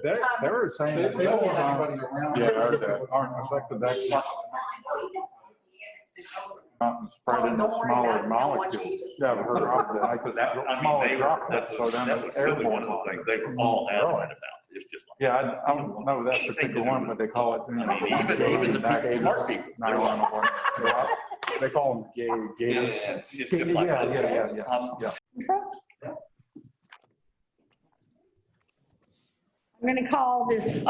They were saying that They don't want anybody around. aren't affected that spreading the smaller molecules. Yeah, I've heard of that. Like smaller droplets, so then that was really one of the things they were all adamant about. It's just like. Yeah, I don't know that particular one, but they call it, you know, even the smart people. nylon or whatever. They call them gators. Yeah, it's just like that. Yeah. I'm going to call this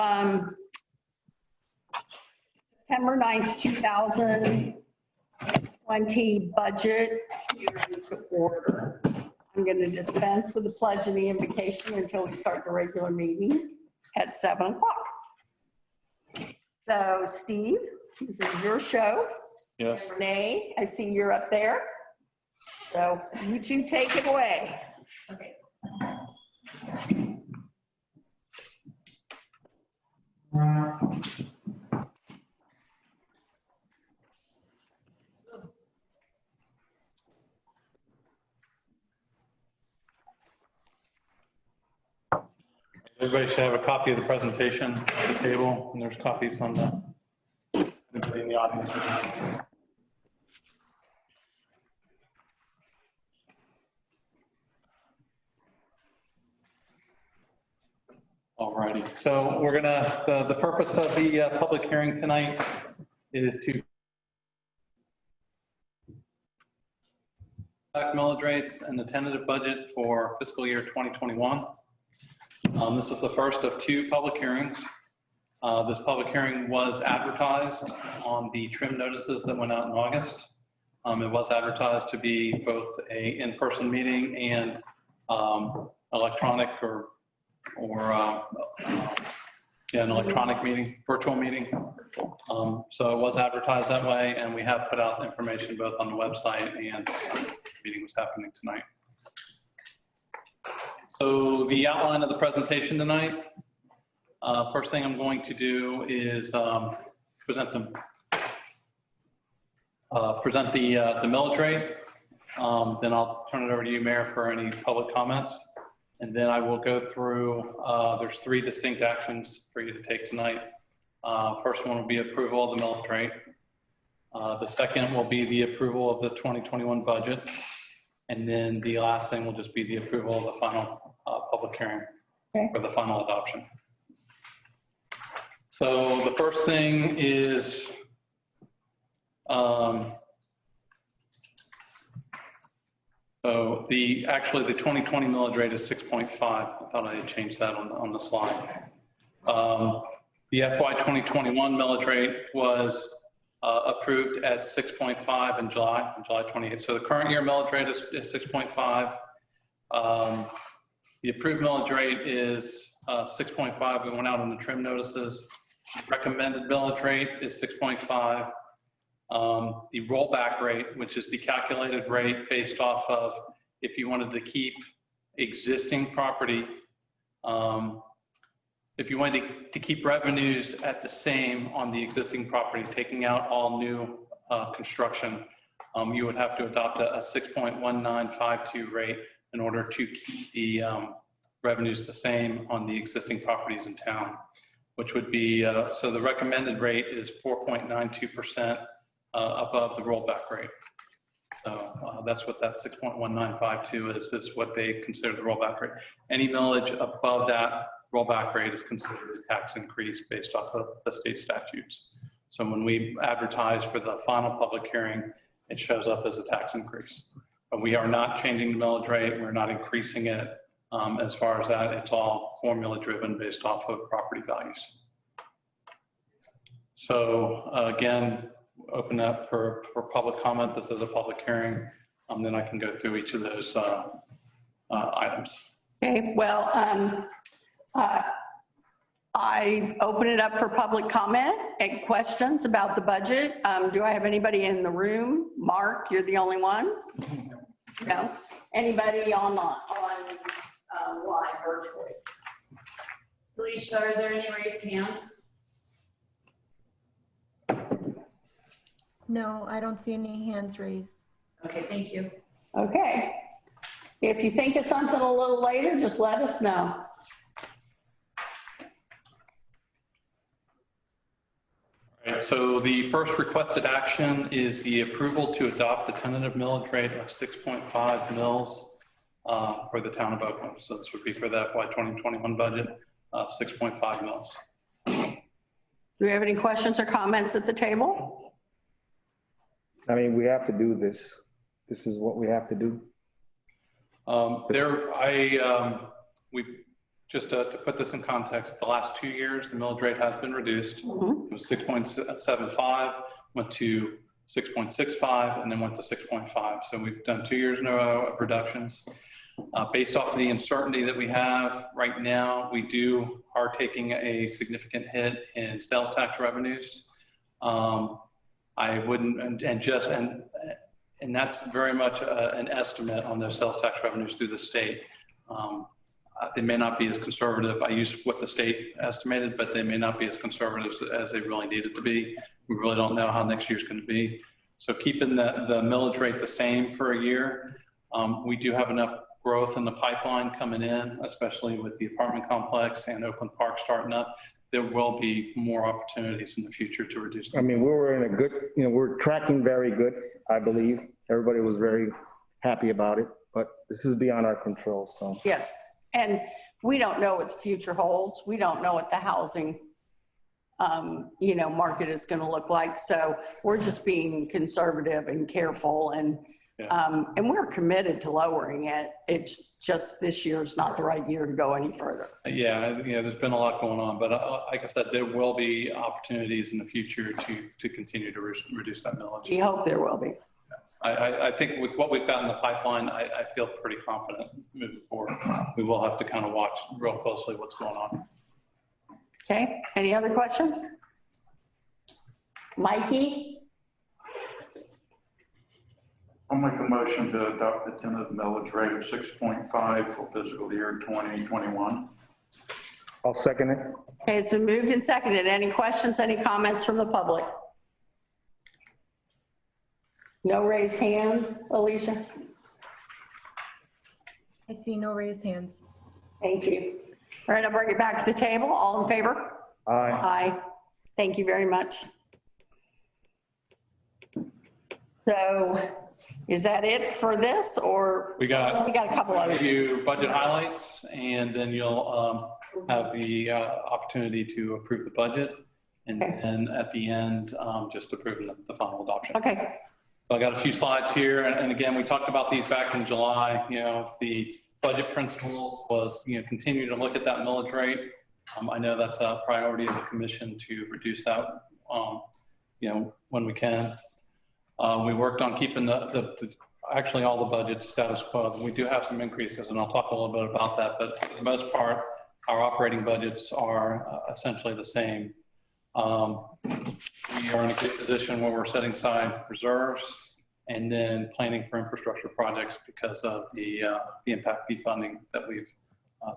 September 9th, 2020 budget hearing to order. I'm going to dispense with the pledge and the invocation until we start the regular meeting at 7 o'clock. So Steve, this is your show. Yes. And Renee, I see you're up there. So you two take it away. Okay. Everybody should have a copy of the presentation at the table, and there's copies on the, anybody in the audience. Alrighty, so we're gonna, the purpose of the public hearing tonight is to millage rates and the tentative budget for fiscal year 2021. This is the first of two public hearings. This public hearing was advertised on the trim notices that went out in August. It was advertised to be both a in-person meeting and electronic or an electronic meeting, virtual meeting. So it was advertised that way, and we have put out information both on the website and the meeting was happening tonight. So the outline of the presentation tonight, first thing I'm going to do is present the millage rate. Then I'll turn it over to you, Mayor, for any public comments. And then I will go through, there's three distinct actions for you to take tonight. First one will be approval of the millage rate. The second will be the approval of the 2021 budget. And then the last thing will just be the approval of the final public hearing for the final adoption. So the first thing is so actually the 2020 millage rate is 6.5. I thought I had changed that on the slide. The FY 2021 millage rate was approved at 6.5 in July 28th. So the current year millage rate is 6.5. The approved millage rate is 6.5. We went out on the trim notices. Recommended millage rate is 6.5. The rollback rate, which is the calculated rate based off of if you wanted to keep existing property, if you wanted to keep revenues at the same on the existing property, taking out all new construction, you would have to adopt a 6.1952 rate in order to keep the revenues the same on the existing properties in town, which would be, so the recommended rate is 4.92% above the rollback rate. So that's what that 6.1952 is what they consider the rollback rate. Any millage above that rollback rate is considered a tax increase based off of the state statutes. So when we advertise for the final public hearing, it shows up as a tax increase. But we are not changing the millage rate. We're not increasing it. As far as that, it's all formula driven based off of property values. So again, open up for public comment. This is a public hearing. Then I can go through each of those items. Okay, well, I open it up for public comment and questions about the budget. Do I have anybody in the room? Mark, you're the only one? No. Anybody online, live virtually? Alicia, are there any raised hands? No, I don't see any hands raised. Okay, thank you. Okay. If you think of something a little later, just let us know. Right, so the first requested action is the approval to adopt the tentative millage rate of 6.5 mils for the town of Oakland. So this would be for the FY 2021 budget, 6.5 mils. Do we have any questions or comments at the table? I mean, we have to do this. This is what we have to do. We just to put this in context, the last 2 years, the millage rate has been reduced. It was 6.75, went to 6.65, and then went to 6.5. So we've done 2 years in a row of reductions. Based off of the uncertainty that we have right now, we are taking a significant hit in sales tax revenues. I wouldn't, and that's very much an estimate on those sales tax revenues through the state. They may not be as conservative. I use what the state estimated, but they may not be as conservative as they really needed to be. We really don't know how next year's going to be. So keeping the millage rate the same for a year, we do have enough growth in the pipeline coming in, especially with the apartment complex and Oakland Park starting up. There will be more opportunities in the future to reduce them. I mean, we were in a good, we're tracking very good, I believe. Everybody was very happy about it, but this is beyond our control, so. Yes, and we don't know what the future holds. We don't know what the housing, market is going to look like. So we're just being conservative and careful, and we're committed to lowering it. It's just this year's not the right year to go any further. Yeah, there's been a lot going on, but like I said, there will be opportunities in the future to continue to reduce that millage. We hope there will be. I think with what we've got in the pipeline, I feel pretty confident moving forward. We will have to kind of watch real closely what's going on. Okay, any other questions? Mikey? I'll make a motion to adopt the tentative millage rate of 6.5 for fiscal year 2021. I'll second it. Okay, it's been moved and seconded. Any questions, any comments from the public? No raised hands, Alicia? I see no raised hands. Thank you. All right, I'll bring it back to the table. All in favor? Aye. Aye. Thank you very much. So is that it for this, or? We got a couple I'll other. give you budget highlights, and then you'll have the opportunity to approve the budget. And then at the end, just approve the final adoption. Okay. So I got a few slides here. And again, we talked about these back in July. The budget principles was, continue to look at that millage rate. I know that's a priority of the commission to reduce that, when we can. We worked on keeping actually all the budgets status quo. We do have some increases, and I'll talk a little bit about that, but for the most part, our operating budgets are essentially the same. We are in a good position where we're setting aside reserves and then planning for infrastructure projects because of the impact fee funding that we've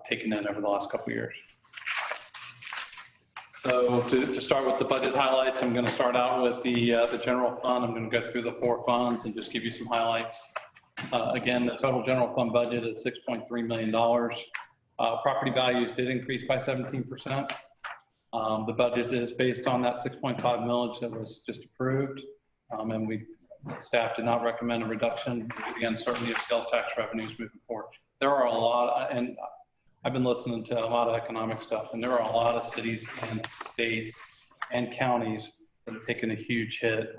taken in over the last couple of years. So to start with the budget highlights, I'm going to start out with the general fund. I'm going to go through the 4 funds and just give you some highlights. Again, the total general fund budget is $6.3 million. Property values did increase by 17%. The budget is based on that 6.5 millage that was just approved. And staff did not recommend a reduction due to the uncertainty of sales tax revenues moving forward. There are a lot, and I've been listening to a lot of economic stuff, and there are a lot of cities and states and counties that have taken a huge hit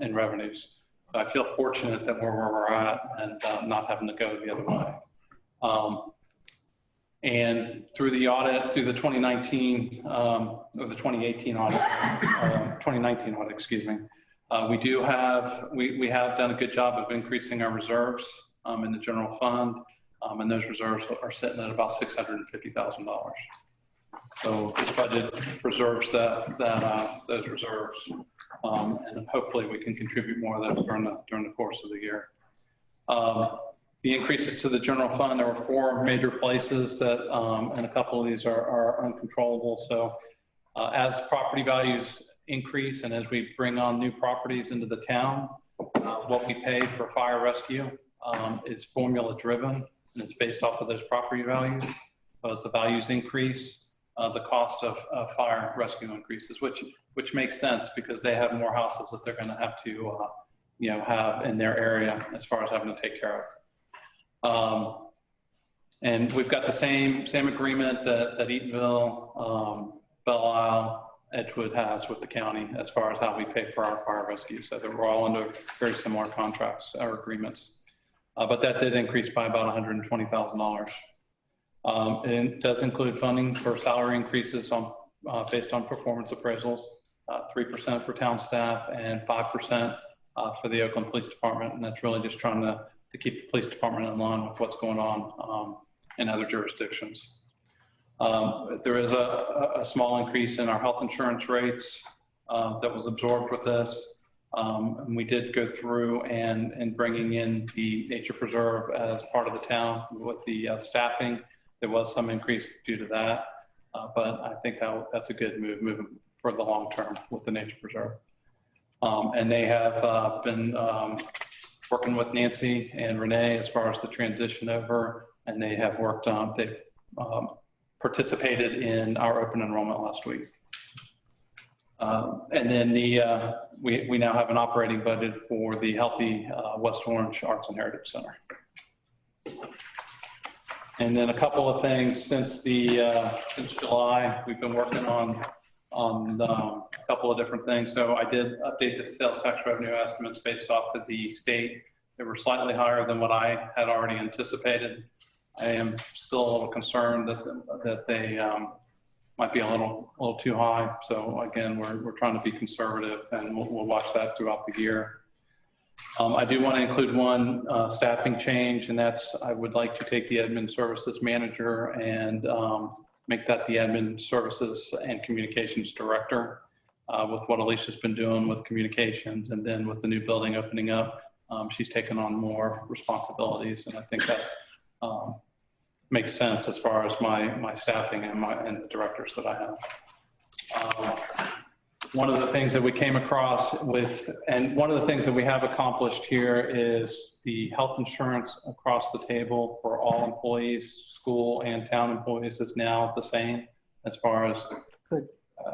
in revenues. So I feel fortunate that we're where we're at and not having to go the other way. And through the audit, through the 2019 or the 2018 audit, 2019 audit, excuse me, we have done a good job of increasing our reserves in the general fund. And those reserves are sitting at about $650,000. So this budget preserves those reserves, and hopefully we can contribute more of those during the course of the year. The increases to the general fund, there were 4 major places that, and a couple of these are uncontrollable. So as property values increase and as we bring on new properties into the town, what we pay for fire rescue is formula driven, and it's based off of those property values. So as the values increase, the cost of fire rescue increases, which which makes sense because they have more houses that they're going to have to, have in their area as far as having to take care of. And we've got the same agreement that Eatonville, Belle Isle, Edgewood has with the county as far as how we pay for our fire rescue. So that we're all under very similar contracts or agreements. But that did increase by about $120,000. It does include funding for salary increases based on performance appraisals, 3% for town staff and 5% for the Oakland Police Department. And that's really just trying to keep the police department in line with what's going on in other jurisdictions. There is a small increase in our health insurance rates that was absorbed with this. And we did go through and bringing in the nature preserve as part of the town with the staffing. There was some increase due to that, but I think that's a good move moving for the long term with the nature preserve. And they have been working with Nancy and Renee as far as the transition over, and they have worked on, they participated in our open enrollment last week. And then we now have an operating budget for the Healthy West Orange Arts and Heritage Center. And then a couple of things since July, we've been working on a couple of different things. So I did update the sales tax revenue estimates based off of the state. They were slightly higher than what I had already anticipated. I am still a little concerned that they might be a little too high. So again, we're trying to be conservative, and we'll watch that throughout the year. I do want to include one staffing change, and that's I would like to take the admin services manager and make that the admin services and communications director with what Alicia's been doing with communications, and then with the new building opening up, she's taken on more responsibilities, and I think that makes sense as far as my staffing and the directors that I have. One of the things that we came across and one of the things that we have accomplished here is the health insurance across the table for all employees, school and town employees, is now the same as far as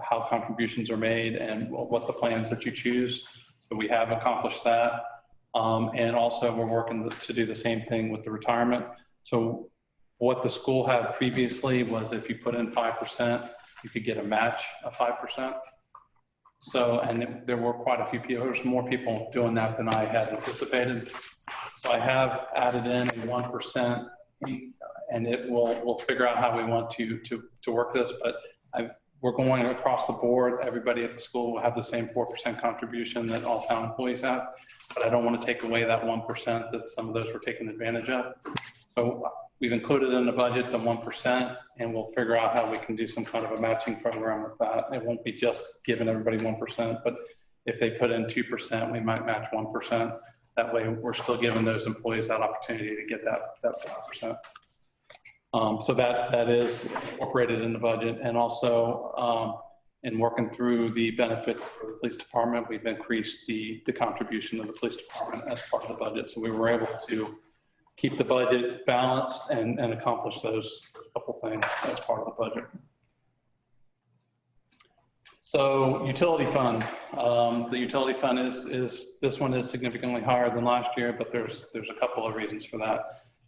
how contributions are made and what the plans that you choose. So we have accomplished that. And also we're working to do the same thing with the retirement. So what the school had previously was if you put in 5%, you could get a match of 5%. So, and there were quite a few people, there's more people doing that than I had anticipated. So I have added in a 1%, and we'll figure out how we want to work this, but we're going across the board. Everybody at the school will have the same 4% contribution that all town employees have, but I don't want to take away that 1% that some of those were taking advantage of. So we've included in the budget the 1%, and we'll figure out how we can do some kind of a matching program with that. It won't be just giving everybody 1%, but if they put in 2%, we might match 1%. That way we're still giving those employees that opportunity to get that 5%. So that is incorporated in the budget. And also in working through the benefits for the police department, we've increased the contribution of the police department as part of the budget. So we were able to keep the budget balanced and accomplish those couple things as part of the budget. So utility fund, the utility fund this one is significantly higher than last year, but there's a couple of reasons for that.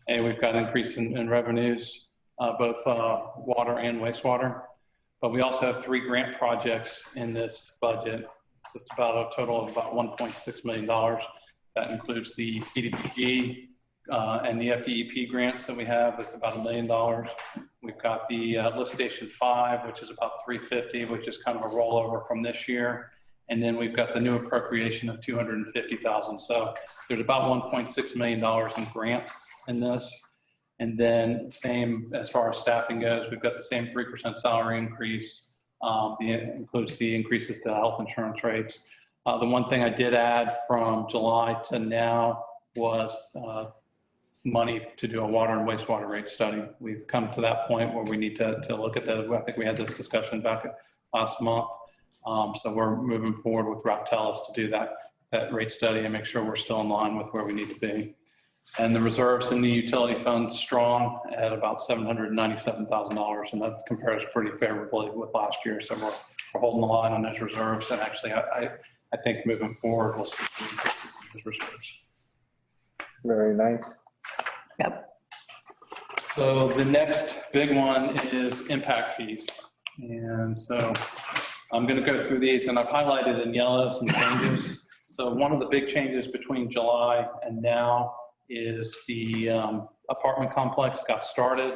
And we've got an increase in revenues, both water and wastewater, but we also have 3 grant projects in this budget. So it's about a total of about $1.6 million. That includes the CDBG, and the FDEP grants that we have, that's about $1 million. We've got the lift station 5, which is about $350,000, which is kind of a rollover from this year. And then we've got the new appropriation of $250,000. So there's about $1.6 million in grants in this. And then same as far as staffing goes, we've got the same 3% salary increase. Includes the increases to health insurance rates. The one thing I did add from July to now was money to do a water and wastewater rate study. We've come to that point where we need to look at that. I think we had this discussion back last month. So we're moving forward with Raptelis to do that rate study and make sure we're still in line with where we need to be. And the reserves in the utility fund strong at about $797,000, and that compares pretty favorably with last year. So we're holding the line on those reserves. And actually, I think moving forward, we'll see those reserves. Very nice. Yep. So the next big one is impact fees. And so I'm going to go through these, and I've highlighted in yellow some changes. So one of the big changes between July and now is the apartment complex got started,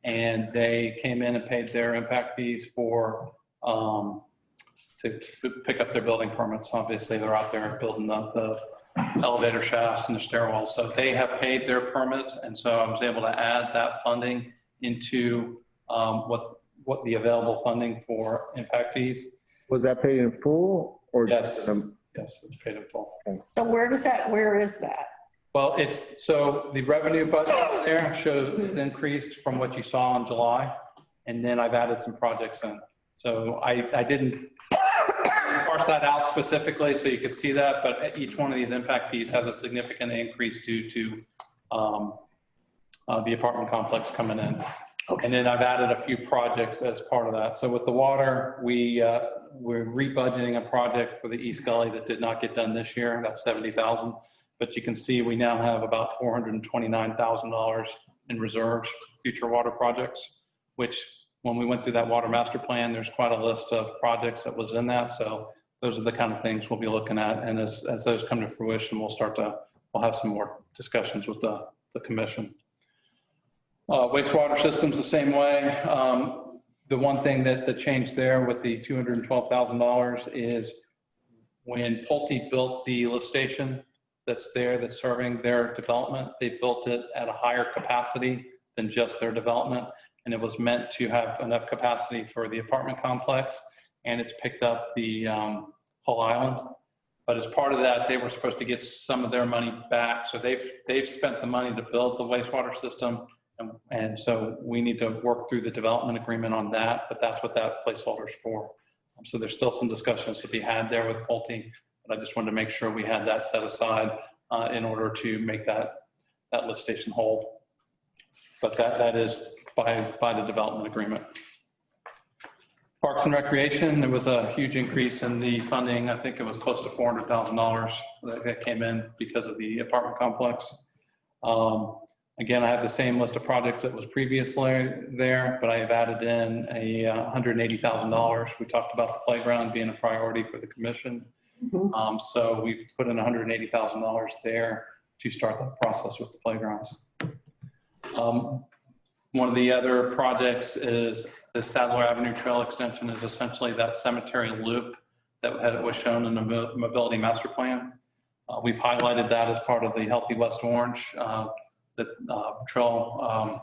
and they came in and paid their impact fees for to pick up their building permits. Obviously, they're out there building up the elevator shafts and the stairwells. So they have paid their permits, and so I was able to add that funding into what the available funding for impact fees. Was that paid in full or? Yes. just, Yes, it's paid in full. So where is that? Well, so the revenue budget there shows it's increased from what you saw in July, and then I've added some projects in. So I didn't parse that out specifically so you could see that, but each one of these impact fees has a significant increase due to the apartment complex coming in. Okay. And then I've added a few projects as part of that. So with the water, we're rebudgeting a project for the East Gully that did not get done this year. That's $70,000. But you can see we now have about $429,000 in reserves, future water projects, which when we went through that water master plan, there's quite a list of projects that was in that. So those are the kind of things we'll be looking at. And as those come to fruition, we'll have some more discussions with the commission. Wastewater systems the same way. The one thing that changed there with the $212,000 is when Pulte built the lift station that's serving their development, they built it at a higher capacity than just their development. And it was meant to have enough capacity for the apartment complex, and it's picked up the whole island. But as part of that, they were supposed to get some of their money back. So they've spent the money to build the wastewater system. And so we need to work through the development agreement on that, but that's what that placeholder is for. So there's still some discussions to be had there with Pulte, but I just wanted to make sure we had that set aside in order to make that lift station whole. But that is by the development agreement. Parks and Recreation, there was a huge increase in the funding. I think it was close to $400,000 that came in because of the apartment complex. Again, I have the same list of projects that was previously there, but I have added in a $180,000. We talked about the playground being a priority for the commission. So we've put in $180,000 there to start that process with the playgrounds. One of the other projects is the Sadler Avenue Trail Extension is essentially that cemetery loop that was shown in the mobility master plan. We've highlighted that as part of the Healthy West Orange the trail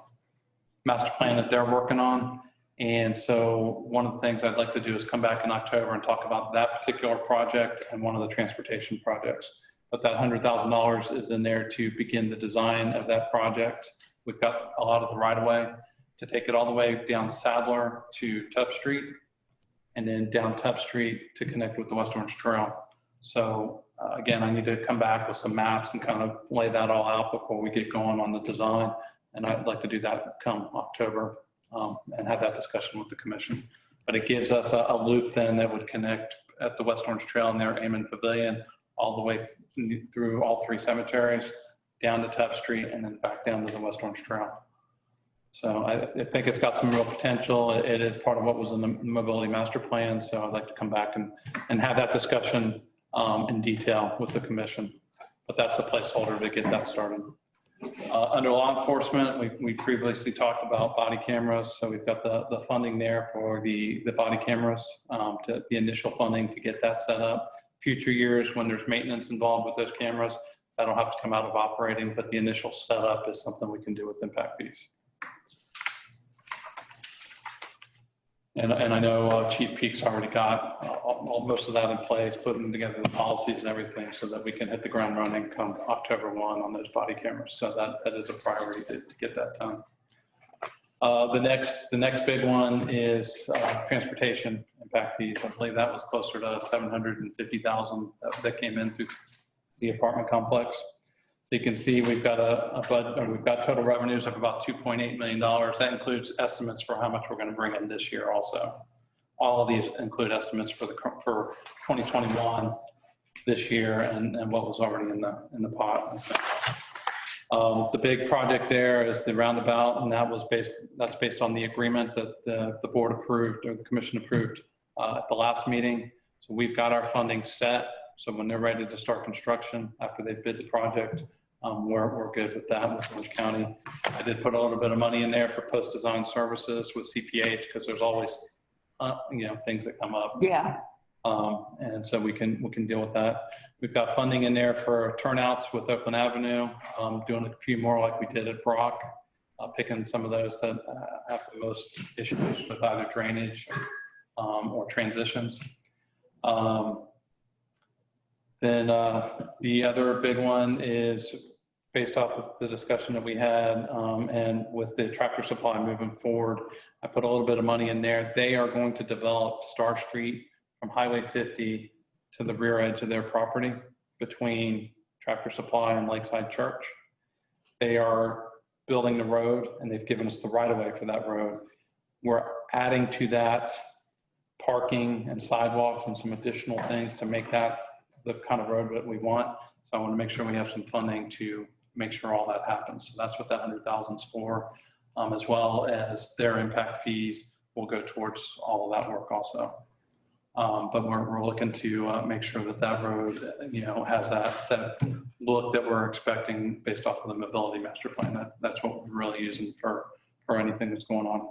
master plan that they're working on. And so one of the things I'd like to do is come back in October and talk about that particular project and one of the transportation projects. But that $100,000 is in there to begin the design of that project. We've got a lot of the right of way to take it all the way down Sadler to Tubb Street, and then down Tubb Street to connect with the West Orange Trail. So again, I need to come back with some maps and kind of lay that all out before we get going on the design. And I'd like to do that come October and have that discussion with the commission. But it gives us a loop then that would connect at the West Orange Trail and their Amen Pavilion all the way through all three cemeteries, down to Tubb Street, and then back down to the West Orange Trail. So I think it's got some real potential. It is part of what was in the mobility master plan. So I'd like to come back and have that discussion in detail with the commission, but that's the placeholder to get that started. Under law enforcement, we previously talked about body cameras. So we've got the funding there for the body cameras, to the initial funding to get that set up. Future years, when there's maintenance involved with those cameras, that'll have to come out of operating, but the initial setup is something we can do with impact fees. And I know Chief Peak's already got most of that in place, putting together the policies and everything so that we can hit the ground running come October 1 on those body cameras. So that is a priority to get that done. The next big one is transportation impact fees. I believe that was closer to $750,000 that came in through the apartment complex. So you can see we've got we've got total revenues of about $2.8 million. That includes estimates for how much we're going to bring in this year also. all of these include estimates for for 2021 this year and what was already in the pot. The big project there is the roundabout, and that's based on the agreement that the board approved, or the commission approved at the last meeting. So we've got our funding set. So when they're ready to start construction, after they bid the project, we're good with that with Orange County. I did put a little bit of money in there for post-design services with CPH, because there's always, things that come up. Yeah. And so we can deal with that. We've got funding in there for turnouts with Oakland Avenue, doing a few more like we did at Brock, picking some of those that have the most issues with either drainage or transitions. Then the other big one is based off of the discussion that we had, and with the Tractor Supply moving forward, I put a little bit of money in there. They are going to develop Star Street from Highway 50 to the rear edge of their property between Tractor Supply and Lakeside Church. They are building the road, and they've given us the right of way for that road. We're adding to that parking and sidewalks and some additional things to make that the kind of road that we want. So I want to make sure we have some funding to make sure all that happens. So that's what that 100,000 is for, as well as their impact fees will go towards all of that work also. But we're looking to make sure that road, has that look that we're expecting based off of the mobility master plan. That's what we're really using for anything that's going on.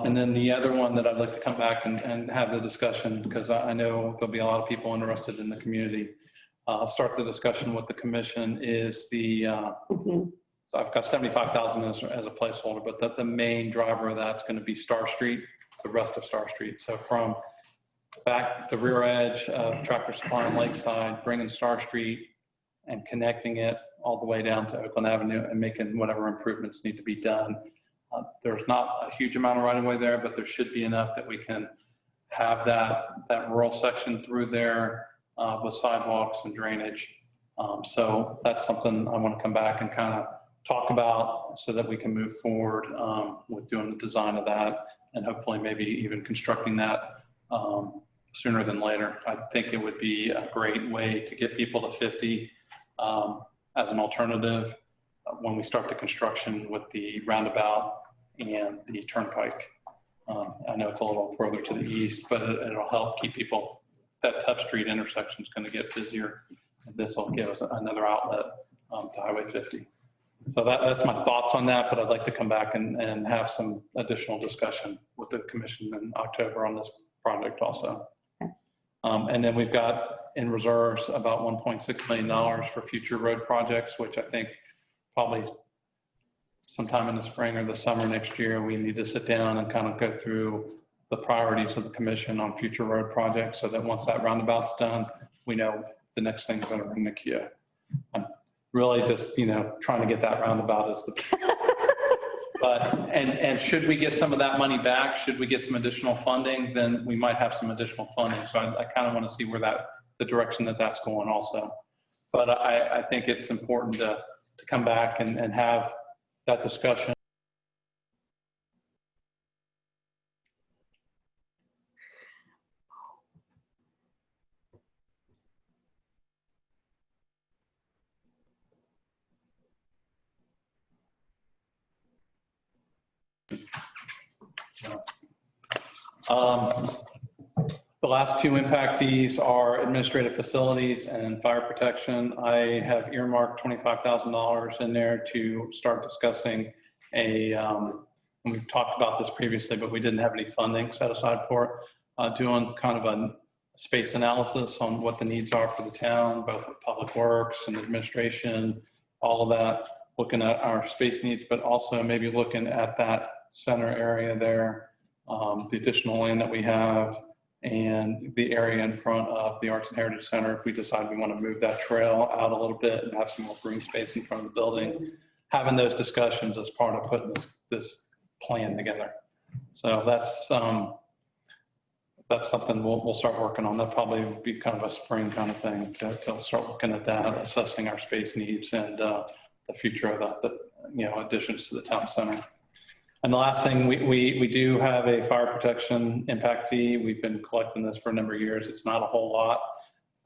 And then the other one that I'd like to come back and have the discussion, because I know there'll be a lot of people interested in the community. Start the discussion with the commission is so I've got 75,000 as a placeholder, but the main driver of that's going to be Star Street, the rest of Star Street. So from back the rear edge of Tractor Supply and Lakeside, bringing Star Street and connecting it all the way down to Oakland Avenue and making whatever improvements need to be done. There's not a huge amount of right of way there, but there should be enough that we can have that rural section through there with sidewalks and drainage. So that's something I want to come back and kind of talk about so that we can move forward with doing the design of that, and hopefully maybe even constructing that sooner than later. I think it would be a great way to get people to 50 as an alternative when we start the construction with the roundabout and the turnpike. I know it's a little further to the east, but it'll help keep people. That Sept Street intersection is going to get busier. This will give us another outlet to Highway 50. So that's my thoughts on that, but I'd like to come back and have some additional discussion with the commission in October on this project also. And then we've got in reserves about $1.6 million for future road projects, which I think probably sometime in the spring or the summer next year, we need to sit down and kind of go through the priorities of the commission on future road projects, so that once that roundabout's done, we know the next things that are in the queue. I'm really just, trying to get that roundabout as but, and should we get some of that money back, should we get some additional funding, then we might have some additional funding. So I kind of want to see where the direction that's going also. But I think it's important to come back and have that discussion. The last two impact fees are administrative facilities and fire protection. I have earmarked $25,000 in there to start discussing and we've talked about this previously, but we didn't have any funding set aside for it. Doing kind of a space analysis on what the needs are for the town, both with public works and administration, all of that, looking at our space needs, but also maybe looking at that center area there, the additional land that we have, and the area in front of the Arts and Heritage Center, if we decide we want to move that trail out a little bit and have some more green space in front of the building, having those discussions as part of putting this plan together. So that's something we'll start working on. That probably would be kind of a spring kind of thing to start looking at that, assessing our space needs and the future of the additions to the town center. And the last thing, we do have a fire protection impact fee. We've been collecting this for a number of years. It's not a whole lot,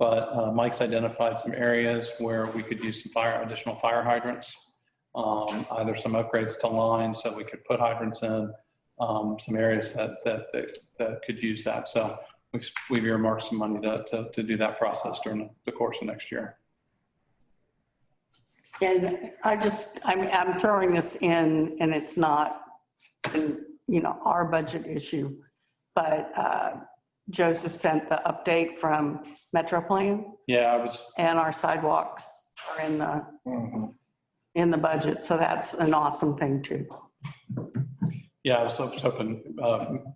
but Mike's identified some areas where we could use some additional fire hydrants, either some upgrades to lines so we could put hydrants in, some areas that could use that. So we've earmarked some money to do that process during the course of next year. And I'm throwing this in, and it's not, our budget issue, but Joseph sent the update from Metro Plan, Yeah, and our sidewalks are in the budget. So that's an awesome thing too. I was hoping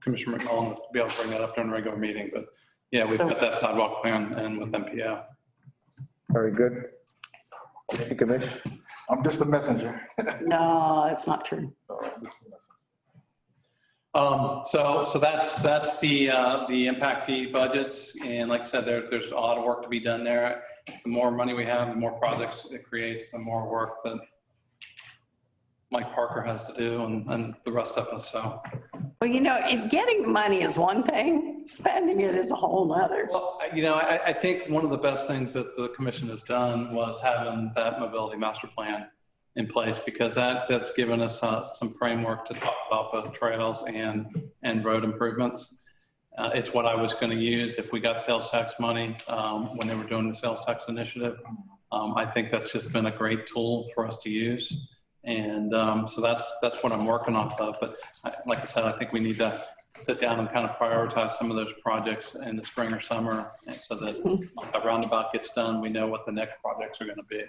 Commissioner McMullen would be able to bring that up during a regular meeting, but yeah, we've got that sidewalk plan and with MPO. Very good. Thank you, Commissioner. I'm just a messenger. No, that's not true. So that's the impact fee budgets. And like I said, there's a lot of work to be done there. The more money we have, the more projects it creates, the more work that Mike Parker has to do and the rest of us. So. Well, getting money is one thing, spending it is a whole nother. Well, I think one of the best things that the commission has done was having that mobility master plan in place, because that's given us some framework to talk about both trails and road improvements. It's what I was going to use if we got sales tax money when they were doing the sales tax initiative. I think that's just been a great tool for us to use. And so that's what I'm working off of. But like I said, I think we need to sit down and kind of prioritize some of those projects in the spring or summer, and so that once that roundabout gets done, we know what the next projects are going to be.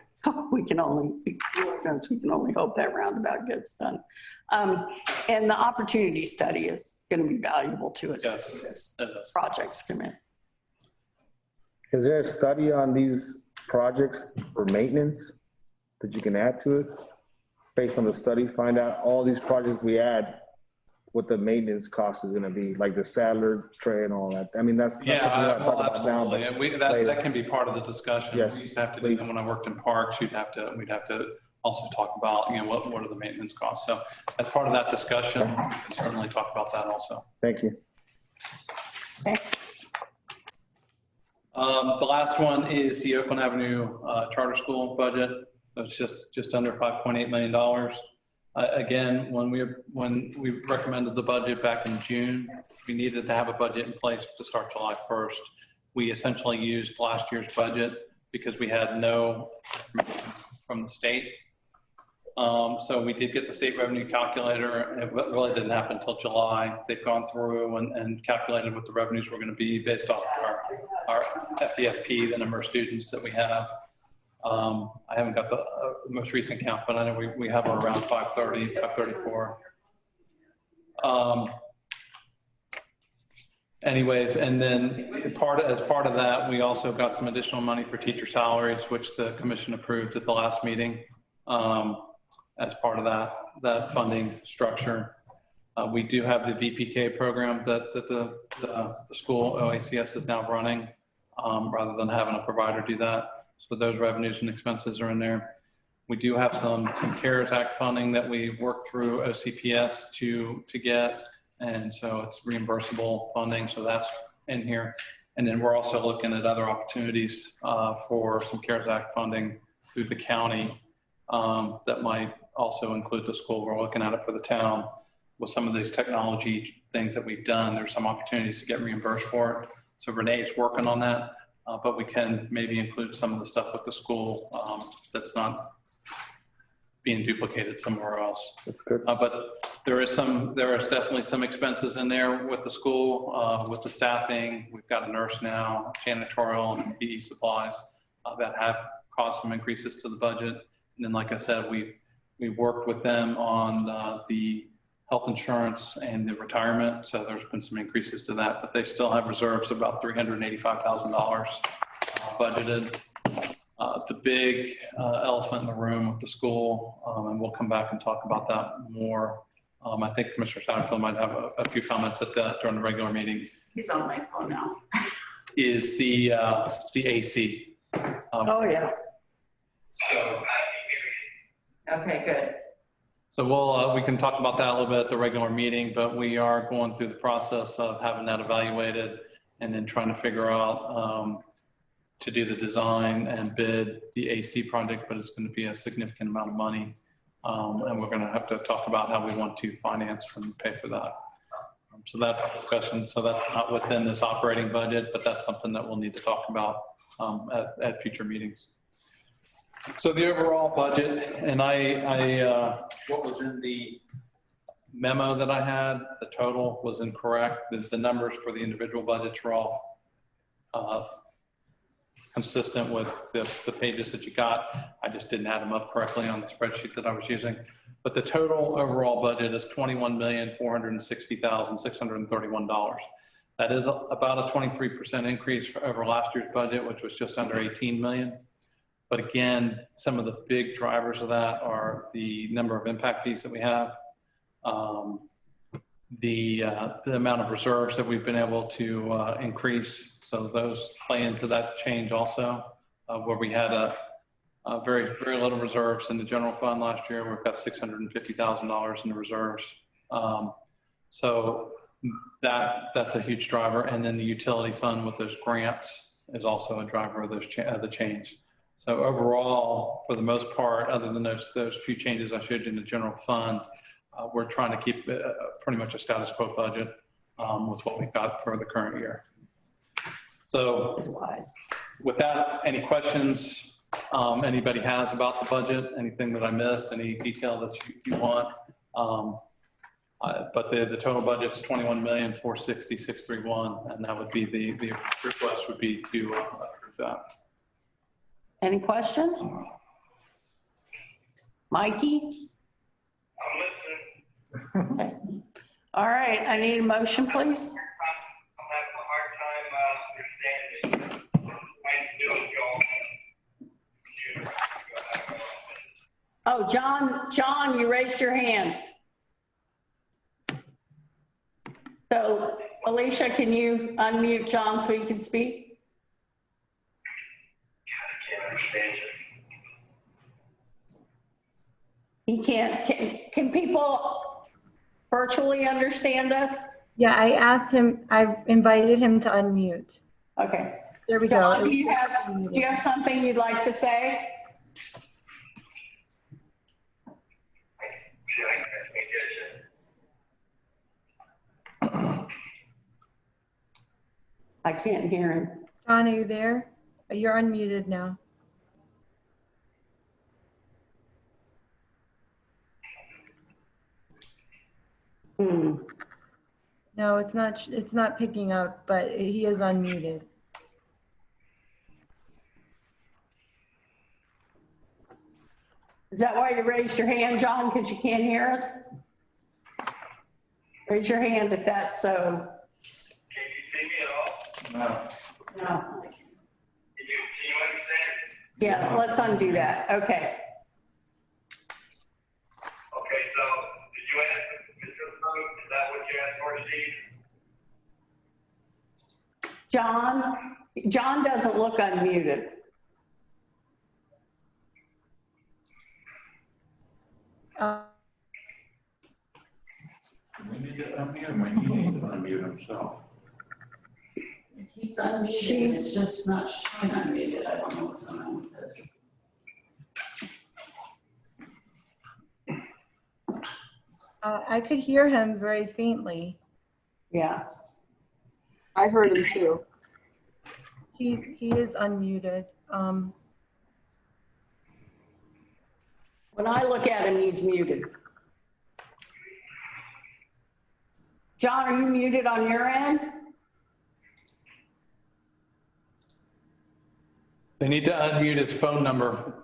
We can only hope that roundabout gets done. And the opportunity study is going to be valuable to us. Yes, as projects come in. Is there a study on these projects for maintenance that you can add to it? Based on the study, find out all these projects we add, what the maintenance cost is going to be, like the Sadler Trail and all that. I mean, that's Yeah, well, absolutely. And that can be part of the discussion. Yes, we used to have to do that when I worked in parks. We'd have to also talk about, what are the maintenance costs. So as part of that discussion, we can certainly talk about that also. Thank you. Okay. The last one is the Oakland Avenue Charter School budget. So it's just under $5.8 million. Again, when we recommended the budget back in June, we needed to have a budget in place to start July 1st. We essentially used last year's budget because we had no information from the state. So we did get the state revenue calculator, and it really didn't happen until July. They've gone through and calculated what the revenues were going to be based off our FEFP, the number of students that we have. I haven't got the most recent count, but I know we have around 530, 534. Anyways, and then as part of that, we also got some additional money for teacher salaries, which the commission approved at the last meeting. As part of that funding structure, we do have the VPK program that the school OACS is now running, rather than having a provider do that. So those revenues and expenses are in there. We do have some CARES Act funding that we worked through OCPS to get. And so it's reimbursable funding. So that's in here. And then we're also looking at other opportunities for some CARES Act funding through the county that might also include the school. We're looking at it for the town with some of these technology things that we've done. There's some opportunities to get reimbursed for it. So Renee's working on that. But we can maybe include some of the stuff with the school that's not being duplicated somewhere else. That's good. But there is definitely some expenses in there with the school, with the staffing. We've got a nurse now, janitorial and PE supplies that have caused some increases to the budget. And then, like I said, we worked with them on the health insurance and the retirement. So there's been some increases to that, but they still have reserves of about $385,000 budgeted. The big elephant in the room with the school, and we'll come back and talk about that more. I think Commissioner Satterfield might have a few comments at that during the regular meeting. He's on my phone now. Is the AC. Oh, yeah. So, Okay, good. So we can talk about that a little bit at the regular meeting, but we are going through the process of having that evaluated and then trying to figure out to do the design and bid the AC project, but it's going to be a significant amount of money. And we're going to have to talk about how we want to finance and pay for that. So that's a discussion. So that's not within this operating budget, but that's something that we'll need to talk about at future meetings. So the overall budget, and what was in the memo that I had, the total was incorrect. The numbers for the individual budgets are all consistent with the pages that you got. I just didn't add them up correctly on the spreadsheet that I was using. But the total overall budget is $21,460,631. That is about a 23% increase over last year's budget, which was just under 18 million. But again, some of the big drivers of that are the number of impact fees that we have, the amount of reserves that we've been able to increase. So those play into that change also, where we had a very, very little reserves in the general fund last year. We've got $650,000 in the reserves. So that's a huge driver. And then the utility fund with those grants is also a driver of the change. So overall, for the most part, other than those few changes I showed you in the general fund, we're trying to keep pretty much a status quo budget with what we've got for the current year. So with that, any questions anybody has about the budget, anything that I missed, any detail that you want? But the total budget is $21,460,631, and that would be the request would be to approve that. Any questions? Mikey? I'm listening. Okay. All right, I need a motion, please. I'm having a hard time understanding. What you doing, Oh, John, you raised your hand. So Alicia, can you unmute John so you can speak? I can't understand you. He can't, can people virtually understand us? Yeah, I asked him, I invited him to unmute. Okay. There we John, go. do you have something you'd like to say? I can't hear him. John, are you there? You're unmuted now. No, it's not picking up, but he is unmuted. Is that why you raised your hand, John? Because you can't hear us? Raise your hand if that's so. Can you see me at all? No. Can you understand? Yeah, let's undo that. Okay. Okay, so did you ask Mr. Luke, is that what you asked for, Steve? John doesn't look unmuted. We need to unmute him. We need to unmute himself. He's unmuted, it's just not showing unmuted. I don't know what's going on with this. I could hear him very faintly. Yeah. I heard him too. He is unmuted. When I look at him, he's muted. John, are you muted on your end? They need to unmute his phone number,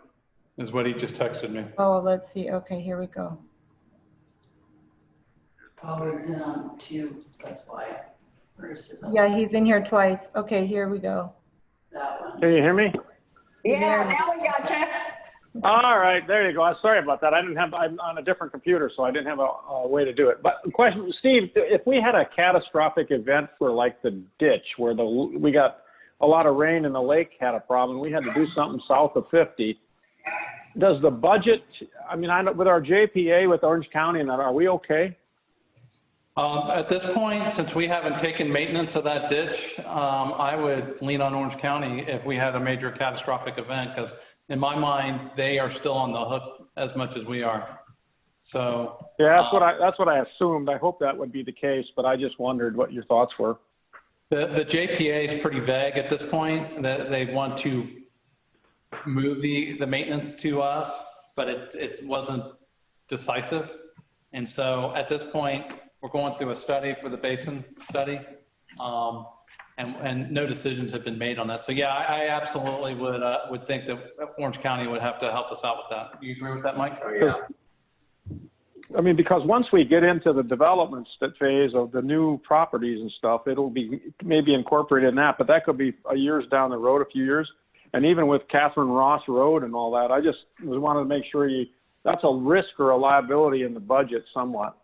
is what he just texted me. Oh, let's see. Okay, here we go. Oh, he's in on two, that's why. Where's his? Yeah, he's in here twice. Okay, here we go. That one. Can you hear me? Yeah, now we got you. All right, there you go. I'm sorry about that. I'm on a different computer, so I didn't have a way to do it. But question, Steve, if we had a catastrophic event for like the ditch where we got a lot of rain and the lake had a problem, we had to do something south of 50. does the budget, I mean, I know with our JPA with Orange County and that, are we okay? At this point, since we haven't taken maintenance of that ditch, I would lean on Orange County if we had a major catastrophic event, because in my mind, they are still on the hook as much as we are. So. Yeah, that's what I assumed. I hope that would be the case, but I just wondered what your thoughts were. The JPA is pretty vague at this point, that they want to move the maintenance to us, but it wasn't decisive. And so at this point, we're going through a study for the basin study, and no decisions have been made on that. So yeah, I absolutely would think that Orange County would have to help us out with that. Do you agree with that, Mike? Oh, yeah. I mean, because once we get into the development phase of the new properties and stuff, it'll be maybe incorporated in that, but that could be a years down the road, a few years. And even with Catherine Ross Road and all that, I just wanted to make sure that's a risk or a liability in the budget somewhat.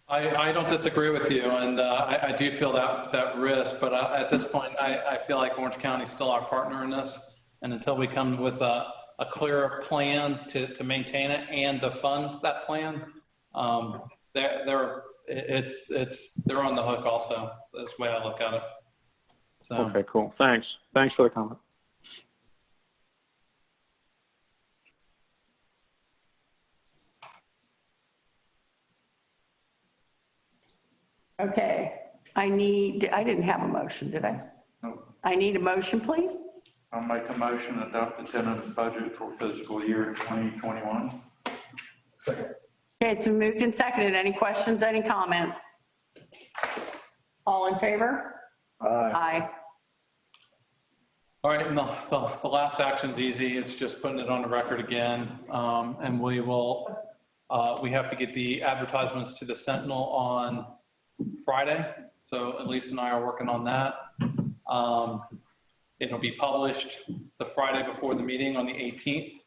I don't disagree with you, and I do feel that risk, but at this point, I feel like Orange County is still our partner in this, and until we come with a clearer plan to maintain it and to fund that plan, they're on the hook also. That's the way I look at it. So. Okay, cool. Thanks for the comment. Okay, I didn't have a motion, did I? No. I need a motion, please. I'll make a motion to adopt the tentative budget for fiscal year 2021. Second. Okay, it's been moved and seconded. Any questions, any comments? All in favor? Aye. All right, and the last action's easy. It's just putting it on the record again. And we have to get the advertisements to the Sentinel on Friday. So Elise and I are working on that. It'll be published the Friday before the meeting on the 18th.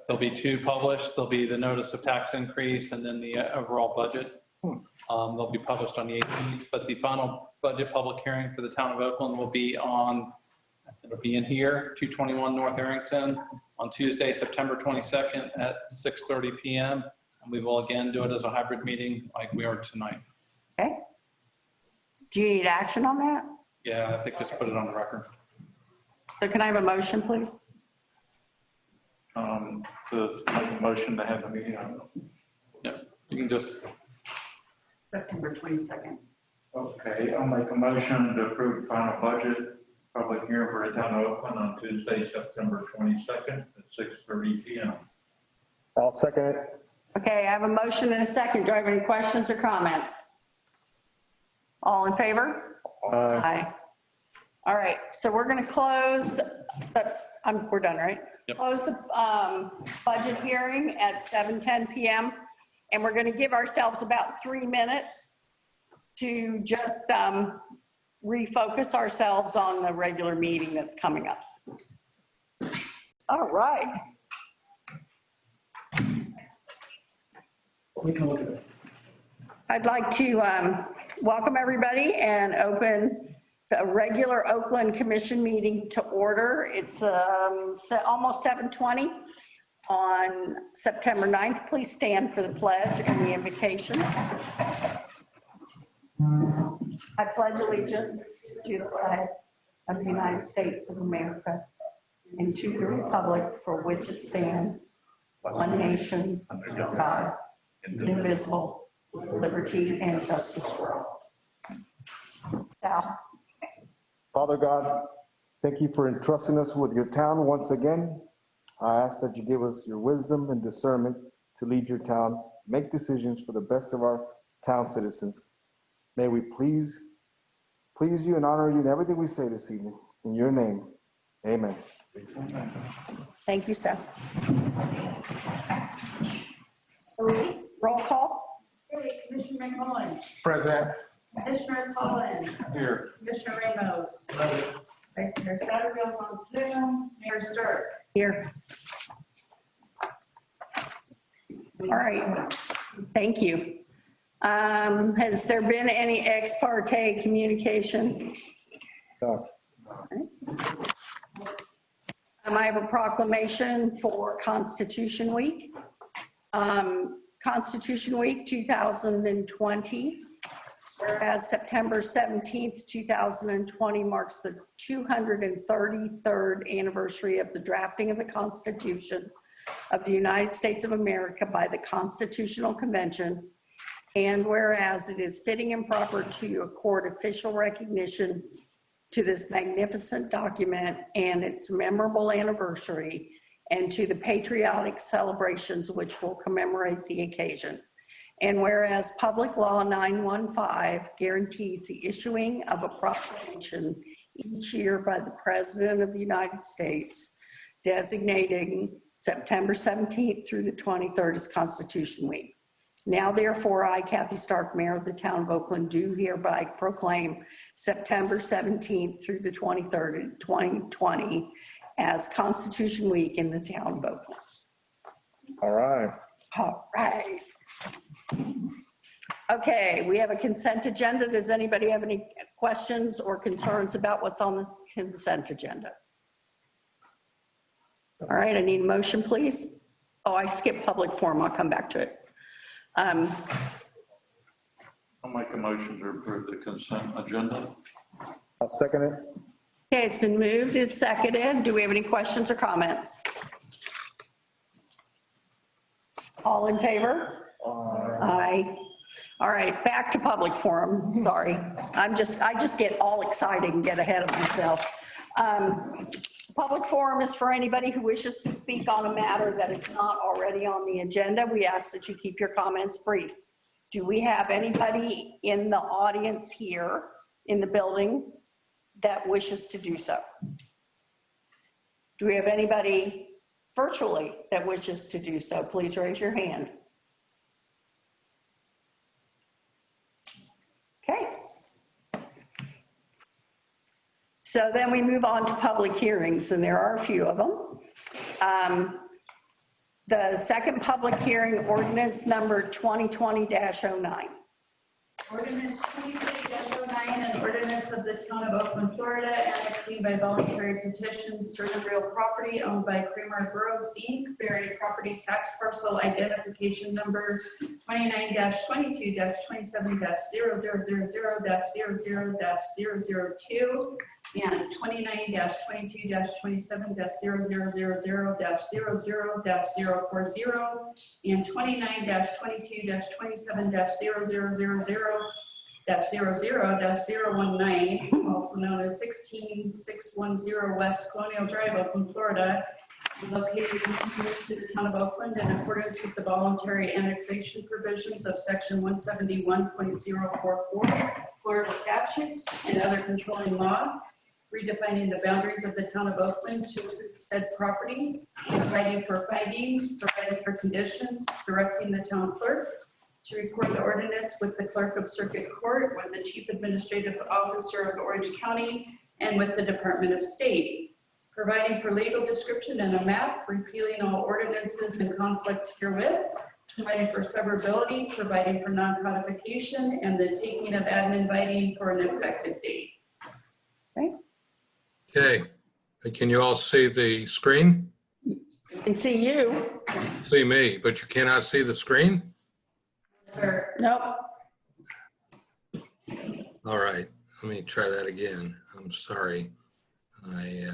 There'll be two published. There'll be the notice of tax increase and then the overall budget. They'll be published on the 18th, but the final budget public hearing for the town of Oakland will be it'll be in here, 221 North Arrington, on Tuesday, September 22nd at 6:30 p.m. And we will again do it as a hybrid meeting like we are tonight. Okay. Do you need action on that? Yeah, I think just put it on the record. So can I have a motion, please? To make a motion to have a meeting on. Yeah, you can just. September 22nd. Okay, I'll make a motion to approve the final budget public hearing for the town of Oakland on Tuesday, September 22nd at 6:30 p.m. I'll second it. Okay, I have a motion and a second. Do I have any questions or comments? All in favor? Aye. All right, so we're going to close, we're done, right? Yep. Close the budget hearing at 7:10 p.m. And we're going to give ourselves about 3 minutes to just refocus ourselves on the regular meeting that's coming up. All right. I'd like to welcome everybody and open the regular Oakland Commission meeting to order. It's almost 7:20 on September 9th. Please stand for the pledge and the invocation. I pledge allegiance to the flag of the United States of America and to the republic for which it stands, one nation, under God, indivisible, with liberty and justice for all. Sal. Father God, thank you for entrusting us with your town once again. I ask that you give us your wisdom and discernment to lead your town, make decisions for the best of our town citizens. May we please you and honor you in everything we say this evening. In your name, amen. Thank you, Sal. Elise, roll call. Commissioner McMullen, Present. Commissioner Collins, Here. Commissioner Ramos, Vice Mayor Satterfield's on Zoom, Mayor Stirk. Here. All right, thank you. Has there been any ex parte communication? No. I have a proclamation for Constitution Week. Constitution Week 2020, whereas September 17th, 2020 marks the 233rd anniversary of the drafting of the Constitution of the United States of America by the Constitutional Convention, and whereas it is fitting and proper to accord official recognition to this magnificent document and its memorable anniversary, and to the patriotic celebrations which will commemorate the occasion. And whereas Public Law 915 guarantees the issuing of a proclamation each year by the President of the United States designating September 17th through the 23rd as Constitution Week. Now therefore, I, Kathy Stark, Mayor of the Town of Oakland, do hereby proclaim September 17th through the 23rd, 2020 as Constitution Week in the Town of Oakland. All right. All right. Okay, we have a consent agenda. Does anybody have any questions or concerns about what's on the consent agenda? All right, I need a motion, please. Oh, I skipped public forum. I'll come back to it. I'll make a motion to approve the consent agenda. I'll second it. Okay, it's been moved, it's seconded. Do we have any questions or comments? All in favor? Aye. All right, back to public forum. Sorry. I just get all excited and get ahead of myself. Public forum is for anybody who wishes to speak on a matter that is not already on the agenda. We ask that you keep your comments brief. Do we have anybody in the audience here in the building that wishes to do so? Do we have anybody virtually that wishes to do so? Please raise your hand. Okay. So then we move on to public hearings, and there are a few of them. The second public hearing, ordinance number 2020-09. Ordinance 2020-09, an ordinance of the Town of Oakland, Florida, annexing by voluntary petition certain real property owned by Kramer Groves, Inc., bearing property tax parcel identification number 29-22-27-0000-00-002 and 29-22-27-0000-00-040 and 29-22-27-0000-00-019, also known as 16610 West Colonial Drive, Oakland, Florida, located contiguous to the Town of Oakland in accordance with the voluntary annexation provisions of section 171.044 Florida statutes and other controlling law, redefining the boundaries of the Town of Oakland to said property, providing for findings, providing for conditions, directing the town clerk to record the ordinance with the clerk of circuit court, with the chief administrative officer of Orange County, and with the Department of State, providing for legal description and a map, repealing all ordinances in conflict herewith, providing for severability, providing for non-codification, and the taking of admin biting for an effective date. Okay, can you all see the screen? I can see you. See me, but you cannot see the screen? Sir. Nope. All right, let me try that again. I'm sorry. I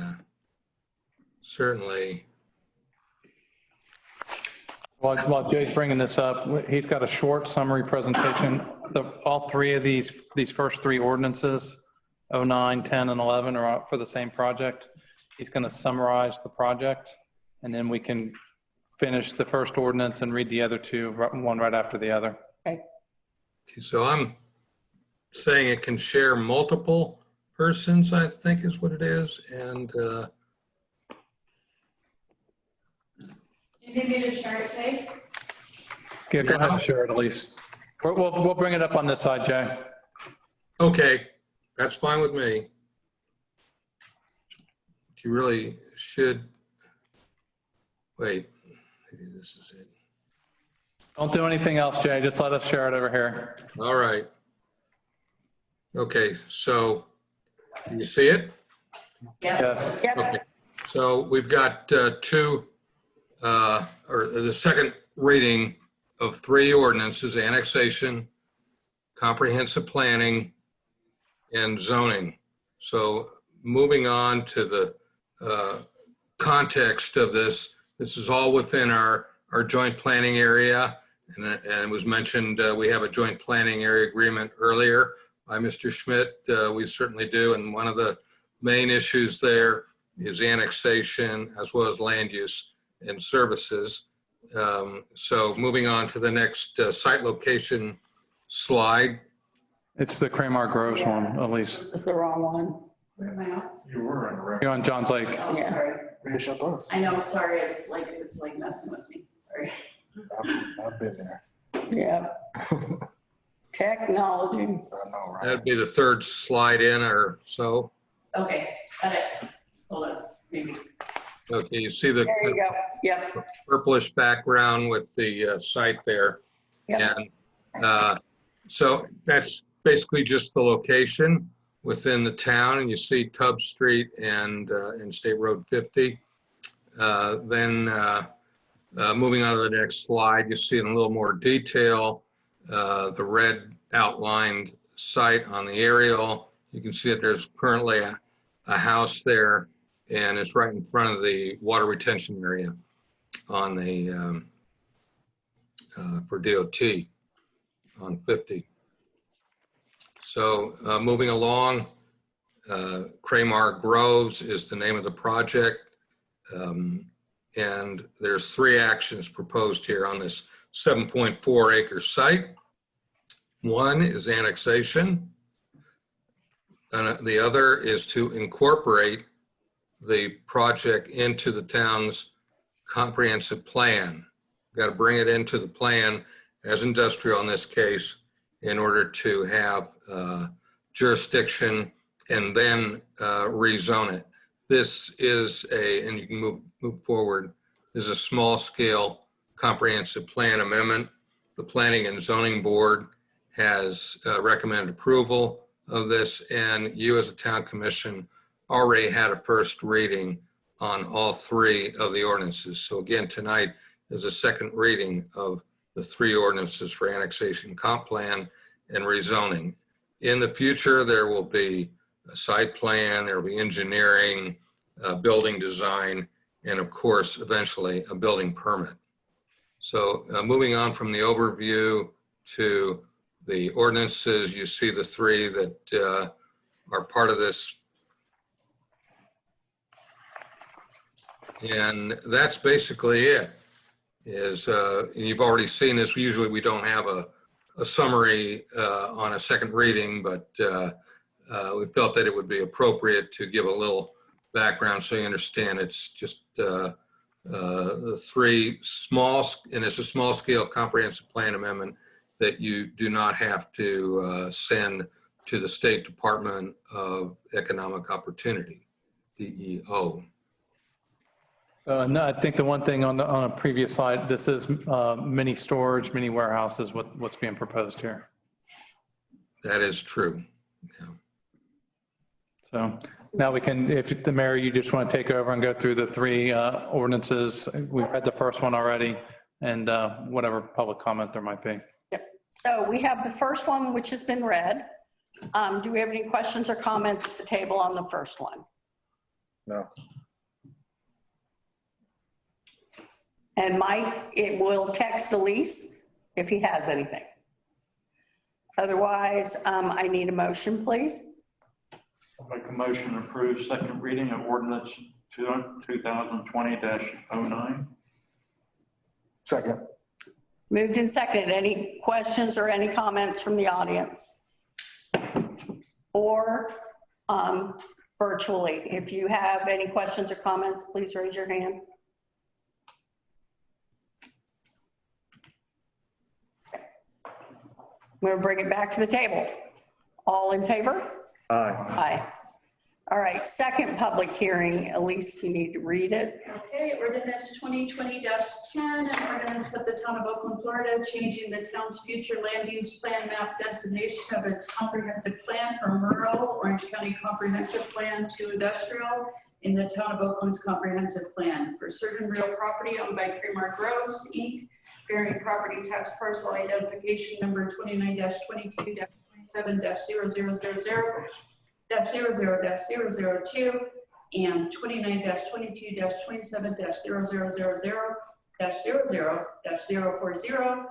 certainly. While Jay's bringing this up, he's got a short summary presentation. All three of these first three ordinances, 09, 10, and 11 are out for the same project. He's going to summarize the project, and then we can finish the first ordinance and read the other two, one right after the other. Okay. So I'm saying it can share multiple persons, I think is what it is. And You need me to share it, Jay? Yeah, go ahead and share it, Elise. We'll bring it up on this side, Jay. okay, that's fine with me. But you really should, wait, maybe this is it. Don't do anything else, Jay. Just let us share it over here. All right. Okay, so you see it? Yeah. Yes. Yep. Okay. So we've got the second reading of 3 ordinances: annexation, comprehensive planning, and zoning. So moving on to the context of this is all within our joint planning area. And it was mentioned, we have a joint planning area agreement earlier by Mr. Schmidt. We certainly do. And one of the main issues there is annexation as well as land use and services. So moving on to the next site location slide. It's the Cramar Groves one, Elise. This is the wrong one. Where am I at? You were in the record. You're on Johns Lake. Oh, Yeah. sorry. Finish up us. I know, sorry, it's like messing with me. Sorry. I've been there. Yeah. Technology. I know, right? That'd be the third slide in or so. Okay, got it. Hold on, maybe. Okay, you see the There you go. Yep. purplish background with the site there. Yep. And so that's basically just the location within the town, and you see Tubb Street and State Road 50. Then moving on to the next slide, you see in a little more detail the red outlined site on the aerial. You can see that there's currently a house there, and it's right in front of the water retention area on the for DOT on 50. So moving along, Cramar Groves is the name of the project. And there's 3 actions proposed here on this 7.4 acre site. One is annexation. And the other is to incorporate the project into the town's comprehensive plan. Got to bring it into the plan as industrial in this case in order to have jurisdiction and then rezone it. This is and you can move forward, is a small scale comprehensive plan amendment. The Planning and Zoning Board has recommended approval of this, and you as a town commission already had a first reading on all 3 of the ordinances. So again, tonight is a second reading of the 3 ordinances for annexation, comp plan, and rezoning. In the future, there will be a site plan, there will be engineering, building design, and of course, eventually a building permit. So moving on from the overview to the ordinances, you see the 3 that are part of this. And that's basically it. You've already seen this. Usually we don't have a summary on a second reading, but we felt that it would be appropriate to give a little background so you understand. It's just the 3 small, and it's a small scale comprehensive plan amendment that you do not have to send to the State Department of Economic Opportunity, DEO. No, I think the one thing on a previous slide, this is mini storage, mini warehouses, what's being proposed here. That is true. Yeah. So now we can, if the mayor, you just want to take over and go through the 3 ordinances. We've read the first one already, and whatever public comment there might be. Yep. So we have the first one, which has been read. Do we have any questions or comments at the table on the first one? No. And Mike, it will text Elise if he has anything. Otherwise, I need a motion, please. I'll make a motion to approve second reading of ordinance 2020-09. Second. Moved and seconded. Any questions or any comments from the audience? Or virtually. If you have any questions or comments, please raise your hand. I'm going to bring it back to the table. All in favor? Aye. Aye. All right, second public hearing. Elise, you need to read it. Okay, ordinance 2020-10, an ordinance of the town of Oakland, Florida, changing the town's future land use plan map designation of its comprehensive plan from rural Orange County comprehensive plan to industrial in the town of Oakland's comprehensive plan for certain real property owned by Creamery Groves, Inc., bearing property tax parcel identification number 29-22-27-0000-00-0002 and 29-22-27-0000-00-040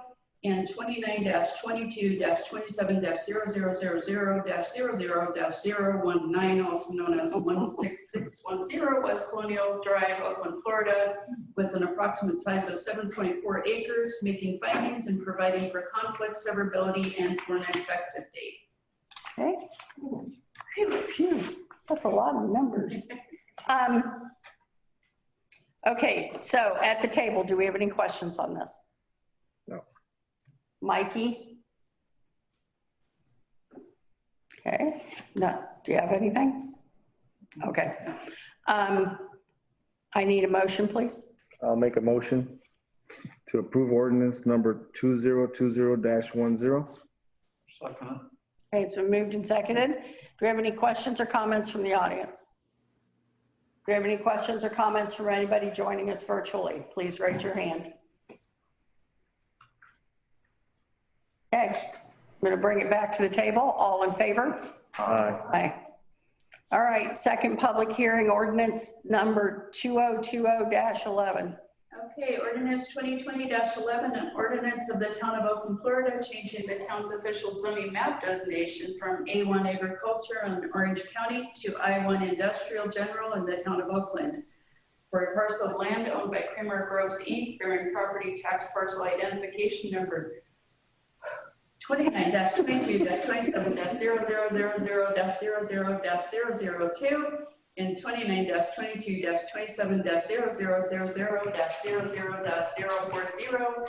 and 29-22-27-0000-00-019, also known as 16610 West Colonial Drive, Oakland, Florida, with an approximate size of 7.4 acres, making findings and providing for conflict, severability, and for an effective date. Okay. Phew, that's a lot of numbers. Okay, so at the table, do we have any questions on this? No. Mikey? Okay, no, do you have anything? Okay. I need a motion, please. I'll make a motion to approve ordinance number 2020-10. Second. Okay, it's been moved and seconded. Do we have any questions or comments from the audience? Do we have any questions or comments from anybody joining us virtually? Please raise your hand. Okay, I'm going to bring it back to the table. All in favor? Aye. Aye. All right, second public hearing, ordinance number 2020-11. Okay, ordinance 2020-11, an ordinance of the town of Oakland, Florida, changing the town's official zoning map designation from A1 agriculture in Orange County to I1 industrial general in the town of Oakland for a parcel of land owned by Creamery Groves, Inc., bearing property tax parcel identification number 29-22-27-0000-00-002 and 29-22-27-000-00-040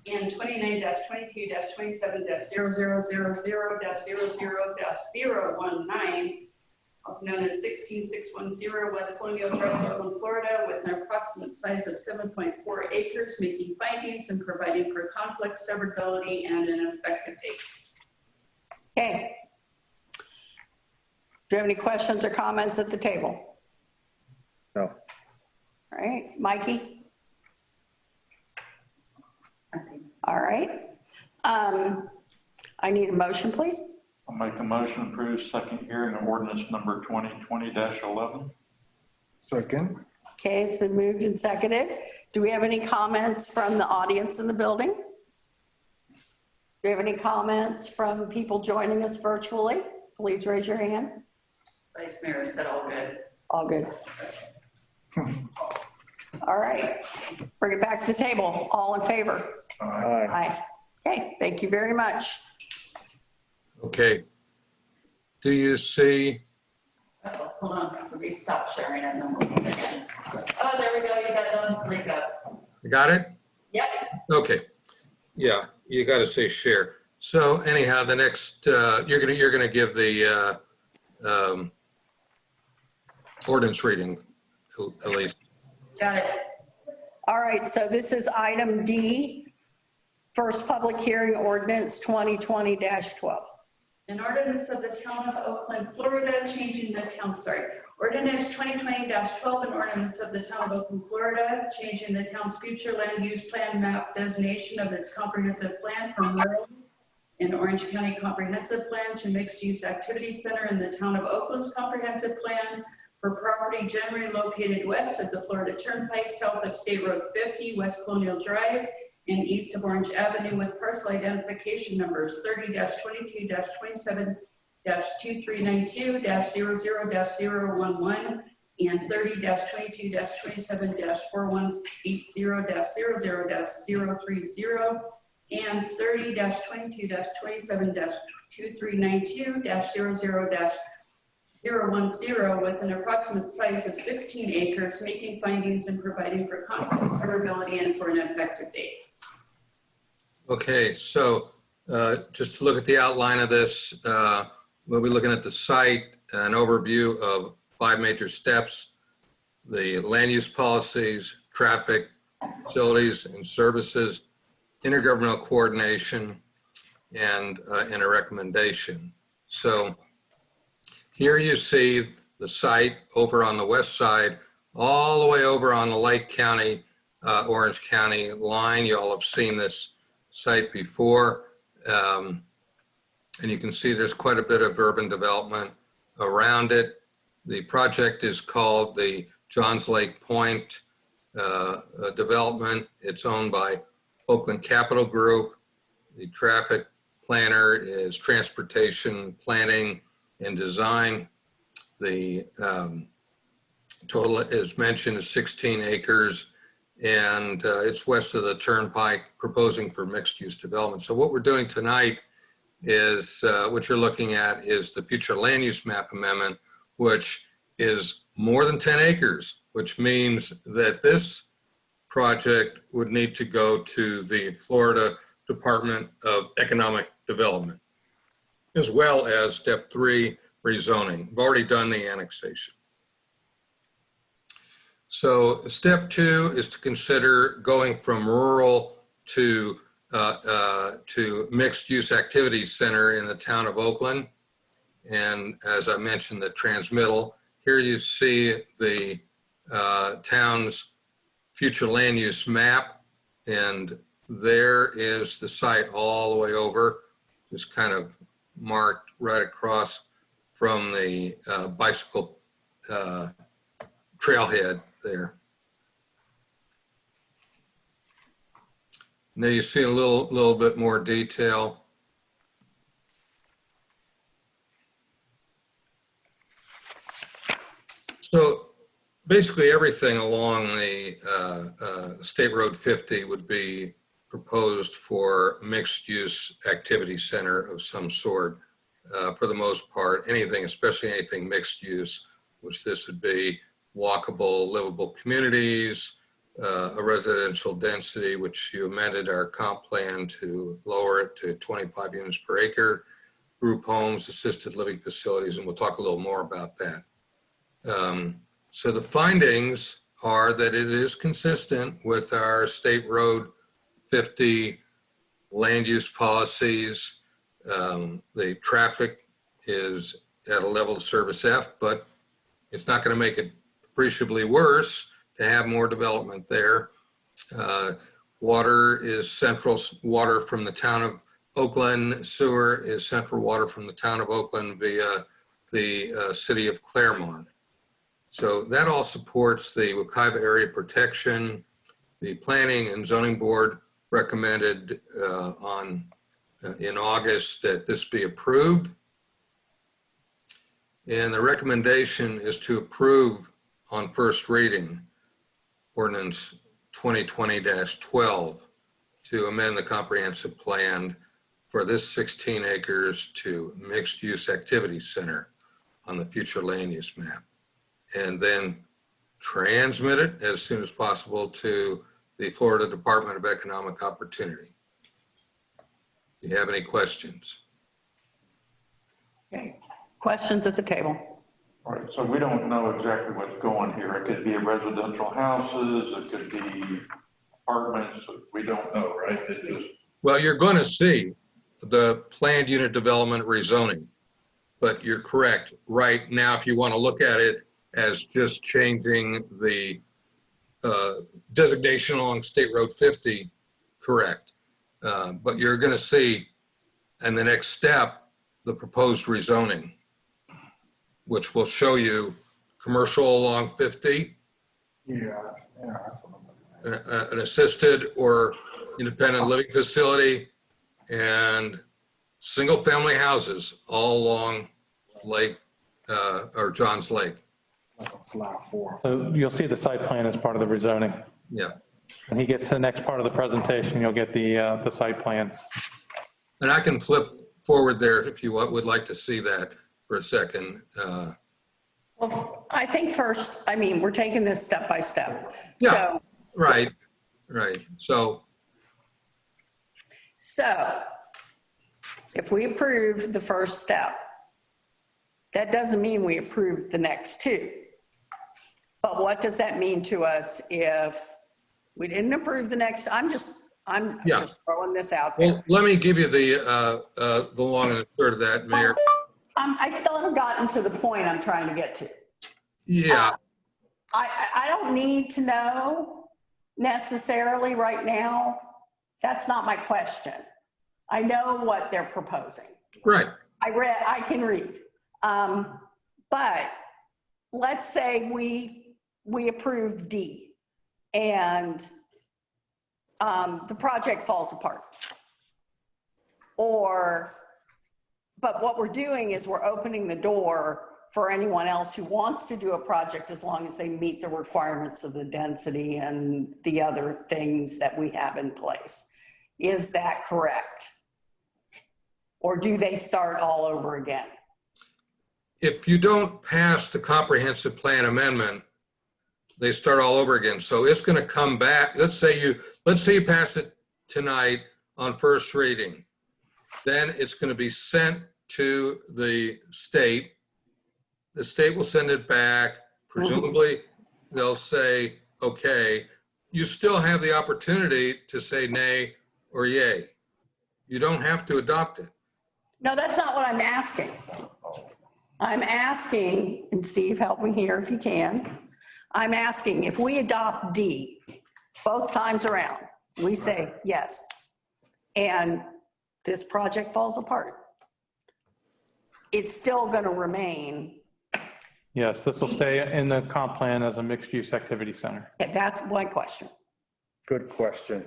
and 29-22-27-000-00-019, also known as 16610 West Colonial Drive, Oakland, Florida, with an approximate size of 7.4 acres, making findings and providing for conflict, severability, and an effective date. Okay. Do you have any questions or comments at the table? No. All right, Mikey? All right. I need a motion, please. I'll make a motion to approve second hearing of ordinance number 2020-11. Second. Okay, it's been moved and seconded. Do we have any comments from the audience in the building? Do we have any comments from people joining us virtually? Please raise your hand. Vice Mayor said all good. All good. All right, bring it back to the table. All in favor? Aye. Aye. Okay, thank you very much. Okay. Do you see, Uh-oh, hold on, let me stop sharing and then we'll move again. Oh, there we go, you got it on sleep up. you got it? Yep. Okay. Yeah, you got to say share. So anyhow, the next, you're gonna give the ordinance reading, at least. Got it. All right, so this is item D, first public hearing ordinance 2020-12. An ordinance of the town of Oakland, Florida, changing the town, ordinance 2020-12, an ordinance of the town of Oakland, Florida, changing the town's future land use plan map designation of its comprehensive plan from rural and Orange County comprehensive plan to mixed use activity center in the town of Oakland's comprehensive plan for property generally located west of the Florida Turnpike, south of State Road 50, West Colonial Drive, and east of Orange Avenue with parcel identification numbers 30-22-27-2392-00-011 and 30-22-27-4180-00-030 and 30-22-27-2392-00-010 with an approximate size of 16 acres, making findings and providing for conflict, severability, and for an effective date. Okay, so just to look at the outline of this, we'll be looking at the site, an overview of 5 major steps, the land use policies, traffic, facilities and services, intergovernmental coordination, and a recommendation. So here you see the site over on the west side, all the way over on the Lake County, Orange County line. You all have seen this site before. And you can see there's quite a bit of urban development around it. The project is called the Johns Lake Point development. It's owned by Oakland Capital Group. The traffic planner is transportation planning and design. The total, as mentioned, is 16 acres, and it's west of the Turnpike, proposing for mixed-use development. So what we're doing tonight is, what you're looking at is the future land use map amendment, which is more than 10 acres, which means that this project would need to go to the Florida Department of Economic Development, as well as step 3 rezoning. We've already done the annexation. So step 2 is to consider going from rural to mixed use activity center in the town of Oakland. And as I mentioned, the transmittal, here you see the town's future land use map, and there is the site all the way over, just kind of marked right across from the bicycle trailhead there. Now you see a little bit more detail. So basically everything along the State Road 50 would be proposed for mixed use activity center of some sort. For the most part, anything, especially anything mixed use, which this would be walkable, livable communities, a residential density, which you amended our comp plan to lower it to 25 units per acre, group homes, assisted living facilities, and we'll talk a little more about that. So the findings are that it is consistent with our State Road 50 land use policies. The traffic is at a level of service F, but it's not going to make it appreciably worse to have more development there. Water is central water from the town of Oakland. Sewer is central water from the town of Oakland via the city of Claremont. So that all supports the Wekiva area protection. The planning and zoning board recommended in August that this be approved. And the recommendation is to approve on first reading ordinance 2020-12 to amend the comprehensive plan for this 16 acres to mixed use activity center on the future land use map, and then transmit it as soon as possible to the Florida Department of Economic Opportunity. Do you have any questions? Okay, questions at the table? All right, so we don't know exactly what's going here. It could be residential houses, it could be apartments, we don't know, right? It's just. Well, you're going to see the planned unit development rezoning, but you're correct. Right now, if you want to look at it as just changing the designation along State Road 50, correct. But you're going to see in the next step, the proposed rezoning, which will show you commercial along 50, an assisted or independent living facility, and single family houses all along Lake or Johns Lake. So you'll see the site plan as part of the rezoning. Yeah. When he gets to the next part of the presentation, you'll get the site plans. And I can flip forward there if you would like to see that for a second. Well, I think first, I mean, we're taking this step by step. Yeah, So, right. So if we approve the first step, that doesn't mean we approve the next two. But what does that mean to us if we didn't approve the next? I'm just throwing this out there. well, let me give you the long and the short of that, Mayor. I still haven't gotten to the point I'm trying to get to. Yeah, I don't need to know necessarily right now. That's not my question. I know what they're proposing. right. I can read. But let's say we approve D and the project falls apart. But what we're doing is we're opening the door for anyone else who wants to do a project as long as they meet the requirements of the density and the other things that we have in place. Is that correct? Or do they start all over again? If you don't pass the comprehensive plan amendment, they start all over again. So it's going to come back. Let's say you pass it tonight on first reading. Then it's going to be sent to the state. The state will send it back. Presumably, they'll say, okay. You still have the opportunity to say nay or yay. You don't have to adopt it. No, that's not what I'm asking. I'm asking, and Steve, help me here if you can. I'm asking if we adopt D both times around, we say yes, and this project falls apart, it's still going to remain. Yes, this will stay in the comp plan as a mixed-use activity center. That's my question. Good question.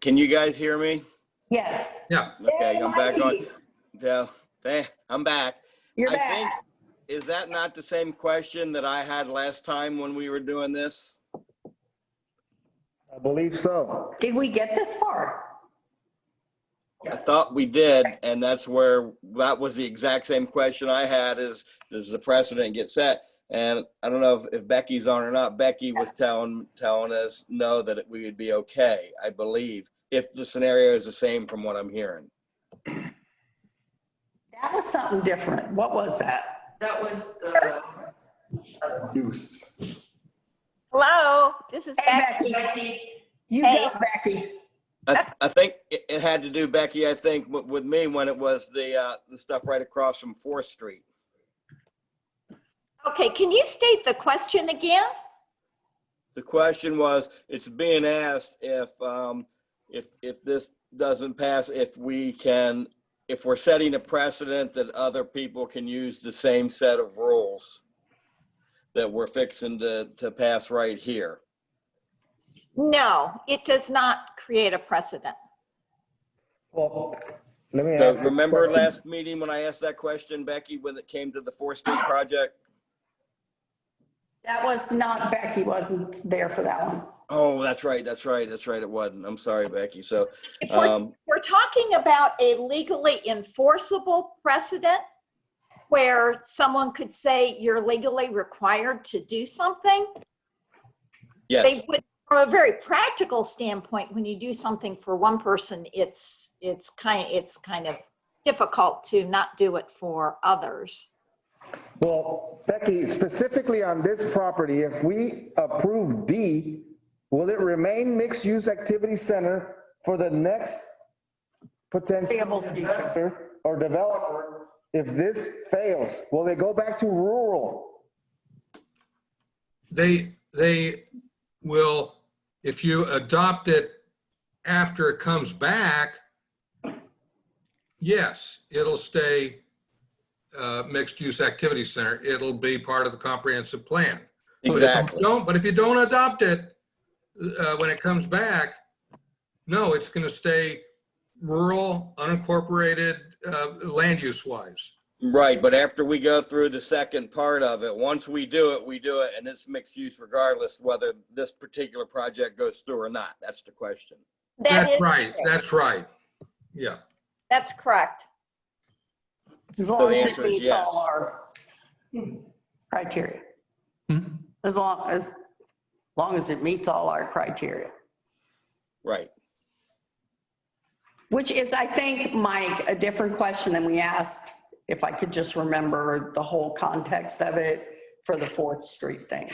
Can you guys hear me? Yes. Yeah. Okay, I'm back on. Yeah, I'm back. You're I back. think, is that not the same question that I had last time when we were doing this? I believe so. Did we get this far? I thought we did, and that was the exact same question I had is, does the precedent get set? And I don't know if Becky's on or not. Becky was telling us no, that we would be okay, I believe, if the scenario is the same from what I'm hearing. That was something different. What was that? That was the. Use. Hello, this is Hey, Becky. Becky. You Hey. go, Becky. I think it had to do, Becky, I think with me when it was the stuff right across from 4th Street. Okay, can you state the question again? The question was, it's being asked if this doesn't pass, if we're setting a precedent that other people can use the same set of rules that we're fixing to pass right here. No, it does not create a precedent. Well, let me So ask. remember last meeting when I asked that question, Becky, when it came to the 4th Street project? That was not, Becky wasn't there for that one. Oh, that's right. It wasn't. I'm sorry, Becky. So, If we're talking about a legally enforceable precedent where someone could say you're legally required to do something, yes. they would, from a very practical standpoint, when you do something for one person, it's kind of difficult to not do it for others. Well, Becky, specifically on this property, if we approve D, will it remain mixed-use activity center for the next potential investor or developer? If this fails, will they go back to rural? They will, if you adopt it after it comes back, yes, it'll stay mixed-use activity center. It'll be part of the comprehensive plan. Exactly. But if you don't adopt it when it comes back, no, it's going to stay rural, unincorporated, land use wise. Right, but after we go through the second part of it, once we do it, and it's mixed use regardless whether this particular project goes through or not. That's the question. That's right. That's right. Yeah. That's correct. As long as it answer is meets yes. all our criteria. As long as it meets all our criteria. Right. Which is, I think, Mike, a different question than we asked, if I could just remember the whole context of it for the 4th Street thing.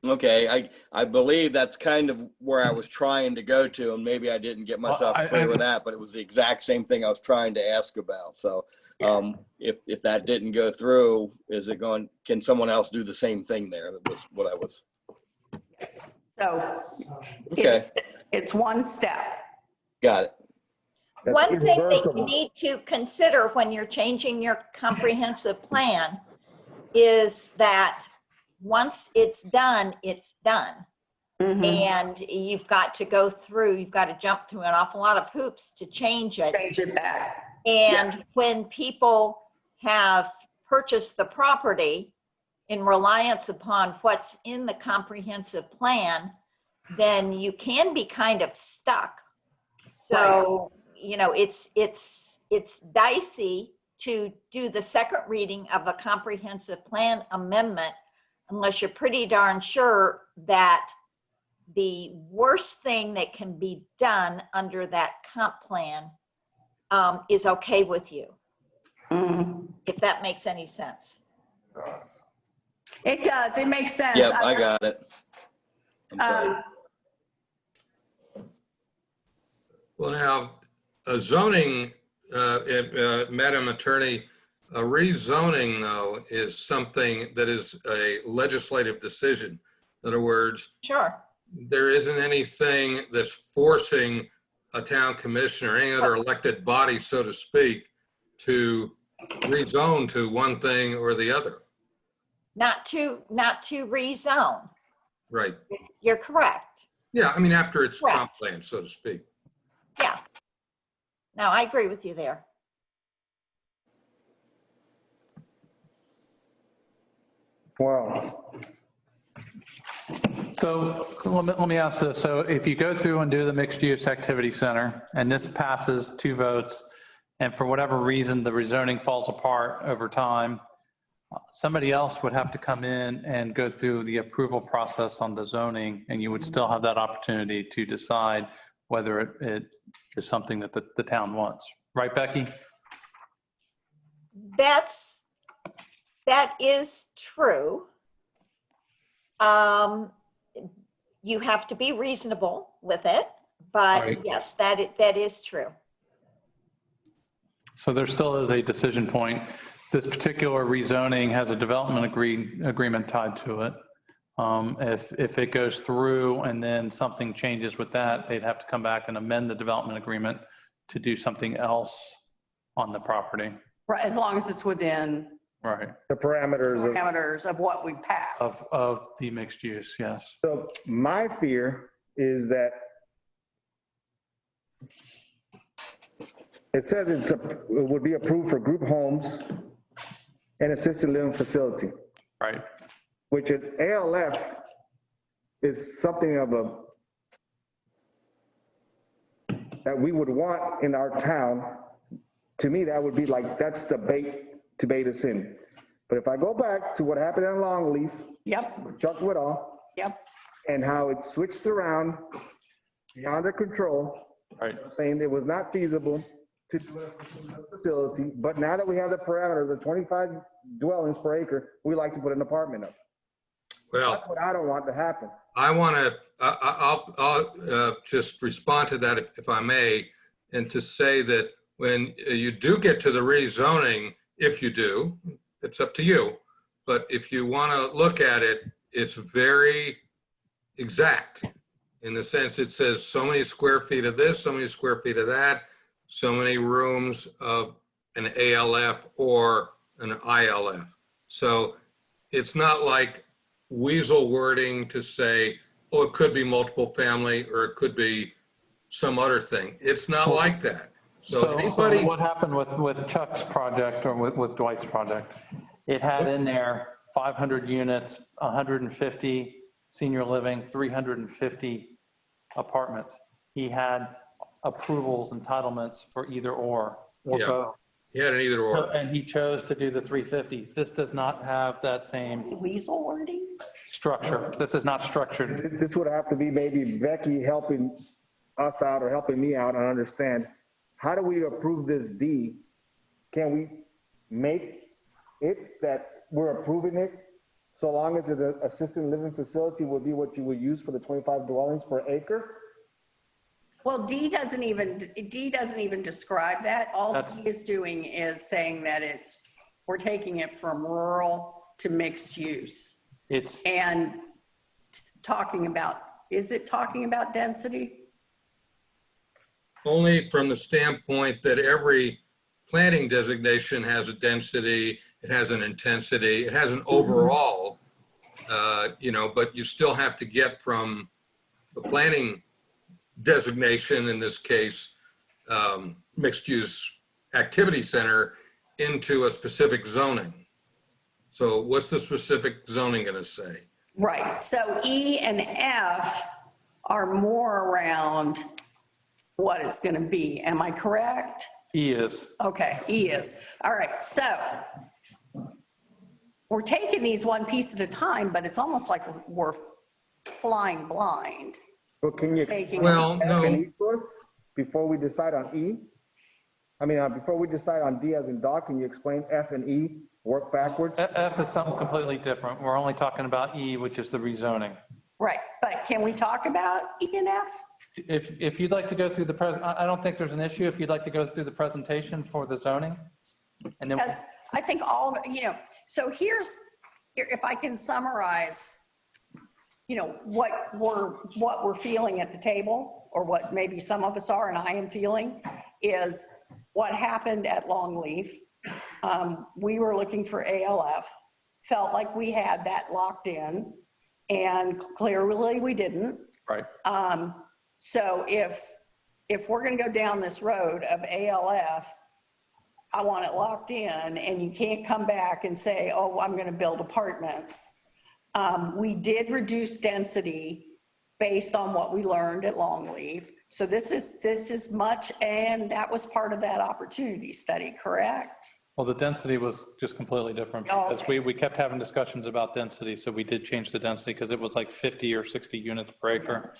Okay, I believe that's kind of where I was trying to go to, and maybe I didn't get myself clear with that, but it was the exact same thing I was trying to ask about. So if that didn't go through, can someone else do the same thing there? That was what I was. So Okay. it's one step. Got it. One thing that you need to consider when you're changing your comprehensive plan is that once it's done, it's done. And you've got to go through, you've got to jump through an awful lot of hoops to change it. Change it back. And when people have purchased the property in reliance upon what's in the comprehensive plan, then you can be kind of stuck. So, you know, it's dicey to do the second reading of a comprehensive plan amendment unless you're pretty darn sure that the worst thing that can be done under that comp plan is okay with you. If that makes any sense. It does. It makes sense. Yep, I got it. I'm sorry. Well, now, a zoning, Madam Attorney, a rezoning, though, is something that is a legislative decision. In other words, sure, there isn't anything that's forcing a town commissioner, any other elected body, so to speak, to rezone to one thing or the other. Not to rezone. Right. You're correct. Yeah, I mean, after it's comp plan, so to speak. Yeah. No, I agree with you there. Wow. So let me ask this. So if you go through and do the mixed use activity center and this passes 2 votes, and for whatever reason, the rezoning falls apart over time, somebody else would have to come in and go through the approval process on the zoning, and you would still have that opportunity to decide whether it is something that the town wants. Right, Becky? That is true. You have to be reasonable with it, but Right. yes, that is true. So there still is a decision point. This particular rezoning has a development agreement tied to it. If it goes through and then something changes with that, they'd have to come back and amend the development agreement to do something else on the property. Right, as long as it's within Right. The parameters of what we passed. Of the mixed use, yes. So my fear is that it says it would be approved for group homes and assisted living facility. Right. Which at ALF is something of that we would want in our town. To me, that would be like, that's the bait to bait us in. But if I go back to what happened in Longleaf, with Chuck Woodall, and how it switched around beyond their control, saying it was not feasible to do a facility, but now that we have the parameters of 25 dwellings per acre, we like to put an apartment up. Well, that's what I don't want to happen. I want to, I'll just respond to that if I may, and to say that when you do get to the rezoning, if you do, it's up to you. But if you want to look at it, it's very exact in the sense it says so many square feet of this, so many square feet of that, so many rooms of an ALF or an ILF. So it's not like weasel wording to say, oh, it could be multiple family or it could be some other thing. It's not like that. So what happened with Chuck's project or with Dwight's project, it had in there 500 units, 150 senior living, 350 apartments. He had approvals, entitlements for either or both. He had an either or. And he chose to do the 350. This does not have that same weasel wording structure. This is not structured. This would have to be maybe Becky helping us out or helping me out and understand, how do we approve this D? Can we make it that we're approving it so long as the assisted living facility would be what you would use for the 25 dwellings per acre? Well, D doesn't even describe that. All D is doing is saying that we're taking it from rural to mixed use. And talking about, is it talking about density? Only from the standpoint that every planting designation has a density, it has an intensity, it has an overall, but you still have to get from the planning designation, in this case, mixed use activity center, into a specific zoning. So what's the specific zoning going to say? Right. So E and F are more around what it's going to be. Am I correct? E is. Okay, E is. All right. So we're taking these one piece at a time, but it's almost like we're flying blind. Well, can you Taking Well, no. before we decide on E? I mean, before we decide on D as in dog, can you explain F and E, work backwards? F is something completely different. We're only talking about E, which is the rezoning. Right, but can we talk about E and F? If you'd like to go through I don't think there's an issue if you'd like to go through the presentation for the zoning. And then, Because I think so if I can summarize, what we're feeling at the table, or what maybe some of us are and I am feeling, is what happened at Longleaf. We were looking for ALF, felt like we had that locked in, and clearly we didn't. right. So if we're going to go down this road of ALF, I want it locked in, and you can't come back and say, oh, I'm going to build apartments. We did reduce density based on what we learned at Longleaf. So this is much, and that was part of that opportunity study, correct? Well, the density was just completely different because we kept having discussions about density. So we did change the density because it was like 50 or 60 units per acre.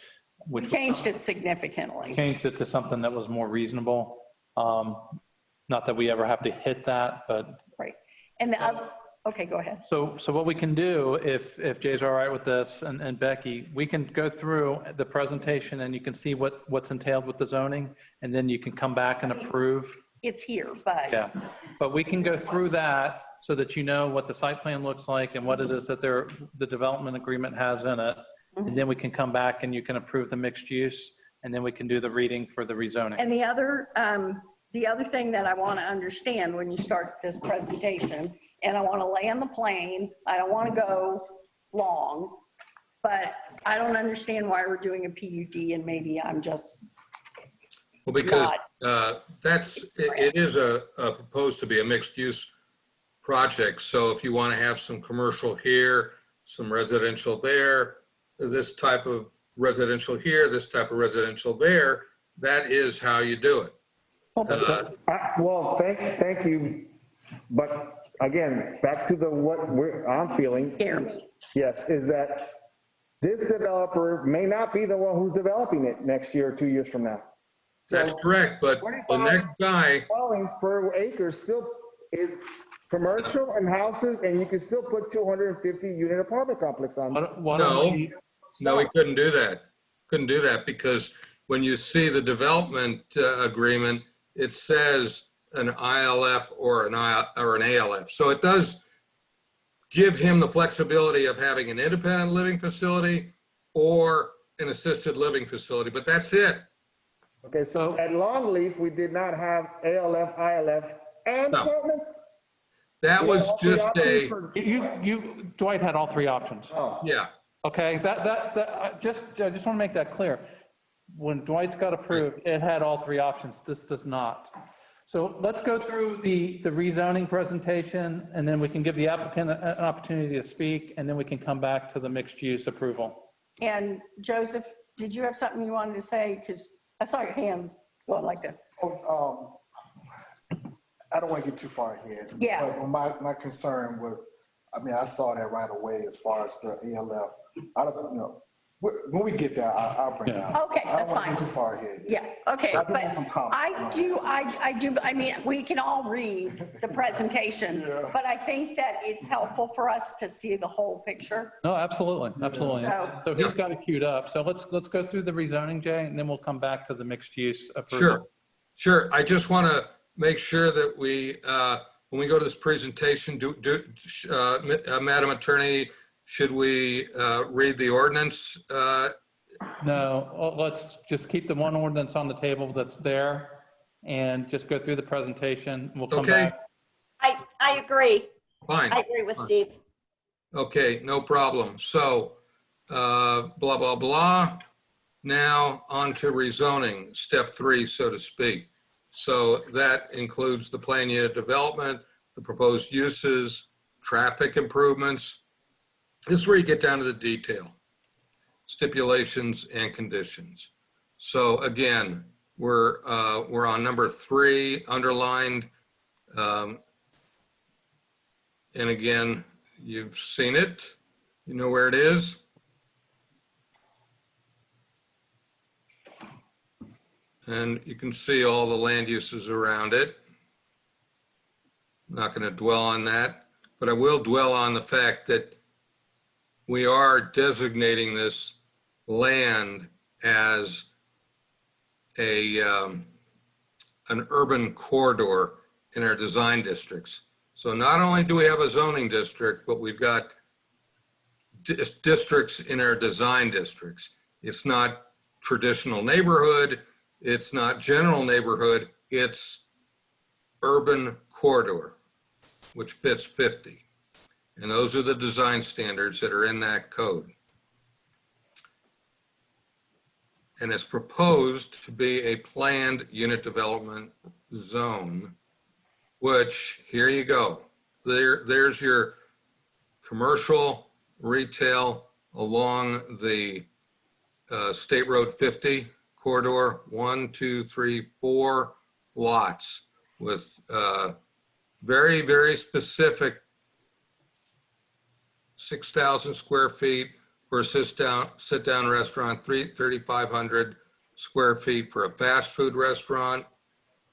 We changed it significantly. Changed it to something that was more reasonable. Not that we ever have to hit that, but. Right. And the other, okay, go ahead. So what we can do, if Jay's all right with this, and Becky, we can go through the presentation and you can see what's entailed with the zoning, and then you can come back and approve. It's here, but. Yeah, but we can go through that so that you know what the site plan looks like and what it is that the development agreement has in it. And then we can come back and you can approve the mixed use, and then we can do the reading for the rezoning. And the other thing that I want to understand when you start this presentation, and I want to land the plane, I don't want to go long, but I don't understand why we're doing a PUD, and maybe I'm just. Well, because it is proposed to be a mixed use project. So if you want to have some commercial here, some residential there, this type of residential here, this type of residential there, that is how you do it. Well, thank you. But again, back to I'm feeling. Scare me. Yes, is that this developer may not be the one who's developing it next year or 2 years from now. That's correct, but the next guy. Dwellings per acre still is commercial and houses, and you can still put 250 unit apartment complex on. No, we couldn't do that. Couldn't do that because when you see the development agreement, it says an ILF or an ALF. So it does give him the flexibility of having an independent living facility or an assisted living facility, but that's it. Okay, so at Longleaf, we did not have ALF, ILF, and apartments? That was just Dwight had all three options. Oh. Yeah. Okay, I just want to make that clear. When Dwight's got approved, it had all three options. This does not. So let's go through the rezoning presentation, and then we can give the applicant an opportunity to speak, and then we can come back to the mixed use approval. And Joseph, did you have something you wanted to say? Because I saw your hands going like this. I don't want to get too far ahead. Yeah. But my concern was, I saw that right away as far as the ALF. When we get there, I'll bring it out. Okay, I that's don't want fine. to get too far ahead. Yeah, okay, I do but want some comments. I mean, we can all read the presentation, Yeah. but I think that it's helpful for us to see the whole picture. No, absolutely, absolutely. So- So he's got it queued up. So let's go through the rezoning, Jay, and then we'll come back to the mixed use approval. Sure. I just want to make sure that we, when we go to this presentation, Madam Attorney, should we read the ordinance? No, let's just keep the one ordinance on the table that's there and just go through the presentation. We'll come Okay. back. I agree. Fine. I agree with Steve. Okay, no problem. So, blah, blah, blah. Now on to rezoning, step 3, so to speak. So that includes the plan unit development, the proposed uses, traffic improvements. This is where you get down to the detail, stipulations and conditions. So again, we're on number 3, underlined. And again, you've seen it. You know where it is. And you can see all the land uses around it. I'm not going to dwell on that, but I will dwell on the fact that we are designating this land as an urban corridor in our design districts. So not only do we have a zoning district, but we've got districts in our design districts. It's not traditional neighborhood. It's not general neighborhood, it's urban corridor, which fits 50. And those are the design standards that are in that code. And it's proposed to be a planned unit development zone, which, here you go. There's your commercial, retail along the State Road 50 corridor, 1, 2, 3, 4 lots with very, very specific 6,000 square feet for a sit-down restaurant, 3,500 square feet for a fast food restaurant,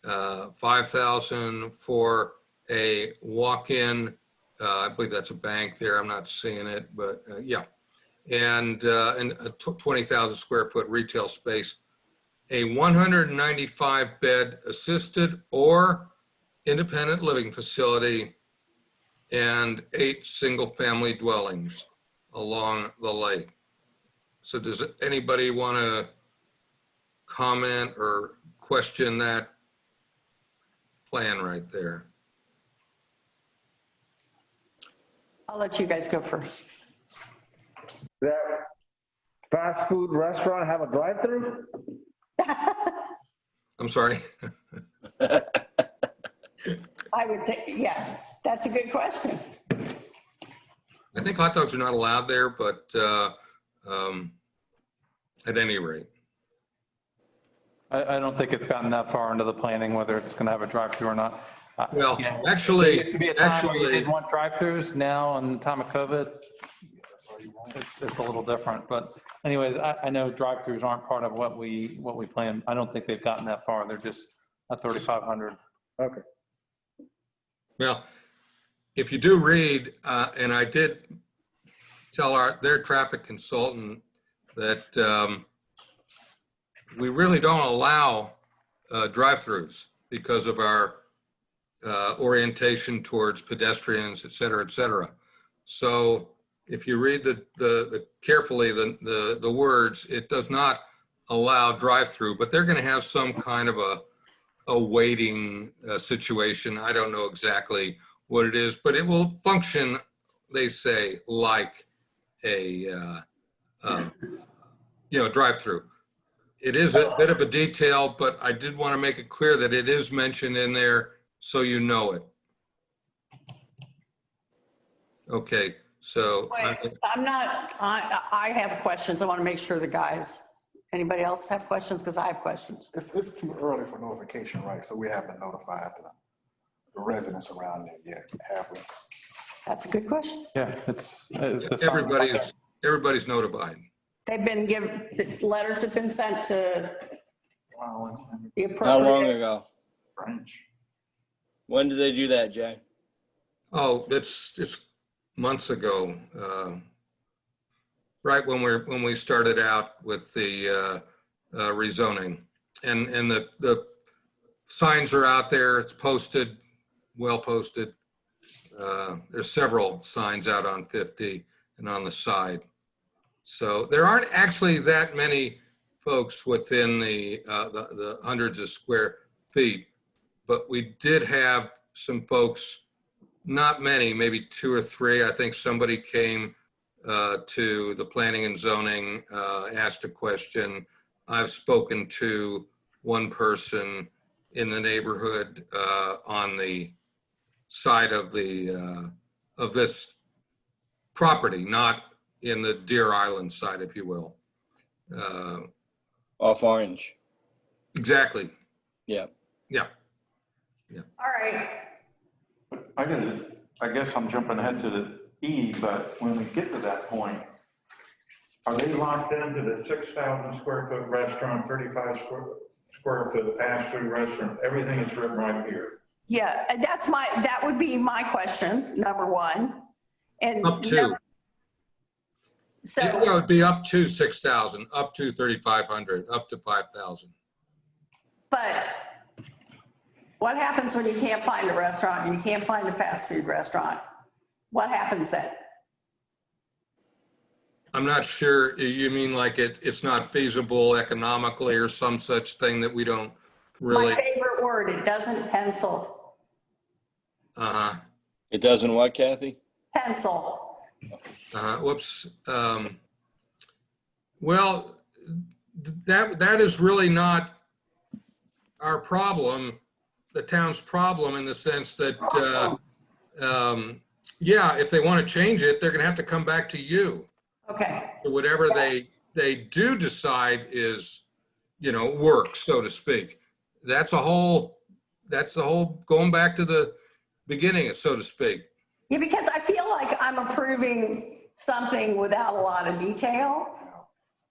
5,000 for a walk-in, I believe that's a bank there, I'm not seeing it, but yeah. And a 20,000 square foot retail space, a 195 bed assisted or independent living facility, and 8 single family dwellings along the lake. So does anybody want to comment or question that plan right there? I'll let you guys go first. That fast food restaurant have a drive-through? I'm sorry. I would think, yeah, that's a good question. I think hot dogs are not allowed there, but at any rate. I don't think it's gotten that far into the planning, whether it's going to have a drive-through or not. Well, There actually, used to be a time where you didn't want drive-throughs. Now, in the time of COVID, it's a little different. But anyways, I know drive-throughs aren't part of what we plan. I don't think they've gotten that far. They're just at 3,500. Okay. Well, if you do read, and I did tell their traffic consultant that we really don't allow drive-throughs because of our orientation towards pedestrians, et cetera, et cetera. So if you read carefully the words, it does not allow drive-through, but they're going to have some kind of a waiting situation. I don't know exactly what it is, but it will function, they say, like a drive-through. It is a bit of a detail, but I did want to make it clear that it is mentioned in there so you know it. Okay, so. Wait, I have questions. I want to make sure the guys, anybody else have questions? Because I have questions. It's too early for notification, right? So we haven't notified the residents around there yet, have we? That's a good question. Yeah, it's Everybody's notified. They've been given, letters have been sent to the How long appropriate. ago? French. When did they do that, Jay? Oh, it's months ago, right when we started out with the rezoning. And the signs are out there, it's posted, well posted. There's several signs out on 50 and on the side. So there aren't actually that many folks within the hundreds of square feet, but we did have some folks, not many, maybe 2 or 3. I think somebody came to the planning and zoning, asked a question. I've spoken to one person in the neighborhood on the side of the of this property, not in the Deer Island side, if you will. Off Orange. Exactly. Yeah. Yeah. All right. I guess I'm jumping ahead to the E, but when we get to that point, are they locked into the 6,000 square foot restaurant, 35 square foot fast food restaurant? Everything is written right here. Yeah, that would be my question, number one. And Up to. So it would be up to 6,000, up to 3,500, up to 5,000. but what happens when you can't find a restaurant and you can't find a fast food restaurant? What happens then? I'm not sure, you mean like it's not feasible economically or some such thing that we don't really. My favorite word, it doesn't pencil. Uh-huh. It doesn't what, Kathy? Pencil. Whoops. Well, that is really not our problem, the town's problem, in the sense that, yeah, if they want to change it, they're going to have to come back to you. Okay. Whatever they do decide is, works, so to speak. That's the whole going back to the beginning, so to speak. Yeah, because I feel like I'm approving something without a lot of detail.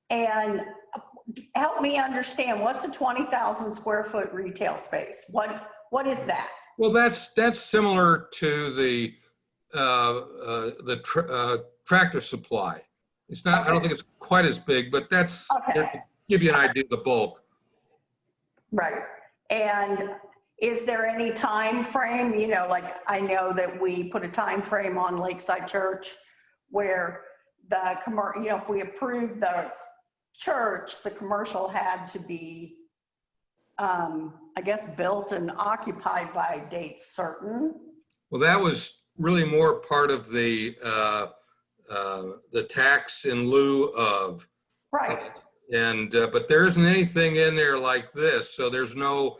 And help me understand, what's a 20,000 square foot retail space? What is that? Well, that's similar to the Tractor Supply. It's not. Okay. I don't think it's quite as big, but that's to give you an idea of the bulk. Right. And is there any time frame? Like I know that we put a time frame on Lakeside Church where the if we approve the church, the commercial had to be, I guess, built and occupied by dates certain. Well, that was really more part of the tax in lieu of. Right. And but there isn't anything in there like this, so there's no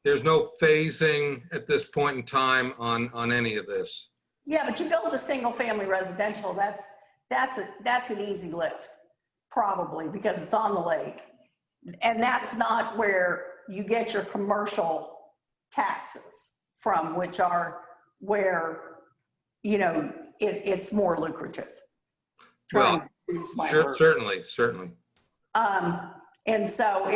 phasing at this point in time on any of this. Yeah, but you build a single family residential, that's an easy lift, probably, because it's on the lake. And that's not where you get your commercial taxes from, which are where, it's more lucrative. Well, certainly. And so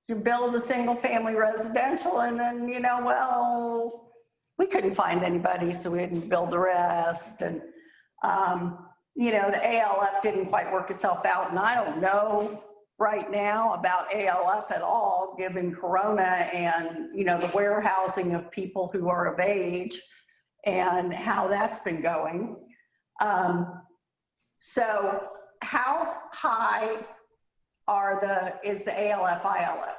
you build a single family residential and then, we couldn't find anybody, so we didn't build the rest. And, the ALF didn't quite work itself out. And I don't know right now about ALF at all, given Corona and, the warehousing of people who are of age and how that's been going. So how high is the ALF ILF?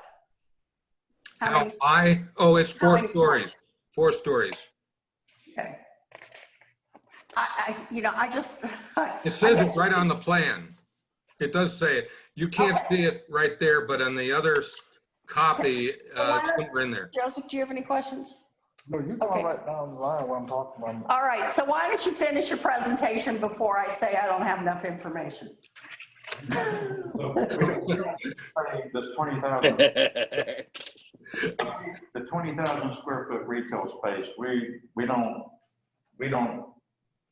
How high? Oh, it's 4 stories. 4 stories. Okay. It says it right on the plan. It does say it. You can't see it right there, but on the other copy, it's somewhere in there. Joseph, do you have any questions? No, you go right down the line while I'm talking about. All right, so why don't you finish your presentation before I say I don't have enough information? The 20,000 square foot retail space, we don't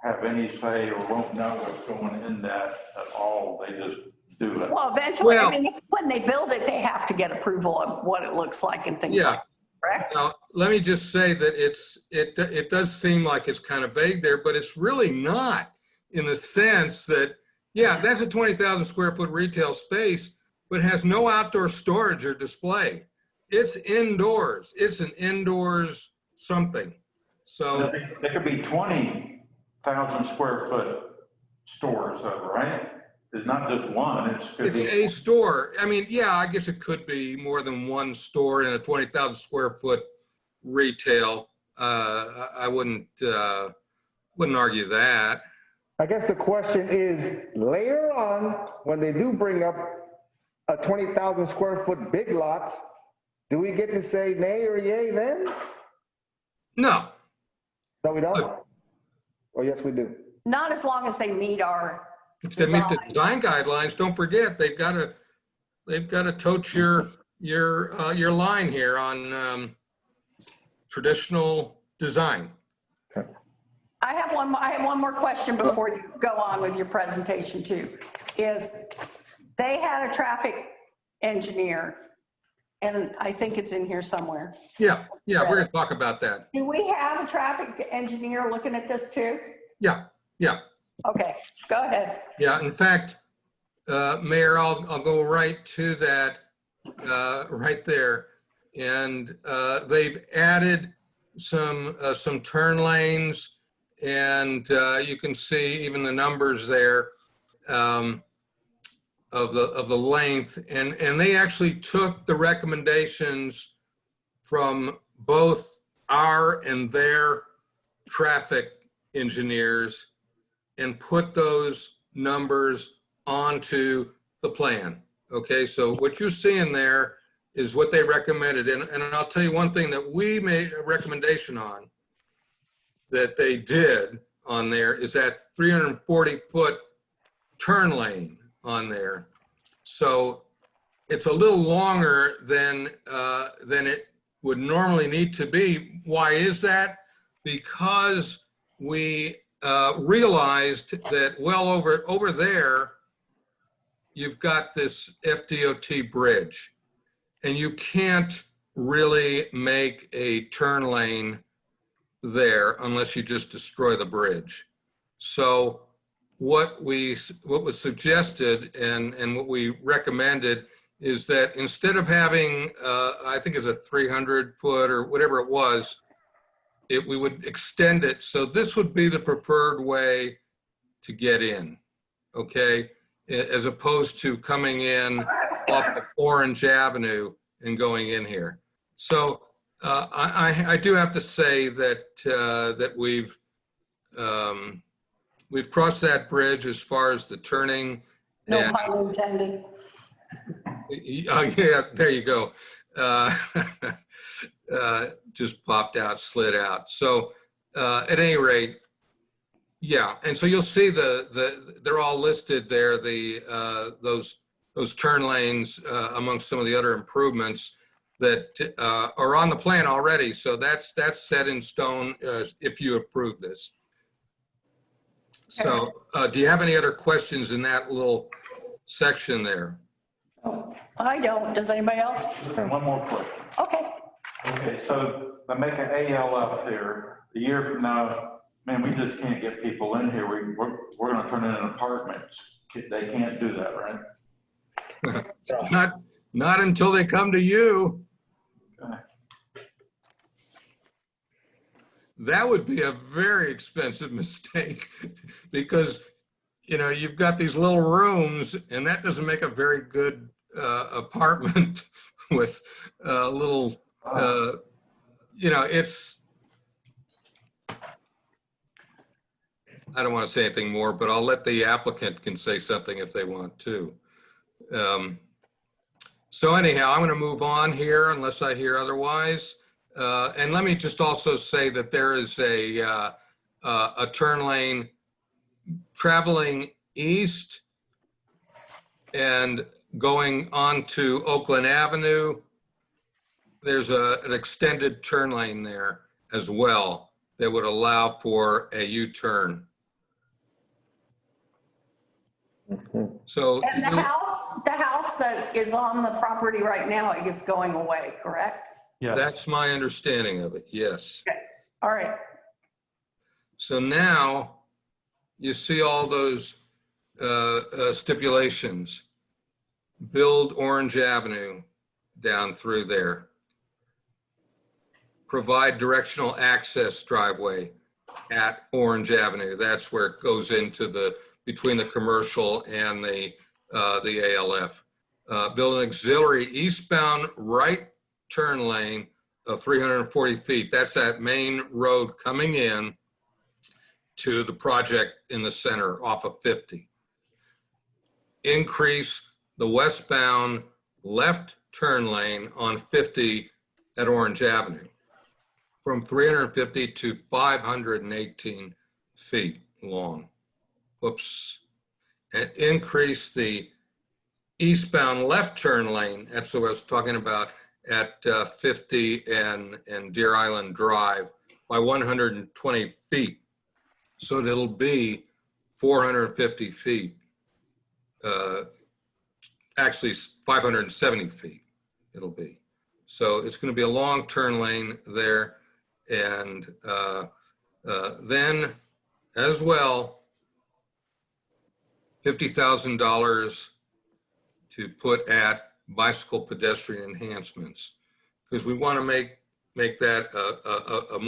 have any say or won't know what's going in that at all. They just do it. Well, eventually, Well- I mean, when they build it, they have to get approval of what it looks like and things Yeah. like that, correct? Now, let me just say that it does seem like it's kind of vague there, but it's really not, in the sense that, yeah, that's a 20,000 square foot retail space, but has no outdoor storage or display. It's indoors. It's an indoors something. So There could be 20,000 square foot stores, though, right? It's not just one, it's a store. I mean, yeah, I guess it could be more than one store in a 20,000 square foot retail. I wouldn't argue that. I guess the question is, later on, when they do bring up a 20,000 square foot big lots, do we get to say nay or yay then? No. No, we don't? Or yes, we do? Not as long as they meet our If they meet the design. design guidelines, don't forget, they've got to tote your line here on traditional design. I have one more question before you go on with your presentation too, is they had a traffic engineer, and I think it's in here somewhere. Yeah, we're going to talk about that. Do we have a traffic engineer looking at this too? Yeah. Okay, go ahead. Yeah, in fact, Mayor, I'll go right to that, right there. And they've added some turn lanes, and you can see even the numbers there of the length. And they actually took the recommendations from both our and their traffic engineers and put those numbers onto the plan. Okay, so what you're seeing there is what they recommended. And I'll tell you one thing that we made a recommendation on that they did on there is that 340-foot turn lane on there. So it's a little longer than it would normally need to be. Why is that? Because we realized that well over there, you've got this FDOT bridge, and you can't really make a turn lane there unless you just destroy the bridge. So what was suggested and what we recommended is that instead of having, I think it's a 300-foot or whatever it was, we would extend it. So this would be the preferred way to get in, okay? As opposed to coming in off of Orange Avenue and going in here. So I do have to say that we've crossed that bridge as far as the turning. No pun intended. Yeah, there you go. Just popped out, slid out. So at any rate, yeah. And so you'll see they're all listed there, those turn lanes amongst some of the other improvements that are on the plan already. So that's set in stone if you approve this. So do you have any other questions in that little section there? Oh, I don't. Does anybody else? One more question. Okay. Okay, so they make an AL up there. A year from now, man, we just can't get people in here. We're going to turn it into apartments. They can't do that, right? Not until they come to you. Okay. That would be a very expensive mistake because, you know, you've got these little rooms and that doesn't make a very good apartment with little, you know, I don't want to say anything more, but I'll let the applicant can say something if they want to. So anyhow, I'm going to move on here unless I hear otherwise. And let me just also say that there is a turn lane traveling east and going on to Oakland Avenue. There's an extended turn lane there as well that would allow for a U-turn So And the house that is on the property right now is going away, correct? that's my understanding of it, yes. Okay, all right. So now you see all those stipulations. Build Orange Avenue down through there. Provide directional access driveway at Orange Avenue. That's where it goes into between the commercial and the ALF. Build an auxiliary eastbound right turn lane of 340 feet. That's that main road coming in to the project in the center off of 50. Increase the westbound left turn lane on 50 at Orange Avenue from 350 to 518 feet long. Whoops. And increase the eastbound left turn lane, that's what I was talking about, at 50 and Deer Island Drive by 120 feet. So it'll be 450 feet. Actually 570 feet it'll be. So it's going to be a long turn lane there. And then as well, $50,000 to put at bicycle pedestrian enhancements, because we want to make that a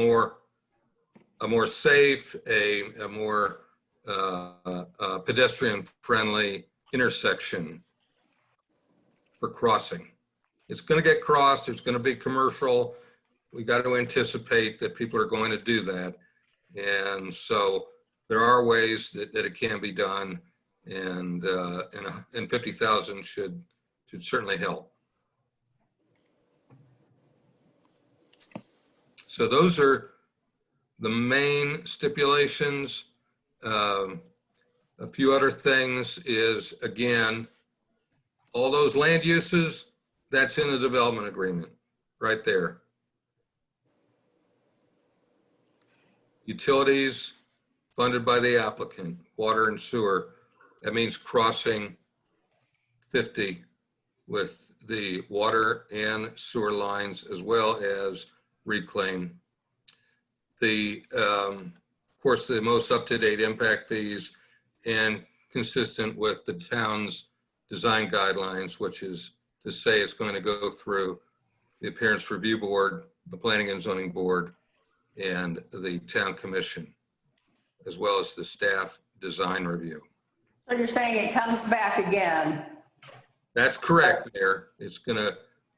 more safe, a more pedestrian friendly intersection for crossing. It's going to get crossed. It's going to be commercial. We got to anticipate that people are going to do that. And so there are ways that it can be done, and 50,000 should certainly help. So those are the main stipulations. A few other things is, again, all those land uses, that's in the development agreement right there. Utilities funded by the applicant, water and sewer. That means crossing 50 with the water and sewer lines, as well as reclaim. Of course, the most up-to-date impact fees and consistent with the town's design guidelines, which is to say it's going to go through the Appearance Review Board, the Planning and Zoning Board, and the Town Commission, as well as the staff design review. So you're saying it comes back again? That's correct there. It's gonna,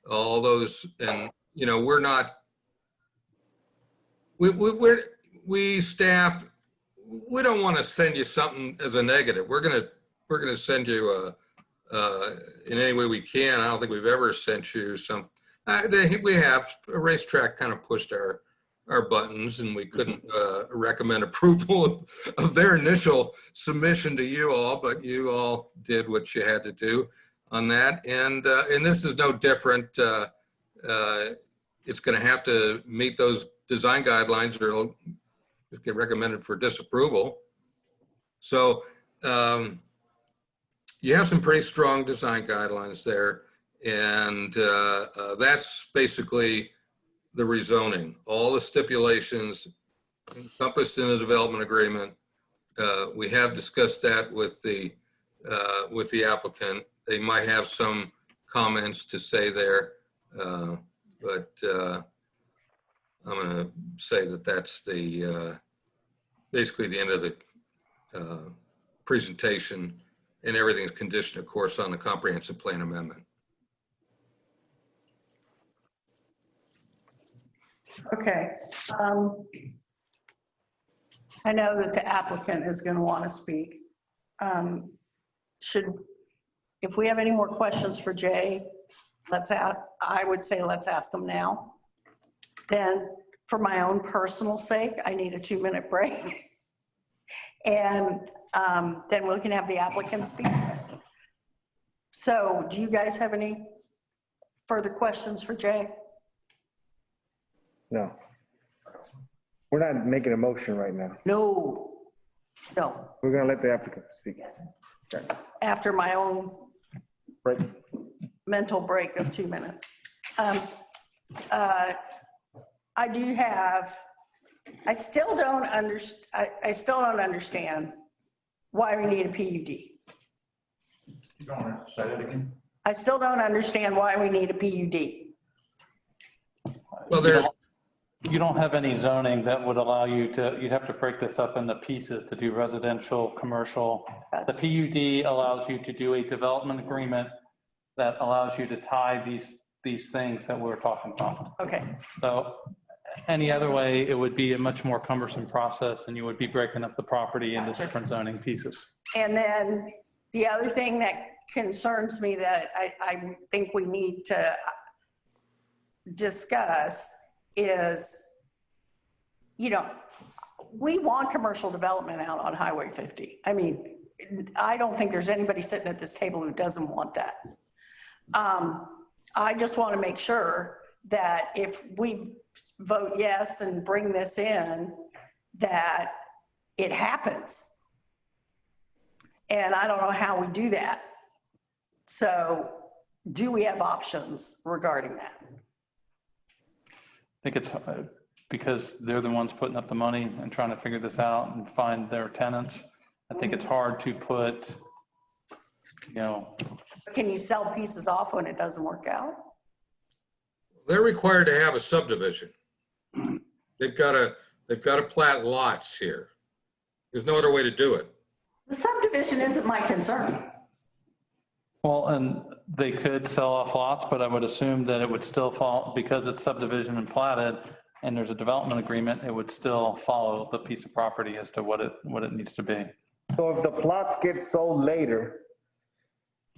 all those, and you know, we're not, we staff, we don't want to send you something as a negative. We're gonna send you in any way we can. I don't think we've ever sent you some, we have, a racetrack kind of pushed our buttons, and we couldn't recommend approval of their initial submission to you all, but you all did what you had to do on that. And this is no different. It's going to have to meet those design guidelines, or it'll get recommended for disapproval. So you have some pretty strong design guidelines there, and that's basically the rezoning. All the stipulations encompassed in the development agreement. We have discussed that with the applicant. They might have some comments to say there, but I'm going to say that that's the basically the end of the presentation, and everything is conditioned, of course, on the comprehensive plan amendment. Okay. I know that the applicant is going to want to speak. If we have any more questions for Jay, I would say let's ask them now. Then for my own personal sake, I need a 2-minute break. And then we can have the applicant speak. So do you guys have any further questions for Jay? No. We're not making a motion right now. No. We're gonna let the applicant speak. Yes. Okay. after my own Right. mental break of 2 minutes. I still don't understand why we need a PUD. You don't have to say it again. I still don't understand why we need a PUD. Well, there's, You don't have any zoning that would allow you to, you'd have to break this up into pieces to do residential, commercial. The PUD allows you to do a development agreement that allows you to tie these things that we're talking about. Okay. So any other way, it would be a much more cumbersome process and you would be breaking up the property into different zoning pieces. And then the other thing that concerns me that I think we need to discuss is, you know, we want commercial development out on Highway 50. I mean, I don't think there's anybody sitting at this table who doesn't want that. I just want to make sure that if we vote yes and bring this in, that it happens. And I don't know how we do that. So do we have options regarding that? I think it's because they're the ones putting up the money and trying to figure this out and find their tenants. I think it's hard to put, you know. Can you sell pieces off when it doesn't work out? they're required to have a subdivision. They've got to plat lots here. There's no other way to do it. The subdivision isn't my concern. Well, and they could sell off lots, but I would assume that it would still fall, because it's subdivision and platted, and there's a development agreement, it would still follow the piece of property as to what it needs to be. So if the plots get sold later,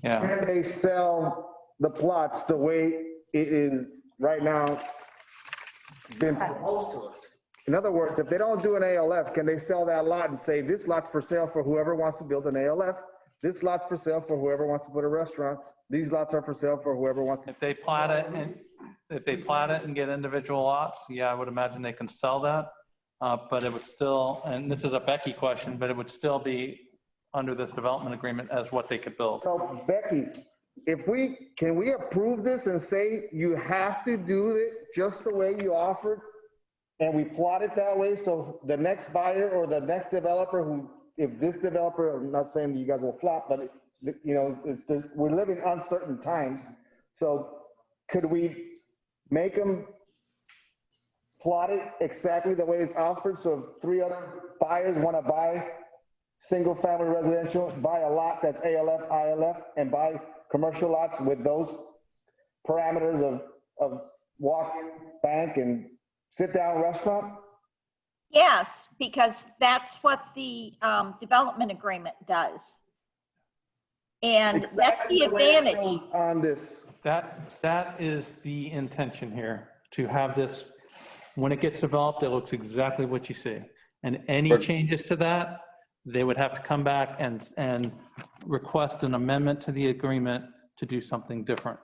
Yeah. can they sell the plots the way it is right now been proposed to us? In other words, if they don't do an ALF, can they sell that lot and say, this lot's for sale for whoever wants to build an ALF? This lot's for sale for whoever wants to put a restaurant. These lots are for sale for whoever wants to. If they plat it and get individual lots, yeah, I would imagine they can sell that. But it would still, and this is a Becky question, but it would still be under this development agreement as what they could build. So Becky, can we approve this and say you have to do it just the way you offered? And we plot it that way, so the next buyer or the next developer who, if this developer, I'm not saying you guys will flop, but you know, we're living uncertain times. So could we make them plot it exactly the way it's offered? So if 3 other buyers want to buy single family residential, buy a lot that's ALF, ILF, and buy commercial lots with those parameters of walk-in, bank, and sit-down restaurant? Yes, because that's what the development agreement does. And Exactly that's the way it advantage. shows on this. That is the intention here, to have this, when it gets developed, it looks exactly what you see. And any changes to that, they would have to come back and request an amendment to the agreement to do something different.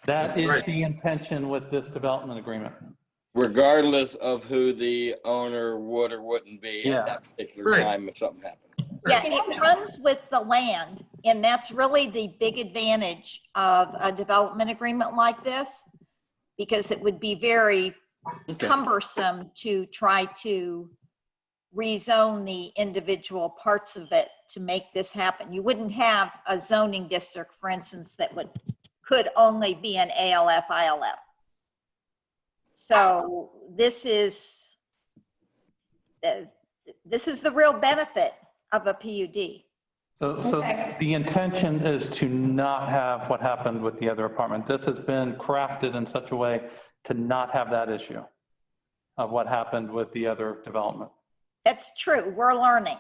That is the intention with this development agreement. Regardless of who the owner would or wouldn't be at that particular time if something happens. Yeah, it runs with the land, and that's really the big advantage of a development agreement like this, because it would be very cumbersome to try to rezone the individual parts of it to make this happen. You wouldn't have a zoning district, for instance, that could only be an ALF, ILF. So this is the real benefit of a PUD. So the intention is to not have what happened with the other apartment. This has been crafted in such a way to not have that issue of what happened with the other development. That's true. We're learning.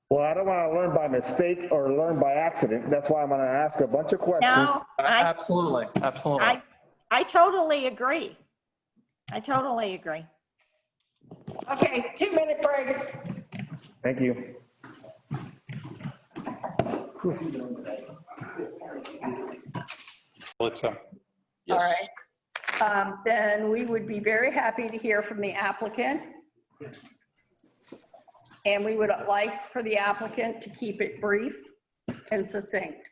Well, I don't want to learn by mistake or learn by accident. That's why I'm going to ask a bunch of questions. No, Absolutely. I totally agree. I totally agree. Okay, 2-minute break. Thank you. All right. Then we would be very happy to hear from the applicant. And we would like for the applicant to keep it brief and succinct.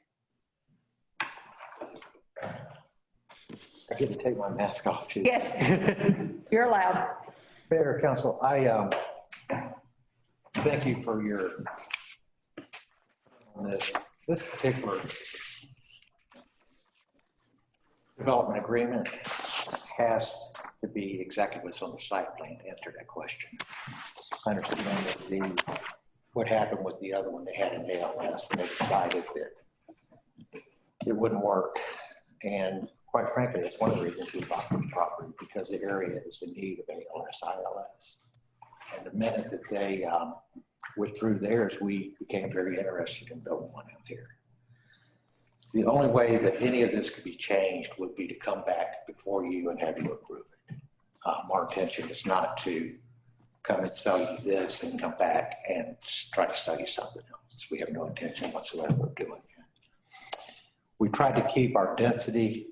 I get to take my mask off too. Yes, you're allowed. Mayor, Council, I thank you for your on this particular development agreement has to be exactly what's on the site plan to answer that question. I understand that what happened with the other one, they had an ALS and they decided that it wouldn't work. And quite frankly, that's one of the reasons we bought the property, because the area is in need of ALS, ILS. And the minute that they withdrew theirs, we became very interested in building one out here. The only way that any of this could be changed would be to come back before you and have you approve it. Our intention is not to come and sell you this and come back and try to sell you something else. We have no intention whatsoever of doing that. We tried to keep our density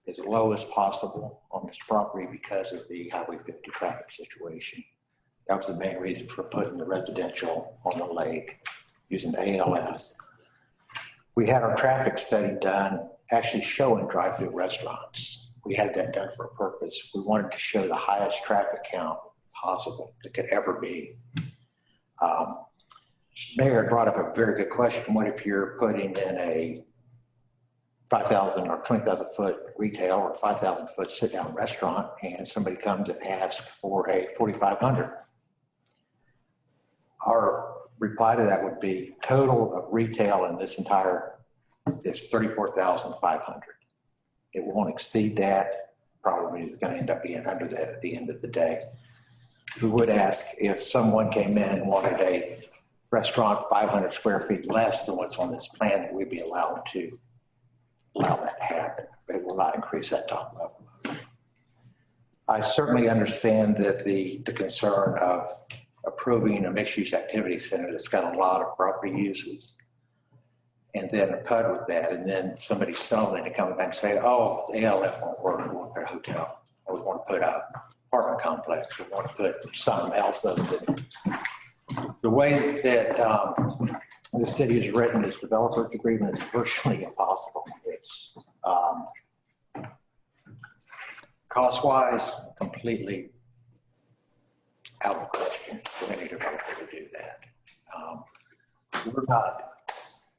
as low as possible on this property because of the Highway 50 traffic situation. That was the main reason for putting the residential on the lake using ALS. We had our traffic study done actually showing drive-through restaurants. We had that done for a purpose. We wanted to show the highest traffic count possible that could ever be. Mayor brought up a very good question. What if you're putting in a 5,000 or 20,000 foot retail or 5,000 foot sit down restaurant and somebody comes and asks for a 4,500? Our reply to that would be total of retail in this entire is 34,500. It won't exceed that. Probably is going to end up being under that at the end of the day. We would ask if someone came in and wanted a restaurant 500 square feet less than what's on this plan, that we'd be allowed to allow that to happen, but it will not increase that top level. I certainly understand that the concern of approving a mixed-use activity center that's got a lot of property uses, and then a PUD with that, and then somebody selling it and coming back and say, oh, the ALF won't work, we want to put a hotel, or we want to put an apartment complex, we want to put something else other than. The way that the city has written this developer agreement is virtually impossible. It's cost-wise, completely out of the question for any developer to do that. We're not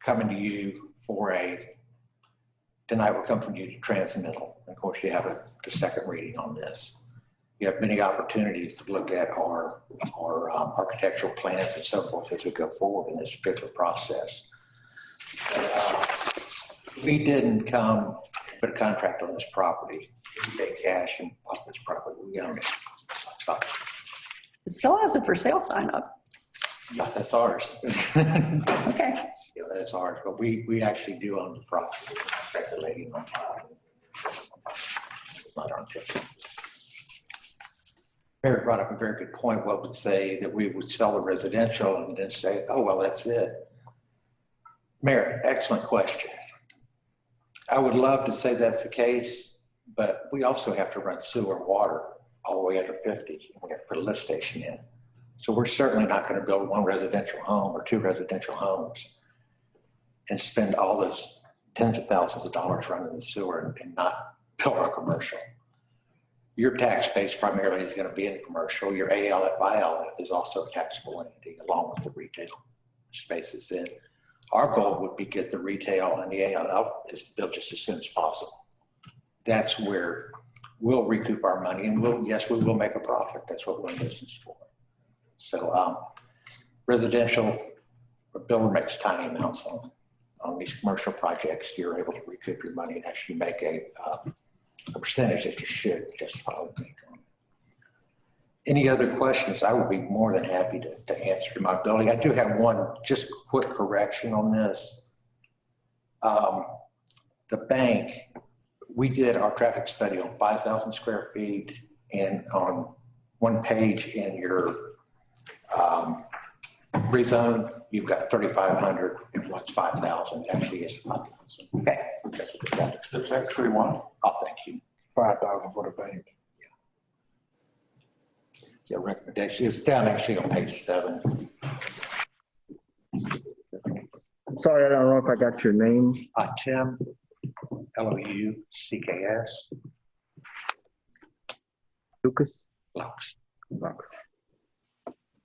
coming to you for tonight we're coming from you to transmittal. Of course, you have the second reading on this. You have many opportunities to look at our architectural plans and so forth as we go forward in this particular process. We didn't come put a contract on this property. We paid cash and bought this property. We own it. It still has a for sale sign up. Yeah, that's ours. Okay. Yeah, that's ours. But we actually do own the property. Speculating on it's not our intention. Mayor brought up a very good point. What would say that we would sell the residential and then say, oh, well, that's it. Mayor, excellent question. I would love to say that's the case, but we also have to run sewer and water all the way under 50. We have to put a lift station in. So we're certainly not going to build one residential home or two residential homes and spend all those tens of thousands of dollars running the sewer and not build our commercial. Your tax base primarily is going to be in commercial. Your ALF, ILF is also a taxable entity along with the retail spaces in. Our goal would be get the retail and the ALF is built just as soon as possible. That's where we'll recoup our money and yes, we will make a profit. That's what we're in business for. So residential, a builder makes tiny amounts on these commercial projects. You're able to recoup your money and actually make a percentage that you should justify make on. Any other questions? I would be more than happy to answer to my ability. I do have one just quick correction on this. The bank, we did our traffic study on 5,000 square feet, and on one page in your rezone, you've got 3,500 and what's 5,000 actually is 5,000. Okay. That's what the traffic study. It's actually one. Oh, thank you. 5,000 for the bank. Yeah, recommendation. It's down actually on page 7. sorry, I don't know if I got your name. Tim, Loucks. Lucas? Lux.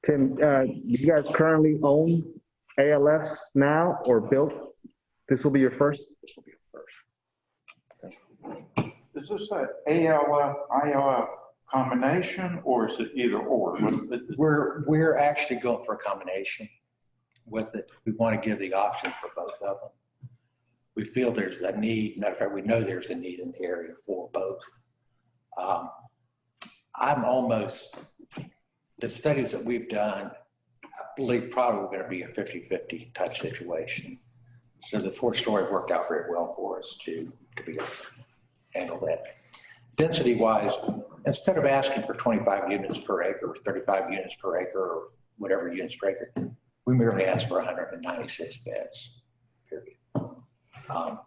Tim, you guys currently own ALFs now or built? This will be your first? This will be the first. Is this an ALF, ILF combination, or is it either or? We're actually going for a combination with it. We want to give the option for both of them. We feel there's a need, matter of fact, we know there's a need in the area for both. The studies that we've done, I believe probably going to be a 50-50 type situation. So the 4-story worked out very well for us to be able to handle that. Density wise, instead of asking for 25 units per acre or 35 units per acre or whatever units per acre, we merely asked for 196 beds, period. I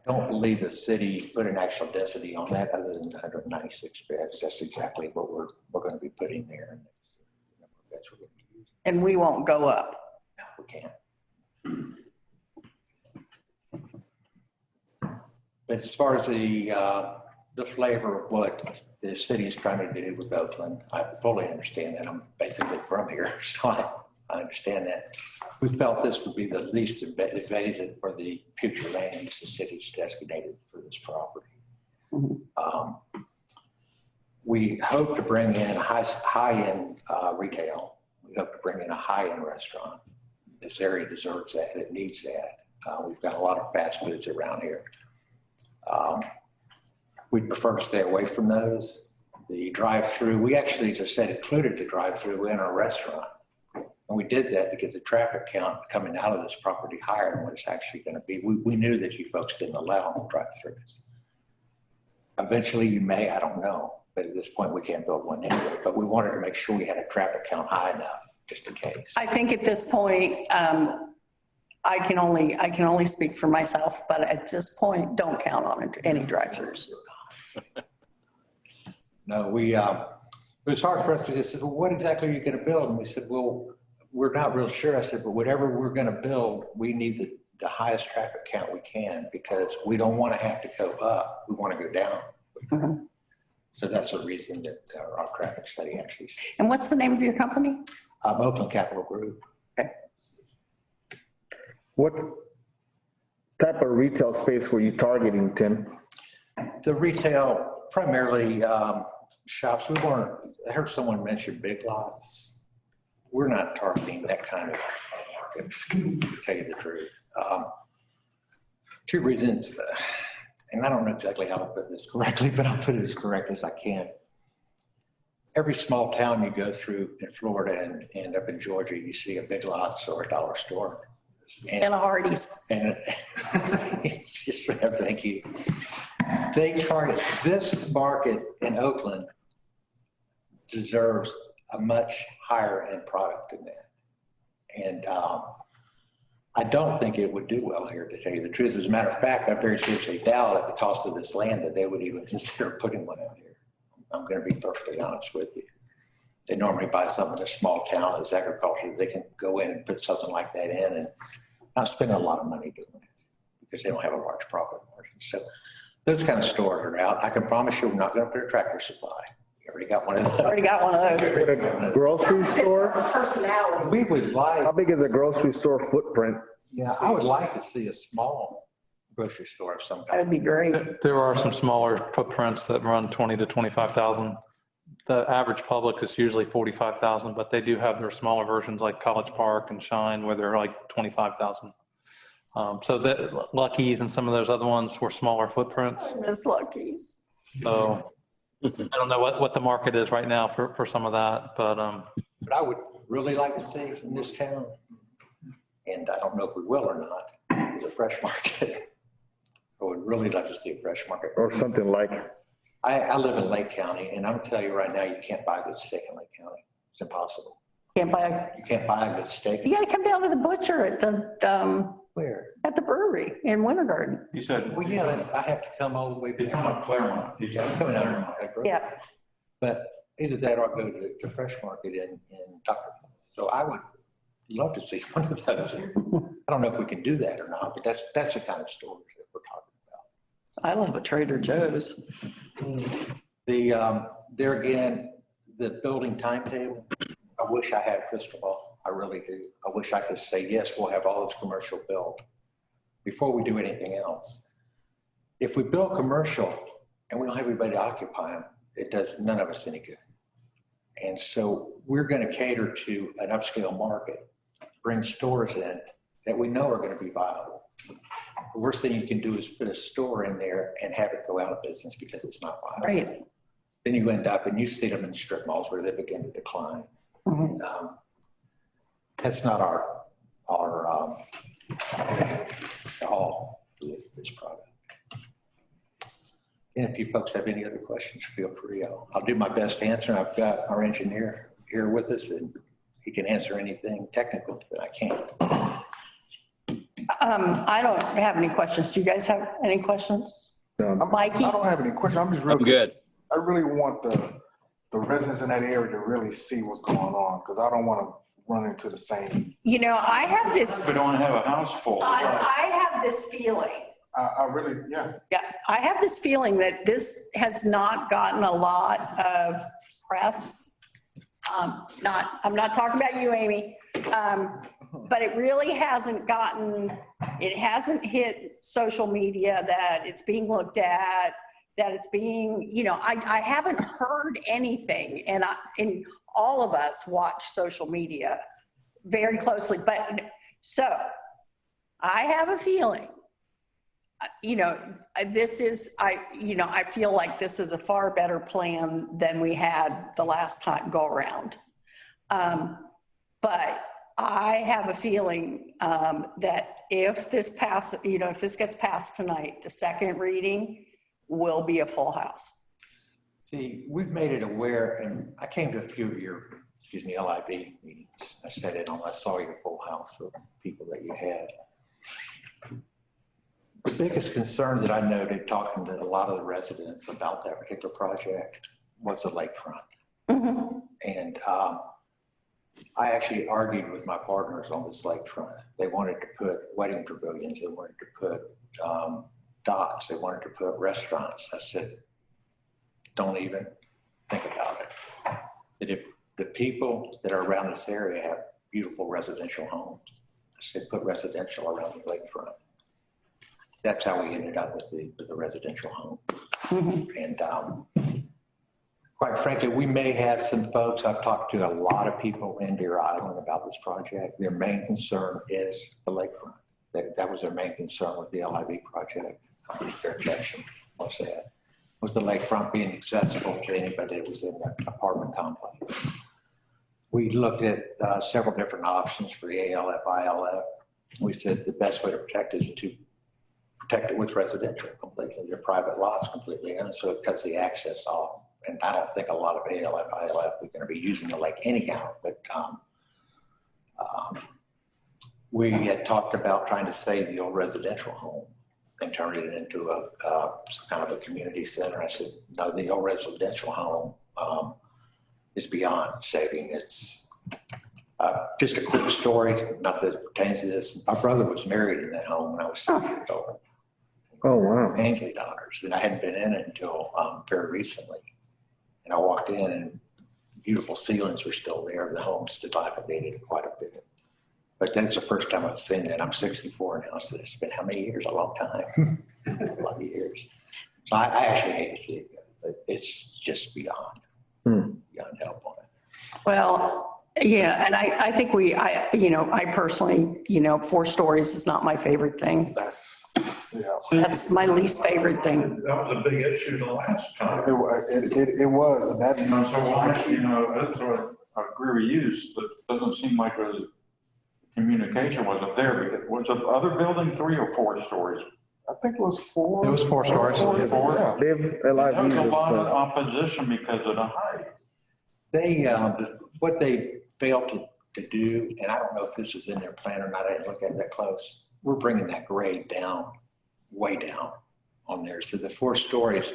don't believe the city put an actual density on that other than 196 beds. That's exactly what we're going to be putting there. That's what we're going to use. And we won't go up. No, we can't. But as far as the flavor of what the city is trying to do with Oakland, I fully understand that. I'm basically from here, so I understand that. We felt this would be the least invasive for the future land use the city's designated for this property. We hope to bring in high-end retail. We hope to bring in a high-end restaurant. This area deserves that. It needs that. We've got a lot of fast foods around here. We'd prefer to stay away from those. The drive-through, we actually, as I said, included the drive-through in our restaurant. And we did that to get the traffic count coming out of this property higher than what it's actually going to be. We knew that you folks didn't allow drive-throughs. Eventually you may, I don't know. But at this point, we can't build one anyway. But we wanted to make sure we had a traffic count high enough, just in case. I think at this point, I can only speak for myself, but at this point, don't count on any drive-throughs. No, it was hard for us to just say, well, what exactly are you going to build? And we said, well, we're not real sure. I said, but whatever we're going to build, we need the highest traffic count we can because we don't want to have to go up. We want to go down. Mm-hmm. So that's the reason that our traffic study actually. And what's the name of your company? Oakland Capital Group. Okay. What type of retail space were you targeting, Tim? The retail, primarily shops. I heard someone mention big lots. We're not targeting that kind of market, to tell you the truth. 2 reasons, and I don't know exactly how to put this correctly, but I'll put it as correct as I can. Every small town you go through in Florida and up in Georgia, you see a Big Lots or a dollar store. And a Hardee's. And just thank you. They target this market in Oakland deserves a much higher end product than that. And I don't think it would do well here, to tell you the truth. As a matter of fact, I very seriously doubt at the cost of this land that they would even consider putting one out here. I'm going to be perfectly honest with you. They normally buy something in a small town as agriculture. They can go in and put something like that in and not spend a lot of money doing it because they don't have a large profit margin. So those kind of stores are out. I can promise you we're not going to put a Tractor Supply. We already got one of those. Already got one of those. A grocery store? Personality. We would like. How big is a grocery store footprint? Yeah, I would like to see a small grocery store of some That kind. would be great. There are some smaller footprints that run 20 to 25,000. The average public is usually 45,000, but they do have their smaller versions like College Park and Shine where they're like 25,000. So that Lucky's and some of those other ones were smaller footprints. I miss Lucky's. So I don't know what the market is right now for some of that, but But I would really like to see in this town, and I don't know if we will or not, is a fresh market. I would really like to see a fresh market. Or something like. I live in Lake County, and I'm gonna tell you right now, you can't buy a good steak in Lake County. It's impossible. Can't buy You can't buy a good steak. You gotta come down to the butcher at the, Where? at the brewery in Winter Garden. You said. Well, yeah, I have to come all the way. He's talking about Claremont. Yeah, I'm coming out of Claremont. Yeah. But either that or go to Fresh Market in Tucker. So I would love to see one of those. I don't know if we can do that or not, but that's the kind of stores that we're talking about. I love a Trader Joe's. There again, the building timetable, I wish I had a crystal ball. I really do. I wish I could say, yes, we'll have all this commercial built before we do anything else. If we build commercial and we don't have anybody to occupy them, it does none of us any good. And so we're going to cater to an upscale market, bring stores in that we know are going to be viable. The worst thing you can do is put a store in there and have it go out of business because it's not viable. Right. Then you end up, and you see them in strip malls where they begin to decline. Mhm. That's not our all this product. And if you folks have any other questions, feel free. I'll do my best to answer. I've got our engineer here with us, and he can answer anything technical that I can. I don't have any questions. Do you guys have any questions? Mikey? I don't have any questions. I'm just I'm really good. I really want the residents in that area to really see what's going on, because I don't want to run into the same. You know, I have this, We don't have a house full. I have this feeling. I really, yeah. Yeah, I have this feeling that this has not gotten a lot of press. I'm not talking about you, Amy. But it really hasn't it hasn't hit social media that it's being looked at, that it's being, I haven't heard anything. And all of us watch social media very closely. But so I have a feeling, I feel like this is a far better plan than we had the last time go around. But I have a feeling that if this gets passed tonight, the second reading will be a full house. See, we've made it aware, and I came to a few of your, LIB meetings. I sat in on, I saw your full house of people that you had. The biggest concern that I noted talking to a lot of the residents about that particular project was the lakefront. Mm-hmm. And I actually argued with my partners on this lakefront. They wanted to put wedding pavilions. They wanted to put docks. They wanted to put restaurants. I said, don't even think about it. That if the people that are around this area have beautiful residential homes, I said, put residential around the lakefront. That's how we ended up with the residential home. Mm-hmm. And quite frankly, we may have some folks, I've talked to a lot of people in Deer Island about this project. Their main concern is the lakefront. That was their main concern with the LIV project. Their objection was that, was the lakefront being accessible to anybody that was in that apartment complex. We looked at several different options for the ALF, ILF. We said the best way to protect is to protect it with residential completely, your private lots completely, and so it cuts the access off. And I don't think a lot of ALF, ILF are going to be using the lake anyhow, but we had talked about trying to save the old residential home and turn it into some kind of a community center. I said, no, the old residential home is beyond saving. It's just a quick story, not that it pertains to this. My brother was married in that home when I was 6 years old. Oh, wow. Ainsley daughters, and I hadn't been in it until very recently. And I walked in and beautiful ceilings were still there. The home's dilapidated quite a bit. But that's the first time I've seen that. I'm 64 now, so it's been how many years? A long time. A lot of years. So I actually hate to see it go, but it's just beyond help on it. Well, yeah, and I think I personally, 4 stories is not my favorite thing. That's my least favorite thing. That was a big issue the last time. It was, and that's. So I agree with you, but it doesn't seem like the communication wasn't there, because was the other building 3 or 4 stories? I think it was 4. It was 4 stories. Four. Yeah. There was a lot of opposition because of the height. They, what they failed to do, and I don't know if this was in their plan or not, I didn't look at it that close, we're bringing that grade down, way down on there. So the 4 stories,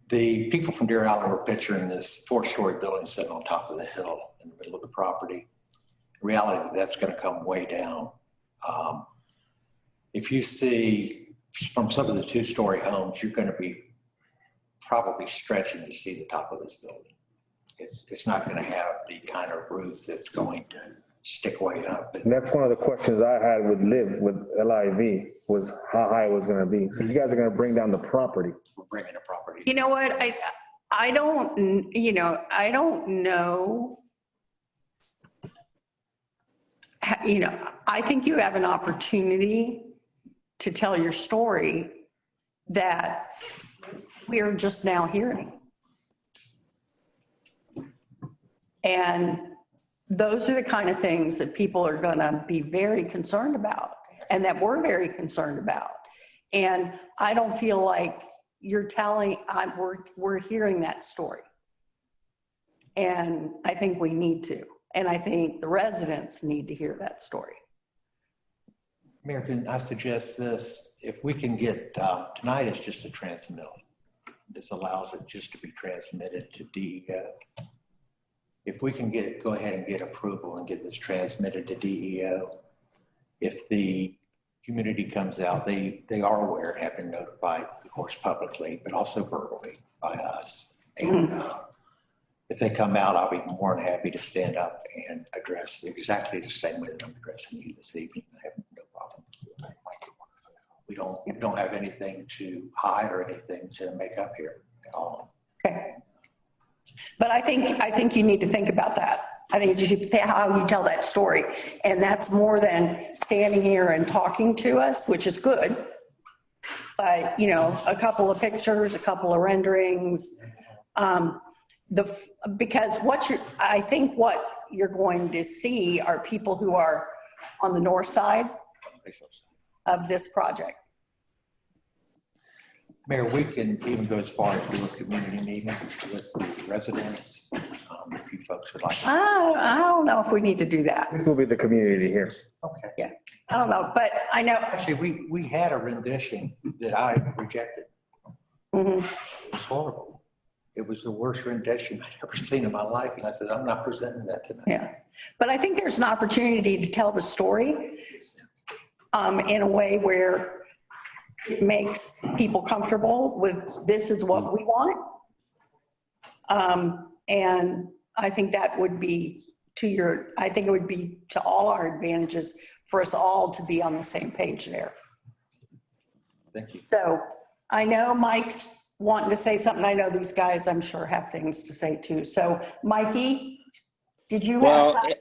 the people from Deer Island were picturing this 4-story building sitting on top of the hill in the middle of the property. reality, that's gonna come way down. If you see from some of the two-story homes, you're gonna be probably stretching to see the top of this building. It's not gonna have the kind of roof that's going to stick way up. And that's one of the questions I had with LIV, was how high it was gonna be. So you guys are gonna bring down the property. We're bringing a property. You know what, I don't know. I think you have an opportunity to tell your story that we're just now hearing. And those are the kind of things that people are gonna be very concerned about, and that we're very concerned about. And I don't feel like you're telling, we're hearing that story. And I think we need to. And I think the residents need to hear that story. Mayor, can I suggest this? If we can get, tonight is just a transmittal. This allows it just to be transmitted to DEO. If we can go ahead and get approval and get this transmitted to DEO, if the community comes out, they are aware and have been notified, of course, publicly, but also verbally by us. And if they come out, I'll be more than happy to stand up and address exactly the same way that I'm addressing you this evening. I have no problem. We don't have anything to hide or anything to make up here at all. Okay. But I think you need to think about that. I think you should how you tell that story. And that's more than standing here and talking to us, which is good. But, a couple of pictures, a couple of renderings, because I think what you're going to see are people who are on the north side of this project. Mayor, we can even go as far as do a community meeting with the residents. If you folks would like. I don't know if we need to do that. This will be the community here. Okay. Yeah, I don't know, but I know. Actually, we had a rendition that I rejected. Mm-hmm. It was horrible. It was the worst rendition I'd ever seen in my life. And I said, I'm not presenting that tonight. Yeah, but I think there's an opportunity to tell the story in a way where it makes people comfortable with this is what we want. And I think that would be I think it would be to all our advantages for us all to be on the same page there. Thank you. So I know Mike's wanting to say something. I know these guys, I'm sure, have things to say too. So Mikey, did you have something?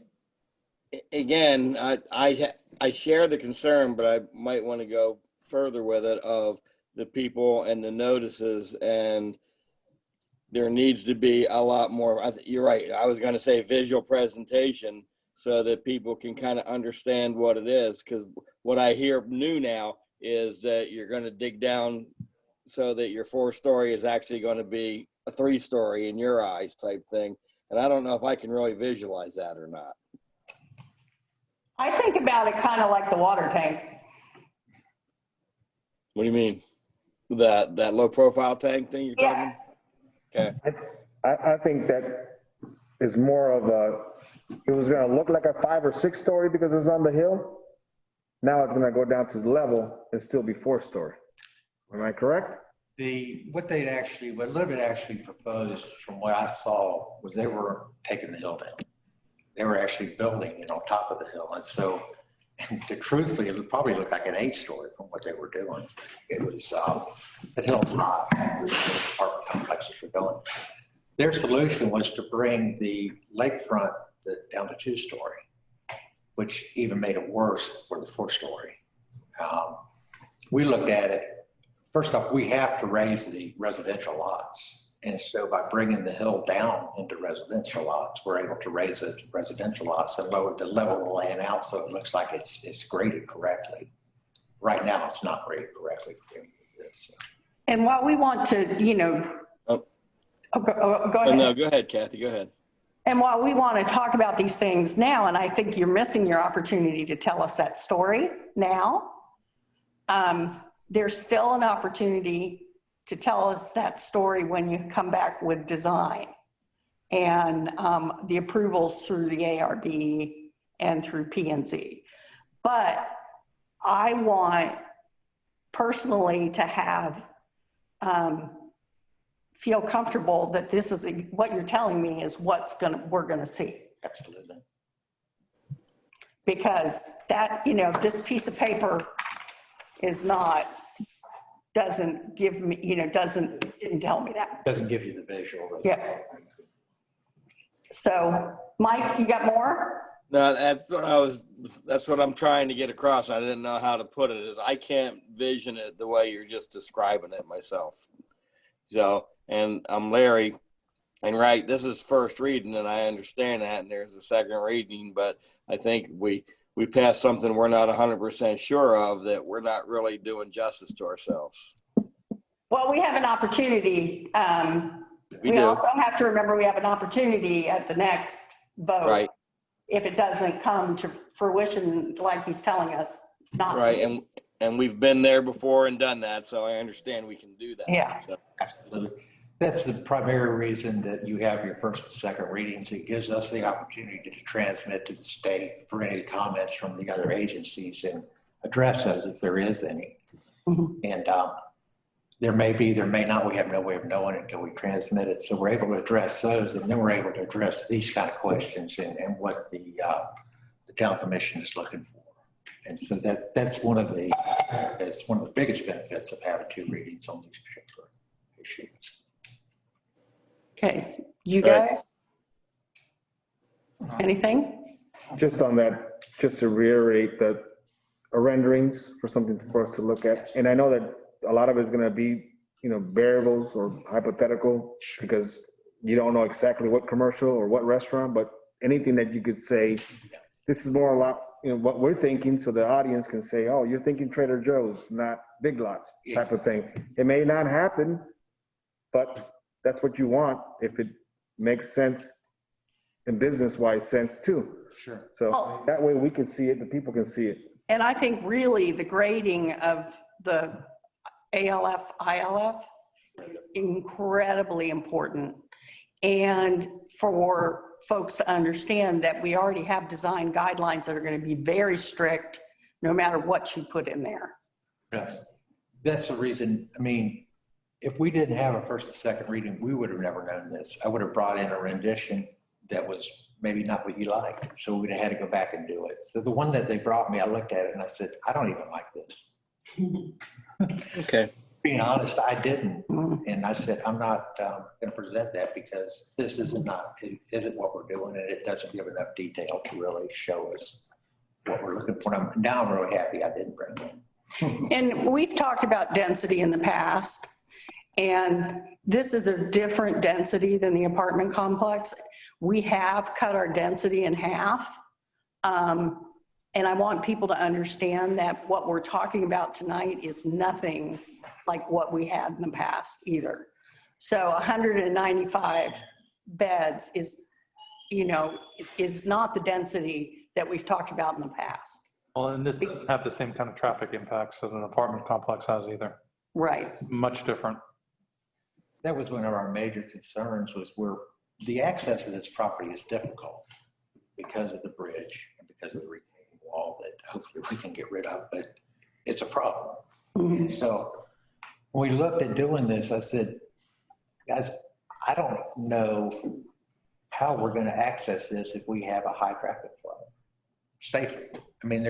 Again, I share the concern, but I might want to go further with it of the people and the notices, and there needs to be a lot more. You're right. I was going to say visual presentation so that people can kind of understand what it is. Because what I hear new now is that you're going to dig down so that your 4-story is actually going to be a 3-story in your eyes type thing. And I don't know if I can really visualize that or not. I think about it kind of like the water tank. What do you mean? That low profile tank thing you're talking? Okay. I think that is more of it was gonna look like a 5 or 6-story because it's on the hill. Now it's gonna go down to the level and still be 4-story. Am I correct? What Liberty actually proposed from what I saw was they were taking the hill down. They were actually building on top of the hill. And so truthfully, it would probably look like an 8-story from what they were doing. It was, the hill's high, the apartment complexes were going. Their solution was to bring the lakefront down to 2-story, which even made it worse for the 4-story. We looked at it. First off, we have to raise the residential lots. And so by bringing the hill down into residential lots, we're able to raise the residential lots and lower the level of the land out so it looks like it's graded correctly. Right now, it's not graded correctly. And while we want to, go ahead. No, go ahead, Kathy, go ahead. And while we want to talk about these things now, and I think you're missing your opportunity to tell us that story now, there's still an opportunity to tell us that story when you come back with design and the approvals through the ARB and through P&Z. But I want personally to have, feel comfortable that this is, what you're telling me is we're gonna see. Absolutely. Because that, this piece of paper is not, doesn't give me, didn't tell me that. Doesn't give you the visual. Yeah. So, Mike, you got more? No, that's what I'm trying to get across. I didn't know how to put it, is I can't vision it the way you're just describing it myself. So, and I'm Larry, and right, this is first reading, and I understand that, and there's a second reading, but I think we passed something we're not 100% sure of, that we're not really doing justice to ourselves. Well, we have an opportunity. We also have to remember we have an opportunity at the next vote. Right. If it doesn't come to fruition like he's telling us not right. to. And we've been there before and done that, so I understand we can do that. Yeah. So. Absolutely. That's the primary reason that you have your first and second readings. It gives us the opportunity to transmit to the state for any comments from the other agencies and address those if there is any. Mm-hmm. And there may be, there may not. We have no way of knowing until we transmit it. So we're able to address those, and then we're able to address these kind of questions and what the town commission is looking for. And so that's one of the biggest benefits of having two readings on these particular issues. Okay, you guys? Anything? Just on that, just to reiterate that renderings for something for us to look at. And I know that a lot of it's going to be, variables or hypothetical, because you don't know exactly what commercial or what restaurant, but anything that you could say, this is more a lot, what we're thinking, so the audience can say, oh, you're thinking Trader Joe's, not Big Lots type of thing. It may not happen, but that's what you want if it makes sense and business-wise sense too. Sure. So that way we can see it, the people can see it. And I think really the grading of the ALF, ILF is incredibly important. And for folks to understand that we already have design guidelines that are going to be very strict no matter what you put in there. Yes. That's the reason. I mean, if we didn't have a first and second reading, we would have never known this. I would have brought in a rendition that was maybe not what you liked. So we'd have had to go back and do it. So the one that they brought me, I looked at it and I said, I don't even like this. Okay. Being honest, I didn't. And I said, I'm not going to present that because this isn't what we're doing, and it doesn't give enough detail to really show us what we're looking for. Now I'm really happy I didn't bring it. And we've talked about density in the past, and this is a different density than the apartment complex. We have cut our density in half. And I want people to understand that what we're talking about tonight is nothing like what we had in the past either. So 195 beds is not the density that we've talked about in the past. Well, and this doesn't have the same kind of traffic impacts that an apartment complex has either. Right. It's much different. That was one of our major concerns, was where the access to this property is difficult because of the bridge and because of the retaining wall that hopefully we can get rid of, but it's a problem. Mm-hmm. So when we looked at doing this, I said, guys, I don't know how we're going to access this if we have a high traffic flow safely. I mean,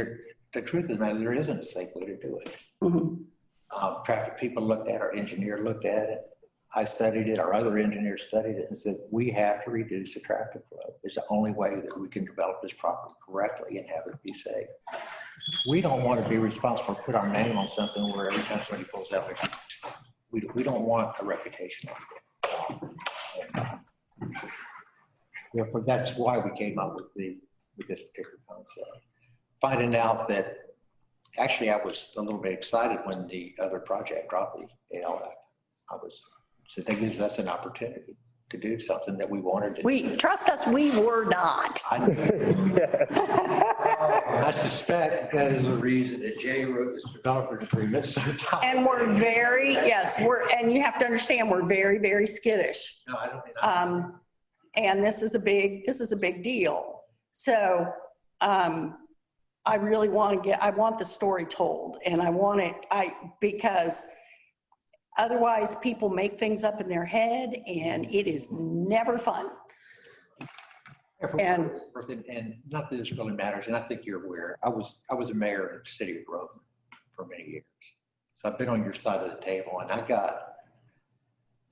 the truth of the matter, there isn't a safe way to do it. Mm-hmm. Traffic people looked at it, our engineer looked at it. I studied it, our other engineers studied it and said, we have to reduce the traffic flow. It's the only way that we can develop this property correctly and have it be safe. We don't want to be responsible for put our name on something where every time somebody pulls out, we don't want a reputation like that. Therefore, that's why we came up with this particular concept. Finding out that, actually, I was a little bit excited when the other project dropped the ALF. So that gives us an opportunity to do something that we wanted to do. Trust us, we were not. I suspect that is the reason that Jay wrote this developer agreement so And we're very, and you have to understand, we're very, very skittish. No, I don't mean and this is a big deal. So I really want to I want the story told, and I want it, because otherwise people make things up in their head and it is never fun. And and not that this really matters, and I think you're aware, I was a mayor in the city of Groveland for many years. So I've been on your side of the table, and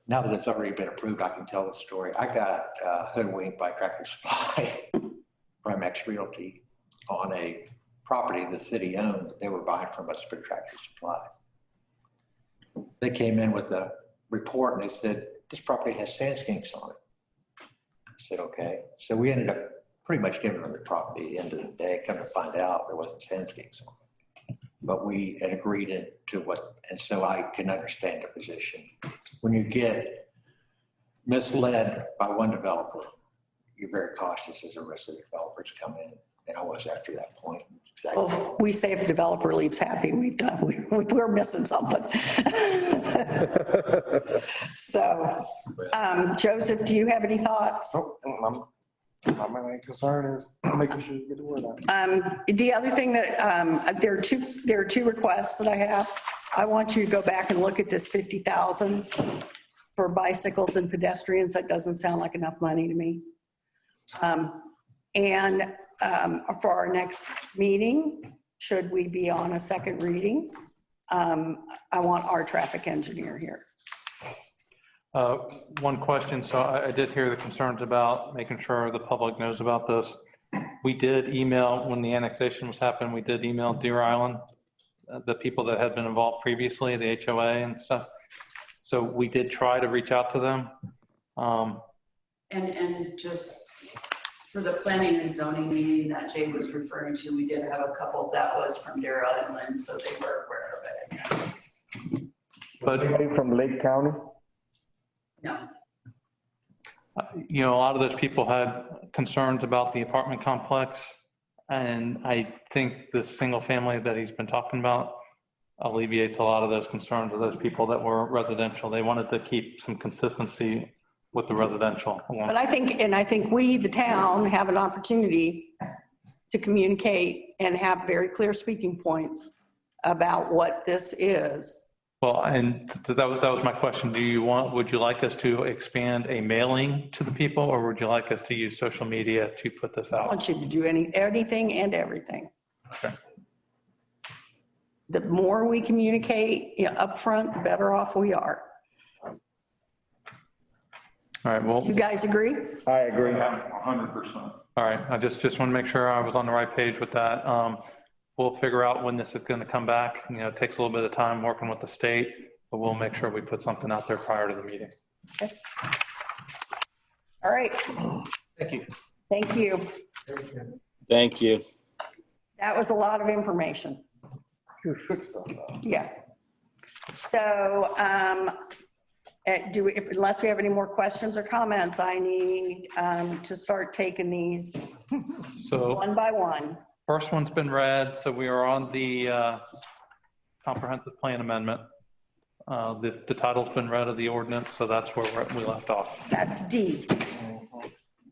now that it's already been approved, I can tell the story. I got hoodwinked by Tractor Supply, Primex Realty, on a property the city owned that they were buying from us for Tractor Supply. They came in with a report and they said, this property has sand skinks on it. I said, okay. So we ended up pretty much giving them the property at the end of the day. Come to find out there wasn't sand skinks on it. But we had agreed to what, and so I can understand the position. When you get misled by one developer, you're very cautious as the rest of the developers come in. And I was after that point. Exactly. well, we say if the developer leaves happy, we're missing something. So, Joseph, do you have any thoughts? My main concern is making sure you get the word out. The other thing that, there are two requests that I have. I want you to go back and look at this 50,000 for bicycles and pedestrians. That doesn't sound like enough money to me. And for our next meeting, should we be on a second reading, I want our traffic engineer here. One question. So I did hear the concerns about making sure the public knows about this. We did email, when the annexation was happening, we did email Deer Island, the people that had been involved previously, the HOA and stuff. So we did try to reach out to them. And just for the planning and zoning meeting that Jay was referring to, we did have a couple that was from Deer Island, so they were aware of it. But anybody from Lake County? No. You know, a lot of those people had concerns about the apartment complex. And I think this single family that he's been talking about alleviates a lot of those concerns of those people that were residential. They wanted to keep some consistency with the residential. But I think we, the town, have an opportunity to communicate and have very clear speaking points about what this is. Well, and that was my question. Would you like us to expand a mailing to the people, or would you like us to use social media to put this out? I want you to do anything and everything. Okay. The more we communicate, upfront, the better off we are. All right, well. You guys agree? I agree. 100%. All right, I just want to make sure I was on the right page with that. We'll figure out when this is going to come back. You know, it takes a little bit of time working with the state, but we'll make sure we put something out there prior to the meeting. Okay. All right. Thank you. Thank you. Thank you. That was a lot of information. Good stuff. Yeah. So, unless we have any more questions or comments, I need to start taking these So one by one. first one's been read, so we are on the comprehensive plan amendment. The title's been read of the ordinance, so that's where we left off. That's D.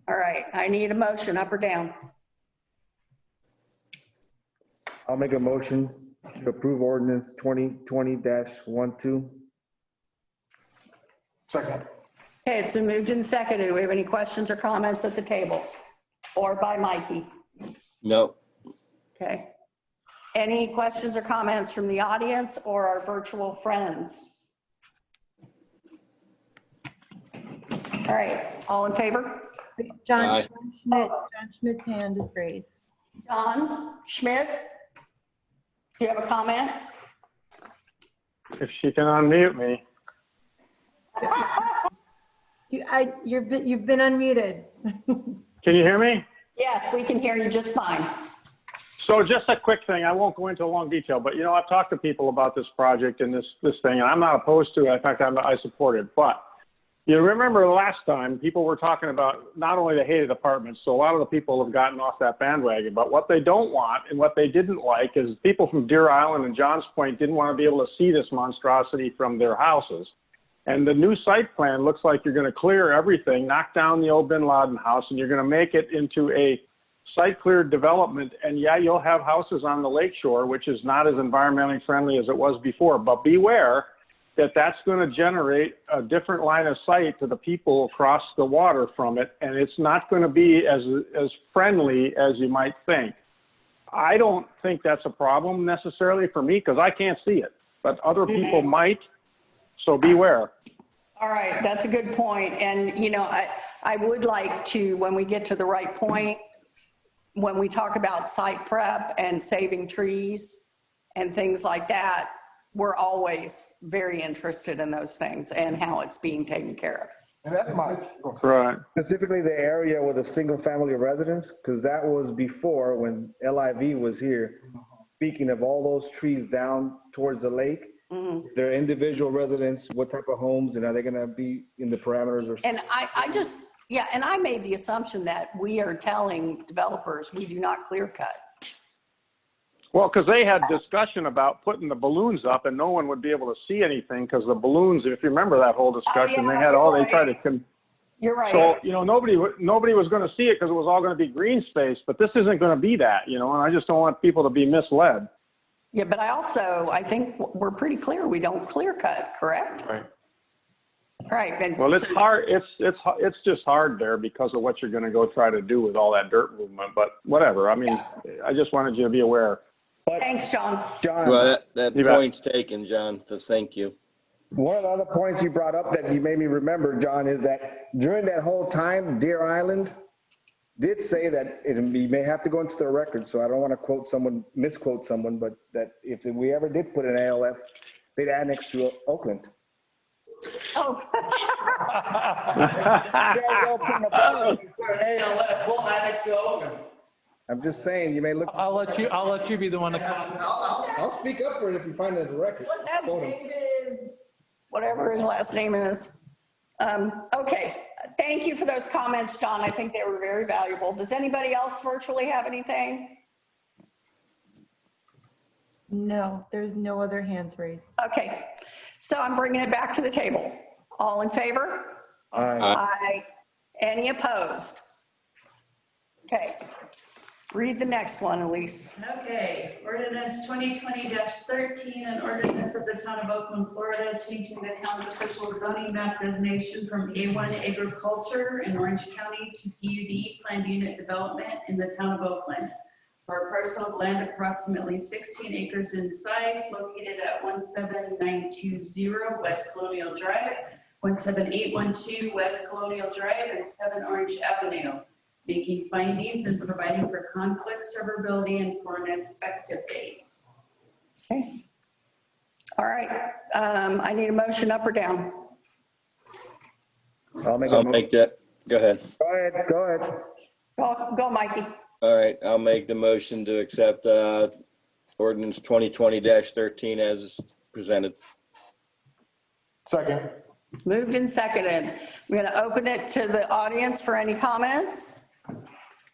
All right, I need a motion, up or down? I'll make a motion to approve ordinance 2020-12. Second. Okay, it's been moved and seconded. Do we have any questions or comments at the table? Or by Mikey? No. Okay. Any questions or comments from the audience or our virtual friends? All right, all in favor? John Schmidt's hand is raised. John Schmidt, do you have a comment? If she can unmute me. You've been unmuted. Can you hear me? Yes, we can hear you just fine. So just a quick thing, I won't go into long detail, but I've talked to people about this project and this thing, and I'm not opposed to it. In fact, I support it. But you remember last time people were talking about not only the hated apartments, so a lot of the people have gotten off that bandwagon, but what they don't want and what they didn't like is people from Deer Island and Johns Point didn't want to be able to see this monstrosity from their houses. And the new site plan looks like you're going to clear everything, knock down the old Bin Laden house, and you're going to make it into a site cleared development, and yeah, you'll have houses on the lake shore, which is not as environmentally friendly as it was before, but beware that that's going to generate a different line of sight to the people across the water from it, and it's not going to be as friendly as you might think. I don't think that's a problem necessarily for me because I can't see it, but other people might, so beware. All right, that's a good point. And, you know, I would like to, when we get to the right point, when we talk about site prep and saving trees and things like that, we're always very interested in those things and how it's being taken care of. And that's my, Right. Specifically the area with a single family residence, because that was before when LIV was here. Speaking of all those trees down towards the lake, they're individual residents, what type of homes, and are they gonna be in the parameters or? And I just, yeah, and I made the assumption that we are telling developers we do not clear cut. Well, because they had discussion about putting the balloons up and no one would be able to see anything because the balloons, if you remember that whole discussion, they had all, they tried to. You're right. So, you know, nobody was going to see it because it was all going to be green space, but this isn't going to be that, you know, and I just don't want people to be misled. Yeah, but I think we're pretty clear we don't clear cut, correct? Right. Right. And Well, it's hard. It's just hard there because of what you're going to go try to do with all that dirt movement, but whatever. I mean, I just wanted you to be aware. Thanks, John. Well, that point's taken, John, so thank you. One of the other points you brought up that you made me remember, John, is that during that whole time, Deer Island did say that we may have to go into the record, so I don't want to misquote someone, but that if we ever did put an ALF, they'd annex to Oakland. Oh. I'm just saying, you may look. I'll let you be the one to. I'll speak up for it if you find it in the record. What's that, David? Whatever his last name is. Okay, thank you for those comments, John. I think they were very valuable. Does anybody else virtually have anything? No, there's no other hands raised. Okay, so I'm bringing it back to the table. All in favor? Aye. Aye. Any opposed? Okay, read the next one, Elise. Okay, ordinance 2020-13, an ordinance of the town of Oakland, Florida, changing the town's official zoning map designation from A1 agriculture in Orange County to PUD planned unit development in the town of Oakland for a parcel of land approximately 16 acres in size located at 17920 West Colonial Drive, 17812 West Colonial Drive, and 7 Orange Avenue, making findings and providing for conflict severability and for an effective date. Okay. All right, I need a motion up or down. I'll make that. Go ahead. Go ahead. Go, Mikey. All right, I'll make the motion to accept ordinance 2020-13 as presented. Second. Moved and seconded. We're going to open it to the audience for any comments.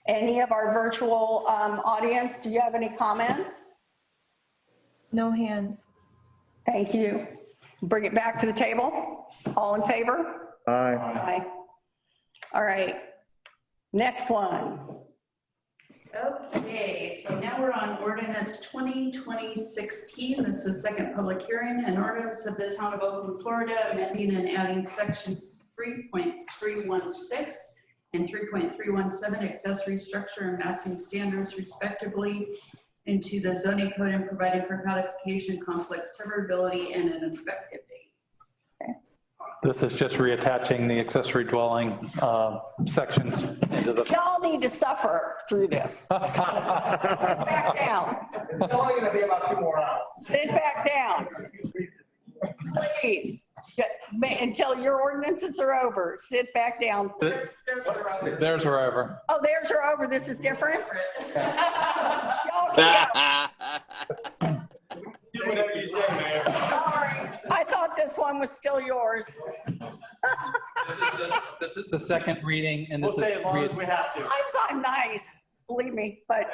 Any of our virtual audience, do you have any comments? No hands. Thank you. Bring it back to the table. All in favor? Aye. Aye. All right. Next one. Okay, so now we're on ordinance 2020-16. This is second public hearing, an ordinance of the town of Oakland, Florida, amending and adding sections 3.316 and 3.317 accessory structure and massing standards respectively into the zoning code and providing for codification, conflict severability, and an effective date. This is just reattaching the accessory dwelling sections into the. Y'all need to suffer through this. Sit back down. It's only gonna be about 2 more hours. Sit back down. Please, until your ordinances are over, sit back down. Theirs are over. Oh, theirs are over. This is different? Y'all Do whatever you say, Mayor. Sorry, I thought this one was still yours. This is the second reading, and We'll this stay is as long as we have to. I'm nice, believe me, but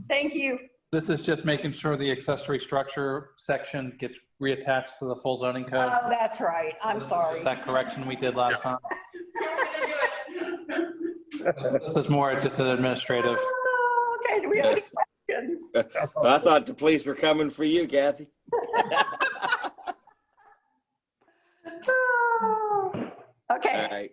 thank you. this is just making sure the accessory structure section gets reattached to the full zoning code. Oh, that's right. I'm sorry. Is that correction we did last time? This is more just an administrative. Okay, do we have any questions? I thought the police were coming for you, Kathy. Okay.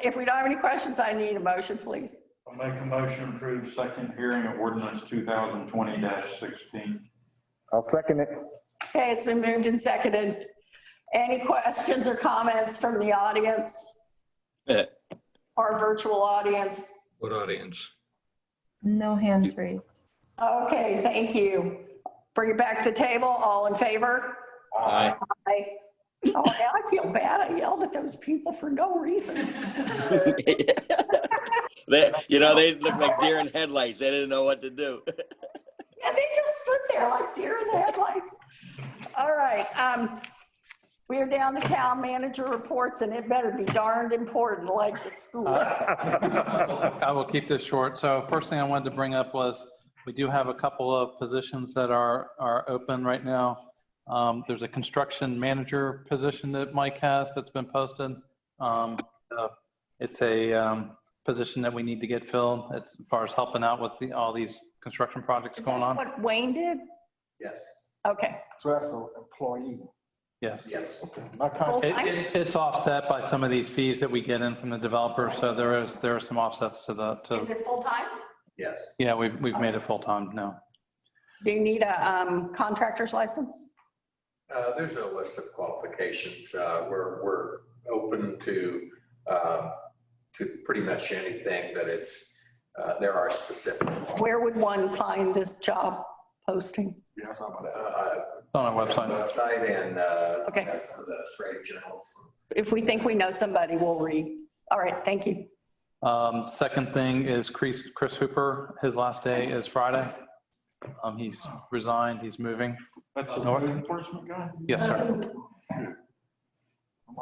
If we don't have any questions, I need a motion, please. I'll make a motion to approve second hearing of ordinance 2020-16. I'll second it. Okay, it's been moved and seconded. Any questions or comments from the audience? Our virtual audience? What audience? No hands raised. Okay, thank you. Bring it back to the table. All in favor? Aye. Aye. Oh, yeah, I feel bad. I yelled at those people for no reason. They look like deer in headlights. They didn't know what to do. Yeah, they just stood there like deer in the headlights. All right. We are down to town manager reports, and it better be darned important like the school. I will keep this short. So first thing I wanted to bring up was we do have a couple of positions that are open right now. There's a construction manager position that Mike has that's been posted. It's a position that we need to get filled. It's as far as helping out with all these construction projects going on. What Wayne did? Yes. Okay. So that's an employee. Yes. Yes. It's offset by some of these fees that we get in from the developer. So there are some offsets to the. Is it full-time? Yes. Yeah, we've made it full-time now. Do you need a contractor's license? There's no list of qualifications. We're open to pretty much anything, but there are specific. Where would one find this job posting? Yeah, something like It's on our website. And Okay. the trade journals. If we think we know somebody, we'll read. All right, thank you. Second thing is Chris Hooper. His last day is Friday. He's resigned. He's moving. That's a north. code enforcement guy? Yes, sir.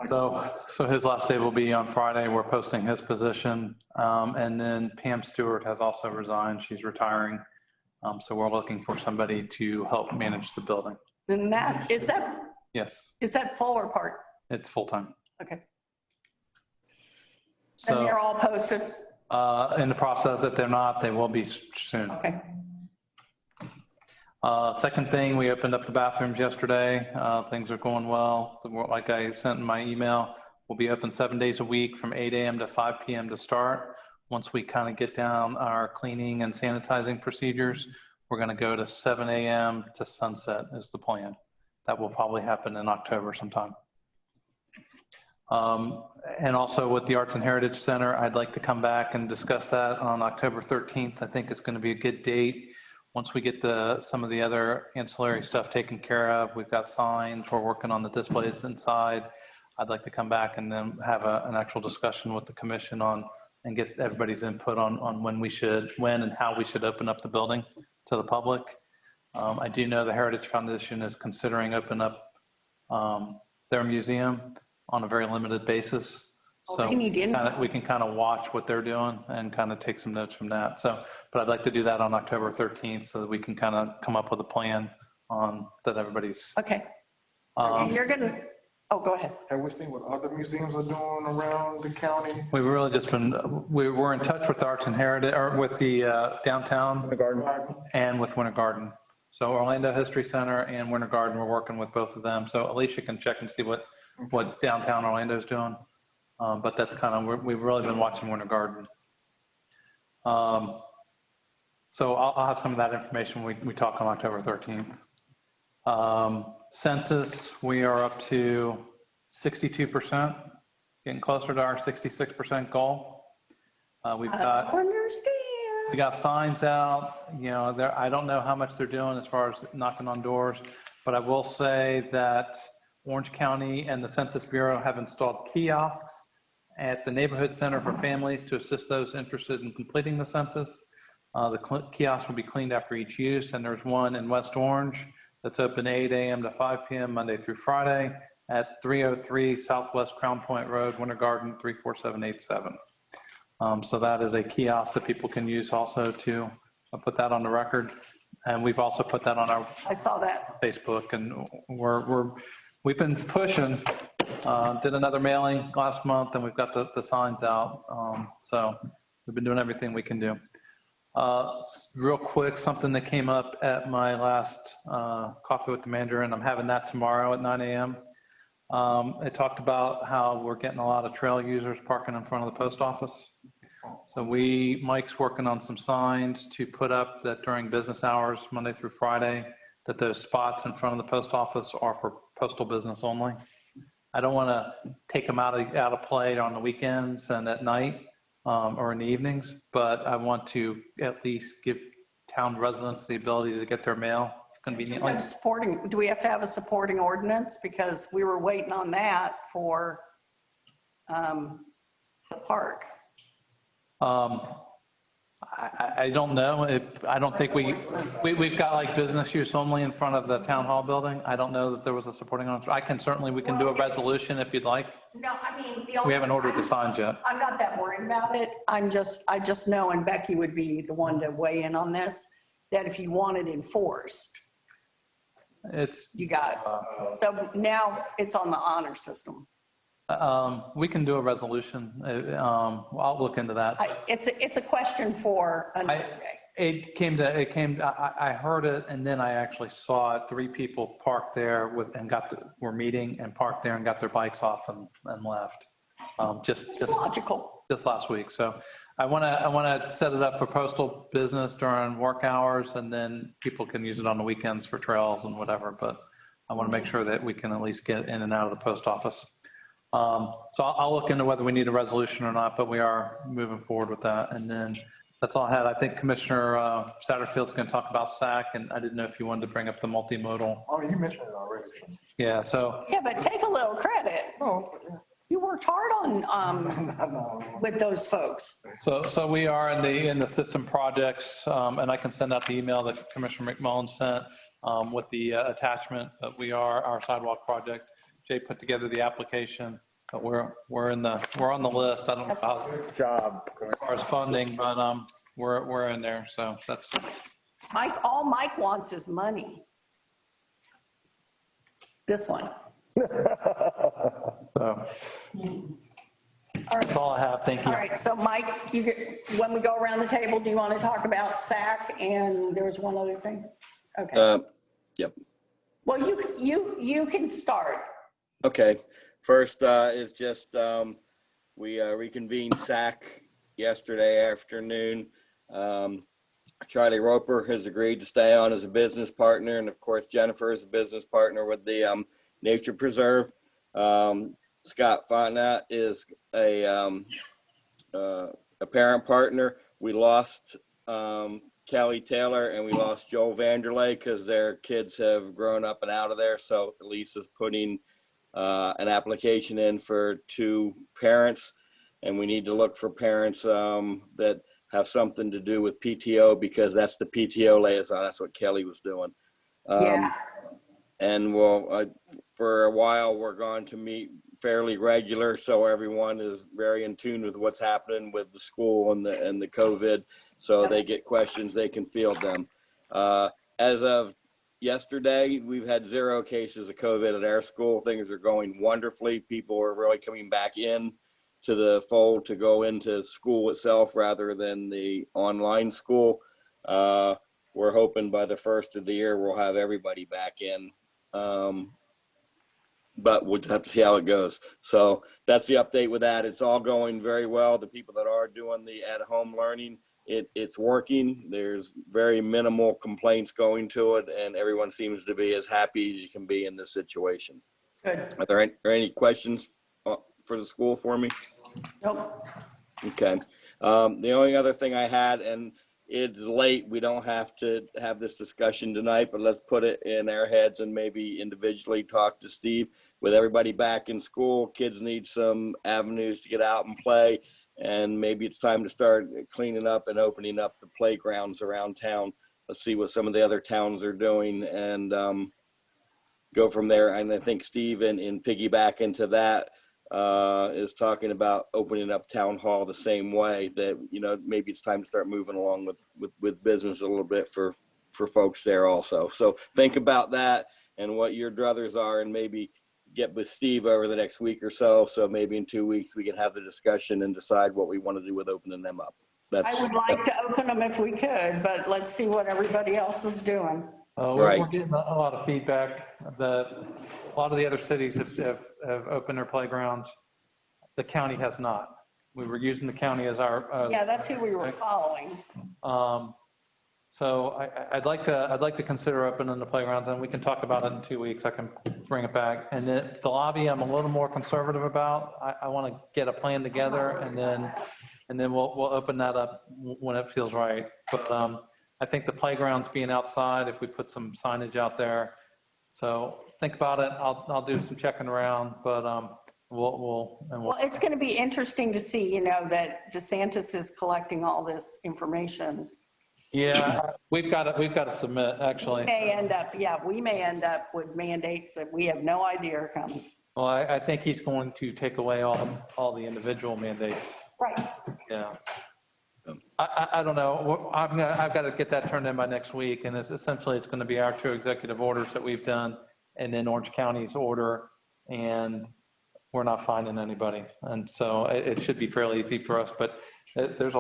So his last day will be on Friday. We're posting his position. And then Pam Stewart has also resigned. She's retiring. So we're looking for somebody to help manage the building. And Yes, is that full or part? it's full-time. Okay. So And they're all posted? in the process, if they're not, they will be soon. Okay. Second thing, we opened up the bathrooms yesterday. Things are going well. Like I sent in my email, we'll be open 7 days a week from 8 a.m. to 5 p.m. to start. Once we kind of get down our cleaning and sanitizing procedures, we're going to go to 7 a.m. to sunset is the plan. That will probably happen in October sometime. And also with the Arts and Heritage Center, I'd like to come back and discuss that on October 13th. I think it's going to be a good date. Once we get some of the other ancillary stuff taken care of, we've got signs, we're working on the displays inside. I'd like to come back and then have an actual discussion with the commission and get everybody's input on when and how we should open up the building to the public. I do know the Heritage Foundation is considering opening up their museum on a very limited basis. So we can kind of watch what they're doing and kind of take some notes from that. But I'd like to do that on October 13th so that we can kind of come up with a plan that everybody's. Okay. And you're going to, go ahead. Have we seen what other museums are doing around the county? We've really just we were in touch with the Arts and Heritage, or with the downtown Winter Garden. and with Winter Garden. So Orlando History Center and Winter Garden, we're working with both of them. So Alicia can check and see what downtown Orlando's doing. But that's kind of, we've really been watching Winter Garden. So I'll have some of that information when we talk on October 13th. Census, we are up to 62%, getting closer to our 66% goal. We got signs out, I don't know how much they're doing as far as knocking on doors, but I will say that Orange County and the Census Bureau have installed kiosks at the neighborhood center for families to assist those interested in completing the census. The kiosk will be cleaned after each use, and there's one in West Orange that's open 8 a.m. to 5 p.m. Monday through Friday at 303 Southwest Crown Point Road, Winter Garden 34787. So that is a kiosk that people can use also to put that on the record. And we've also put that on our Facebook, and we've been pushing. Did another mailing last month, and we've got the signs out. So we've been doing everything we can do. Real quick, something that came up at my last coffee with the manager, and I'm having that tomorrow at 9 a.m. It talked about how we're getting a lot of trail users parking in front of the post office. So Mike's working on some signs to put up that during business hours, Monday through Friday, that those spots in front of the post office are for postal business only. I don't want to take them out of play on the weekends and at night or in the evenings, but I want to at least give town residents the ability to get their mail conveniently. Do we have to have a supporting ordinance? Because we were waiting on that for the park. I don't know if, I don't think we've got like business use only in front of the town hall building. I don't know that there was a supporting ordinance. I can certainly, we can do a resolution if you'd like. No, I mean, We haven't ordered the signs yet. I'm not that worried about it. I just know, and Becky would be the one to weigh in on this, that if you want it enforced, you got it. So now it's on the honor system. We can do a resolution. I'll look into that. It's a question for another day. I heard it and then I actually saw it. 3 people parked there were meeting and parked there and got their bikes off and left. Just logical. Just last week. So I want to set it up for postal business during work hours, and then people can use it on the weekends for trails and whatever. But I want to make sure that we can at least get in and out of the post office. So I'll look into whether we need a resolution or not, but we are moving forward with that. And then that's all I had. I think Commissioner Satterfield's going to talk about SAC, and I didn't know if you wanted to bring up the multimodal. Oh, you mentioned it already. Yeah, so. Yeah, but take a little credit. You worked hard on with those folks. So we are in the system projects, and I can send out the email that Commissioner McMullen sent with the attachment that we are our sidewalk project. Jay put together the application, but we're on the list. I don't know how good job as far as funding, but we're in there. So that's Mike. All Mike wants is money. This one. So that's all I have. Thank you. All right. So Mike, when we go around the table, do you want to talk about SAC? And there was one other thing. Okay. Yep. Well, you can start. Okay. First is just we reconvened SAC yesterday afternoon. Charlie Roper has agreed to stay on as a business partner, and of course Jennifer is a business partner with the Nature Preserve. Scott Fontenot is a parent partner. We lost Kelly Taylor and we lost Joel Vanderlei because their kids have grown up and out of there. So Lisa's putting an application in for 2 parents, and we need to look for parents that have something to do with PTO, because that's the PTO liaison. That's what Kelly was doing. Yeah. And for a while, we're going to meet fairly regular, so everyone is very in tune with what's happening with the school and the COVID. So they get questions, they can field them. As of yesterday, we've had 0 cases of COVID at our school. Things are going wonderfully. People are really coming back in to the fold to go into school itself rather than the online school. We're hoping by the first of the year, we'll have everybody back in. But we'll have to see how it goes. So that's the update with that. It's all going very well. The people that are doing the at-home learning, it's working. There's very minimal complaints going to it, and everyone seems to be as happy as you can be in this situation. Good. Are there any questions for the school for me? Nope. Okay. The only other thing I had, and it's late, we don't have to have this discussion tonight, but let's put it in our heads and maybe individually talk to Steve. With everybody back in school, kids need some avenues to get out and play, and maybe it's time to start cleaning up and opening up the playgrounds around town. Let's see what some of the other towns are doing and go from there. And I think Steve, in piggyback into that, is talking about opening up town hall the same way, that, you know, maybe it's time to start moving along with business a little bit for folks there also. So think about that and what your druthers are, and maybe get with Steve over the next week or so. So maybe in 2 weeks we can have the discussion and decide what we want to do with opening them up. I would like to open them if we could, but let's see what everybody else is doing. We're getting a lot of feedback that a lot of the other cities have opened their playgrounds. The county has not. We were using the county as our. Yeah, that's who we were following. So I'd like to consider opening the playgrounds, and we can talk about it in 2 weeks. I can bring it back. And then the lobby, I'm a little more conservative about. I want to get a plan together, and then we'll open that up when it feels right. But I think the playgrounds being outside, if we put some signage out there. So think about it. I'll do some checking around, but Well, it's going to be interesting to see, that DeSantis is collecting all this information. Yeah, we've got to submit, actually. We may end up with mandates that we have no idea are coming. Well, I think he's going to take away all the individual mandates. Right. Yeah. I don't know. I've got to get that turned in by next week, and it's going to be our 2 executive orders that we've done, and then Orange County's order, and we're not finding anybody. And so it should be fairly easy for us, but there's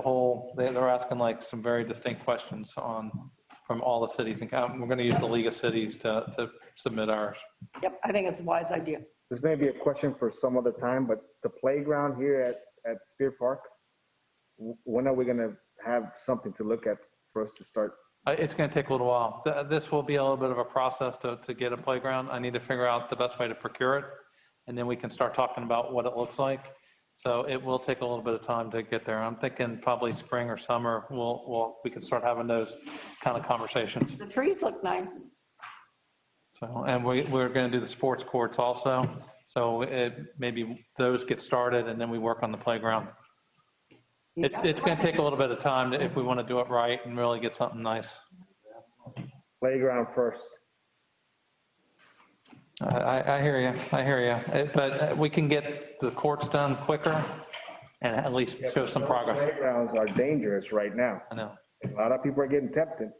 they're asking like some very distinct questions from all the cities, and we're going to use the League of Cities to submit ours. Yep, I think it's a wise idea. This may be a question for some other time, but the playground here at Spear Park, when are we going to have something to look at for us to start? It's going to take a little while. This will be a little bit of a process to get a playground. I need to figure out the best way to procure it, and then we can start talking about what it looks like. So it will take a little bit of time to get there. I'm thinking probably spring or summer, we can start having those kind of conversations. The trees look nice. So, and we're going to do the sports courts also. So maybe those get started, and then we work on the playground. It's going to take a little bit of time if we want to do it right and really get something nice. Playground first. I hear you. But we can get the courts done quicker and at least show some progress. Playgrounds are dangerous right now. I know. A lot of people are getting tempted.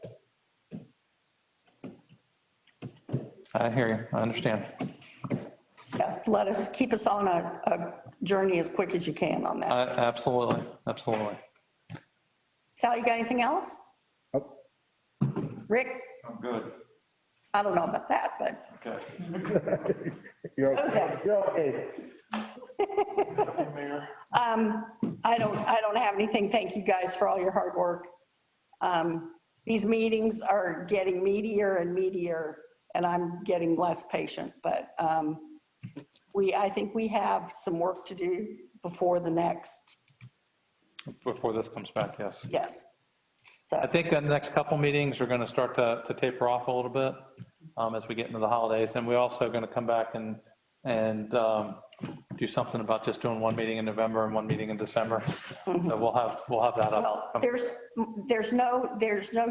I hear you. I understand. Yeah, keep us on a journey as quick as you can on that. Absolutely. Sal, you got anything else? Nope. Rick? I'm good. I don't know about that, but. Okay. You're okay. You're okay. I don't have anything. Thank you guys for all your hard work. These meetings are getting meatier and meatier, and I'm getting less patient, but I think we have some work to do before this comes back, yes. Yes. I think the next couple meetings are going to start to taper off a little bit as we get into the holidays. And we're also going to come back and do something about just doing one meeting in November and one meeting in December. So we'll have that up. Well, there's no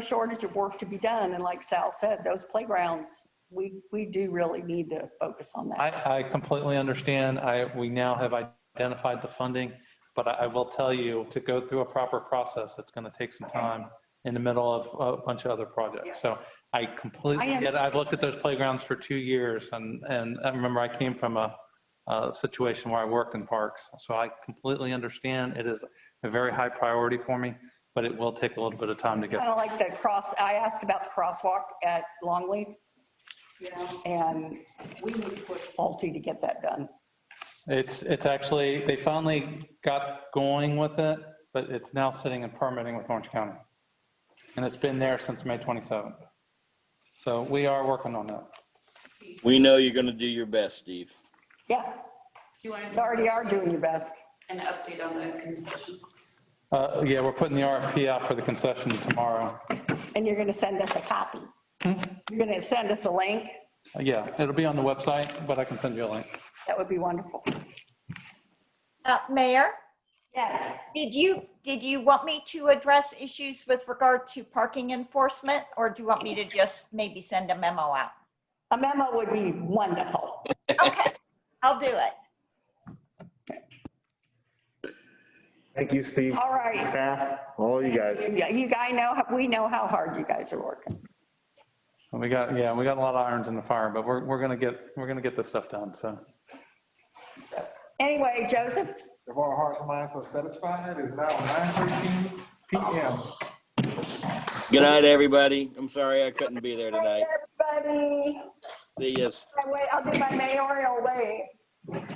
shortage of work to be done. And like Sal said, those playgrounds, we do really need to focus on that. I completely understand. We now have identified the funding, but I will tell you, to go through a proper process, it's going to take some time in the middle of a bunch of other projects. Yeah. So I completely get it. I've looked at those playgrounds for 2 years, and I remember I came from a situation where I worked in parks. So I completely understand. It is a very high priority for me, but it will take a little bit of time to get. Kind of like I asked about the crosswalk at Longleaf, and we need to push Pulte to get that done. It's actually, they finally got going with it, but it's now sitting in permitting with Orange County. And it's been there since May 27th. So we are working on that. We know you're going to do your best, Steve. Yeah. You already are doing your best. An update on the concession. Yeah, we're putting the RFP out for the concession tomorrow. And you're going to send us a copy? You're going to send us a link? Yeah, it'll be on the website, but I can send you a link. That would be wonderful. Mayor? Yes. Did you want me to address issues with regard to parking enforcement, or do you want me to just maybe send a memo out? A memo would be wonderful. Okay, I'll do it. Thank you, Steve. All right. Staff, all you guys. We know how hard you guys are working. We got a lot of irons in the fire, but we're gonna get this stuff done. So anyway, Joseph. If all hearts and minds are satisfied, it's now 9:13. PM. Good night, everybody. I'm sorry I couldn't be there tonight. Everybody. See yous. Wait, I'll do my mayoral wave.